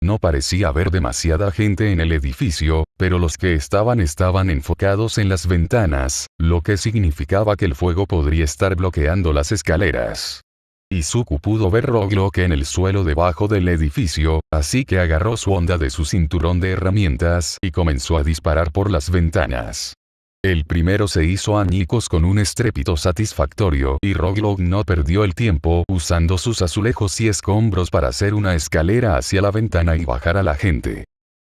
No parecía haber demasiada gente en el edificio, pero los que estaban enfocados en las ventanas, lo que significaba que el fuego podría estar bloqueando las escaleras. Izuku pudo ver Rogue en el suelo debajo del edificio, así que agarró su honda de su cinturón de herramientas y comenzó a disparar por las ventanas. El primero se hizo añicos con un estrépito satisfactorio y Rogue no perdió el tiempo usando sus azulejos y escombros para hacer una escalera hacia la ventana y bajar a la gente.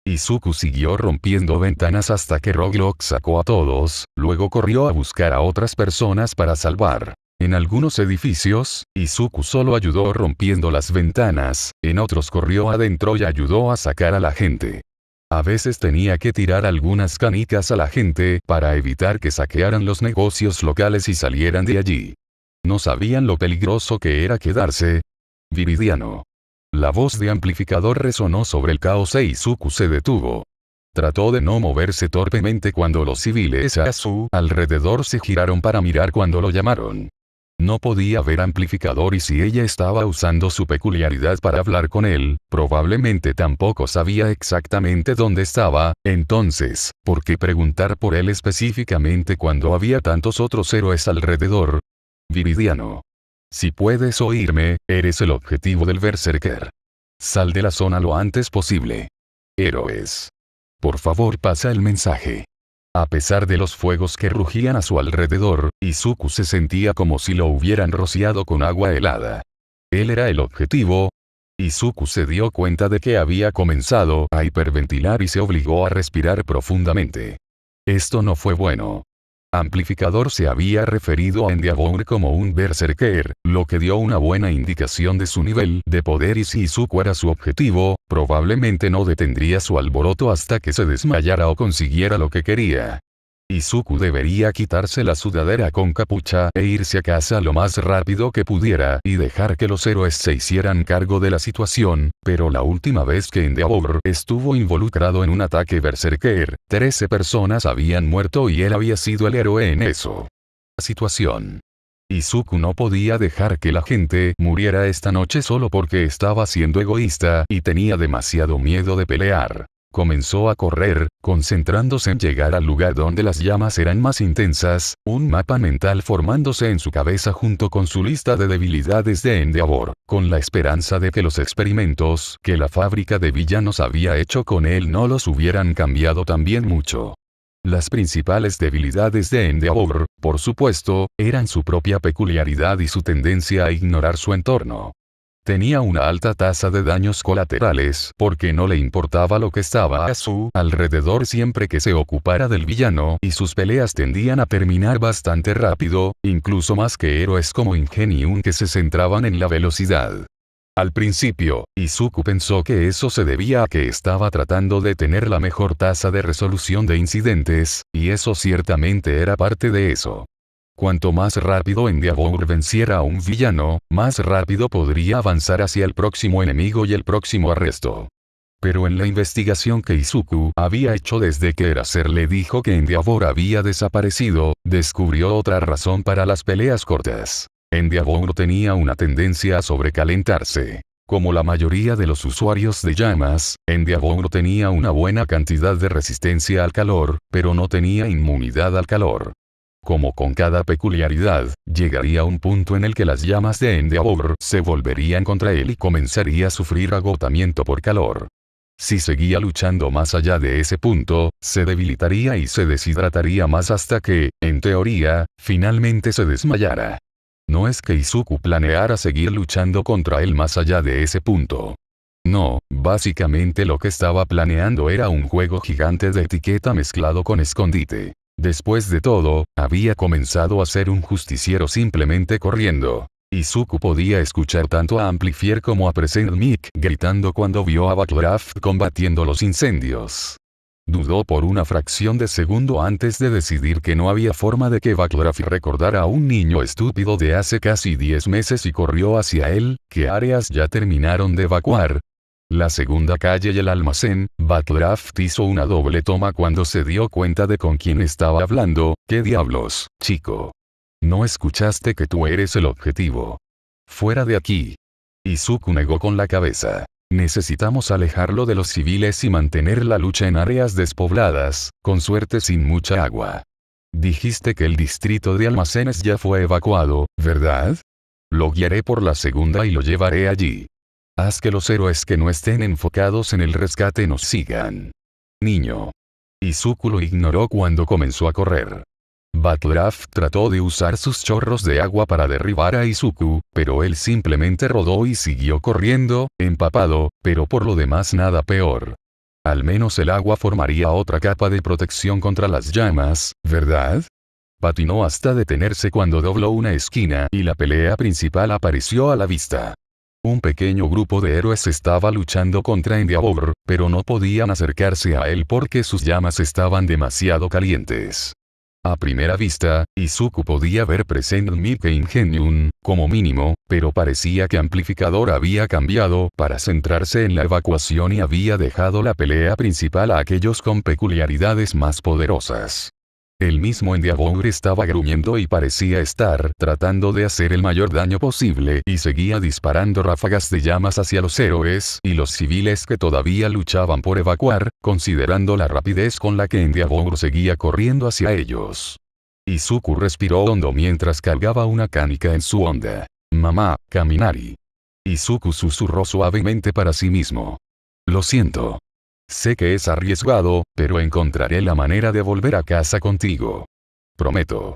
Izuku siguió rompiendo ventanas hasta que Rogue sacó a todos, luego corrió a buscar a otras personas para salvar. En algunos edificios, Izuku solo ayudó rompiendo las ventanas, en otros corrió adentro y ayudó a sacar a la gente. A veces tenía que tirar algunas canicas a la gente para evitar que saquearan los negocios locales y salieran de allí. No sabían lo peligroso que era quedarse. Viridiano. La voz de amplificador resonó sobre el caos e Izuku se detuvo. Trató de no moverse torpemente cuando los civiles a su alrededor se giraron para mirar cuando lo llamaron. No podía ver amplificador y si ella estaba usando su peculiaridad para hablar con él, probablemente tampoco sabía exactamente dónde estaba, entonces, ¿por qué preguntar por él específicamente cuando había tantos otros héroes alrededor? Viridiano. Si puedes oírme, eres el objetivo del Berserker. Sal de la zona lo antes posible. Héroes. Por favor, pasa el mensaje. A pesar de los fuegos que rugían a su alrededor, Izuku se sentía como si lo hubieran rociado con agua helada. Él era el objetivo. Izuku se dio cuenta de que había comenzado a hiperventilar y se obligó a respirar profundamente. Esto no fue bueno. Amplificador se había referido a Endeavor como un berserker, lo que dio una buena indicación de su nivel de poder y si Izuku era su objetivo, probablemente no detendría su alboroto hasta que se desmayara o consiguiera lo que quería. Izuku debería quitarse la sudadera con capucha e irse a casa lo más rápido que pudiera y dejar que los héroes se hicieran cargo de la situación, pero la última vez que Endeavor estuvo involucrado en un ataque berserker, 13 personas habían muerto y él había sido el héroe en eso. Situación. Izuku no podía dejar que la gente muriera esta noche solo porque estaba siendo egoísta y tenía demasiado miedo de pelear. Comenzó a correr, concentrándose en llegar al lugar donde las llamas eran más intensas, un mapa mental formándose en su cabeza junto con su lista de debilidades de Endeavor, con la esperanza de que los experimentos que la fábrica de villanos había hecho con él no los hubieran cambiado también mucho. Las principales debilidades de Endeavor, por supuesto, eran su propia peculiaridad y su tendencia a ignorar su entorno. Tenía una alta tasa de daños colaterales porque no le importaba lo que estaba a su alrededor siempre que se ocupara del villano y sus peleas tendían a terminar bastante rápido, incluso más que héroes como Ingenium que se centraban en la velocidad. Al principio, Izuku pensó que eso se debía a que estaba tratando de tener la mejor tasa de resolución de incidentes, y eso ciertamente era parte de eso. Cuanto más rápido Endeavor venciera a un villano, más rápido podría avanzar hacia el próximo enemigo y el próximo arresto. Pero en la investigación que Izuku había hecho desde que Eraser le dijo que Endeavor había desaparecido, descubrió otra razón para las peleas cortas. Endeavor tenía una tendencia a sobrecalentarse. Como la mayoría de los usuarios de llamas, Endeavor tenía una buena cantidad de resistencia al calor, pero no tenía inmunidad al calor. Como con cada peculiaridad, llegaría un punto en el que las llamas de Endeavor se volverían contra él y comenzaría a sufrir agotamiento por calor. Si seguía luchando más allá de ese punto, se debilitaría y se deshidrataría más hasta que, en teoría, finalmente se desmayara. No es que Izuku planeara seguir luchando contra él más allá de ese punto. No, básicamente lo que estaba planeando era un juego gigante de etiqueta mezclado con escondite. Después de todo, había comenzado a ser un justiciero simplemente corriendo. Izuku podía escuchar tanto a Amplifier como a Present Mic gritando cuando vio a Backdraft combatiendo los incendios. Dudó por una fracción de segundo antes de decidir que no había forma de que Backdraft recordara a un niño estúpido de hace casi 10 meses y corrió hacia él, ¿qué áreas ya terminaron de evacuar? La segunda calle y el almacén. Backdraft hizo una doble toma cuando se dio cuenta de con quién estaba hablando. ¿Qué diablos, chico? ¿No escuchaste que tú eres el objetivo? Fuera de aquí. Izuku negó con la cabeza. Necesitamos alejarlo de los civiles y mantener la lucha en áreas despobladas, con suerte sin mucha agua. Dijiste que el distrito de almacenes ya fue evacuado, ¿verdad? Lo guiaré por la segunda y lo llevaré allí. Haz que los héroes que no estén enfocados en el rescate nos sigan. Niño. Izuku lo ignoró cuando comenzó a correr. Backdraft trató de usar sus chorros de agua para derribar a Izuku, pero él simplemente rodó y siguió corriendo, empapado, pero por lo demás nada peor. Al menos el agua formaría otra capa de protección contra las llamas, ¿verdad? Patinó hasta detenerse cuando dobló una esquina y la pelea principal apareció a la vista. Un pequeño grupo de héroes estaba luchando contra Endeavor, pero no podían acercarse a él porque sus llamas estaban demasiado calientes. A primera vista, Izuku podía ver Present Mike Ingenium, como mínimo, pero parecía que Amplificador había cambiado para centrarse en la evacuación y había dejado la pelea principal a aquellos con peculiaridades más poderosas. El mismo Endeavor estaba gruñendo y parecía estar tratando de hacer el mayor daño posible y seguía disparando ráfagas de llamas hacia los héroes y los civiles que todavía luchaban por evacuar, considerando la rapidez con la que Endeavor seguía corriendo hacia ellos. Izuku respiró hondo mientras cargaba una canica en su onda. Mamá, Kaminari. Izuku susurró suavemente para sí mismo. Lo siento. Sé que es arriesgado, pero encontraré la manera de volver a casa contigo. Prometo.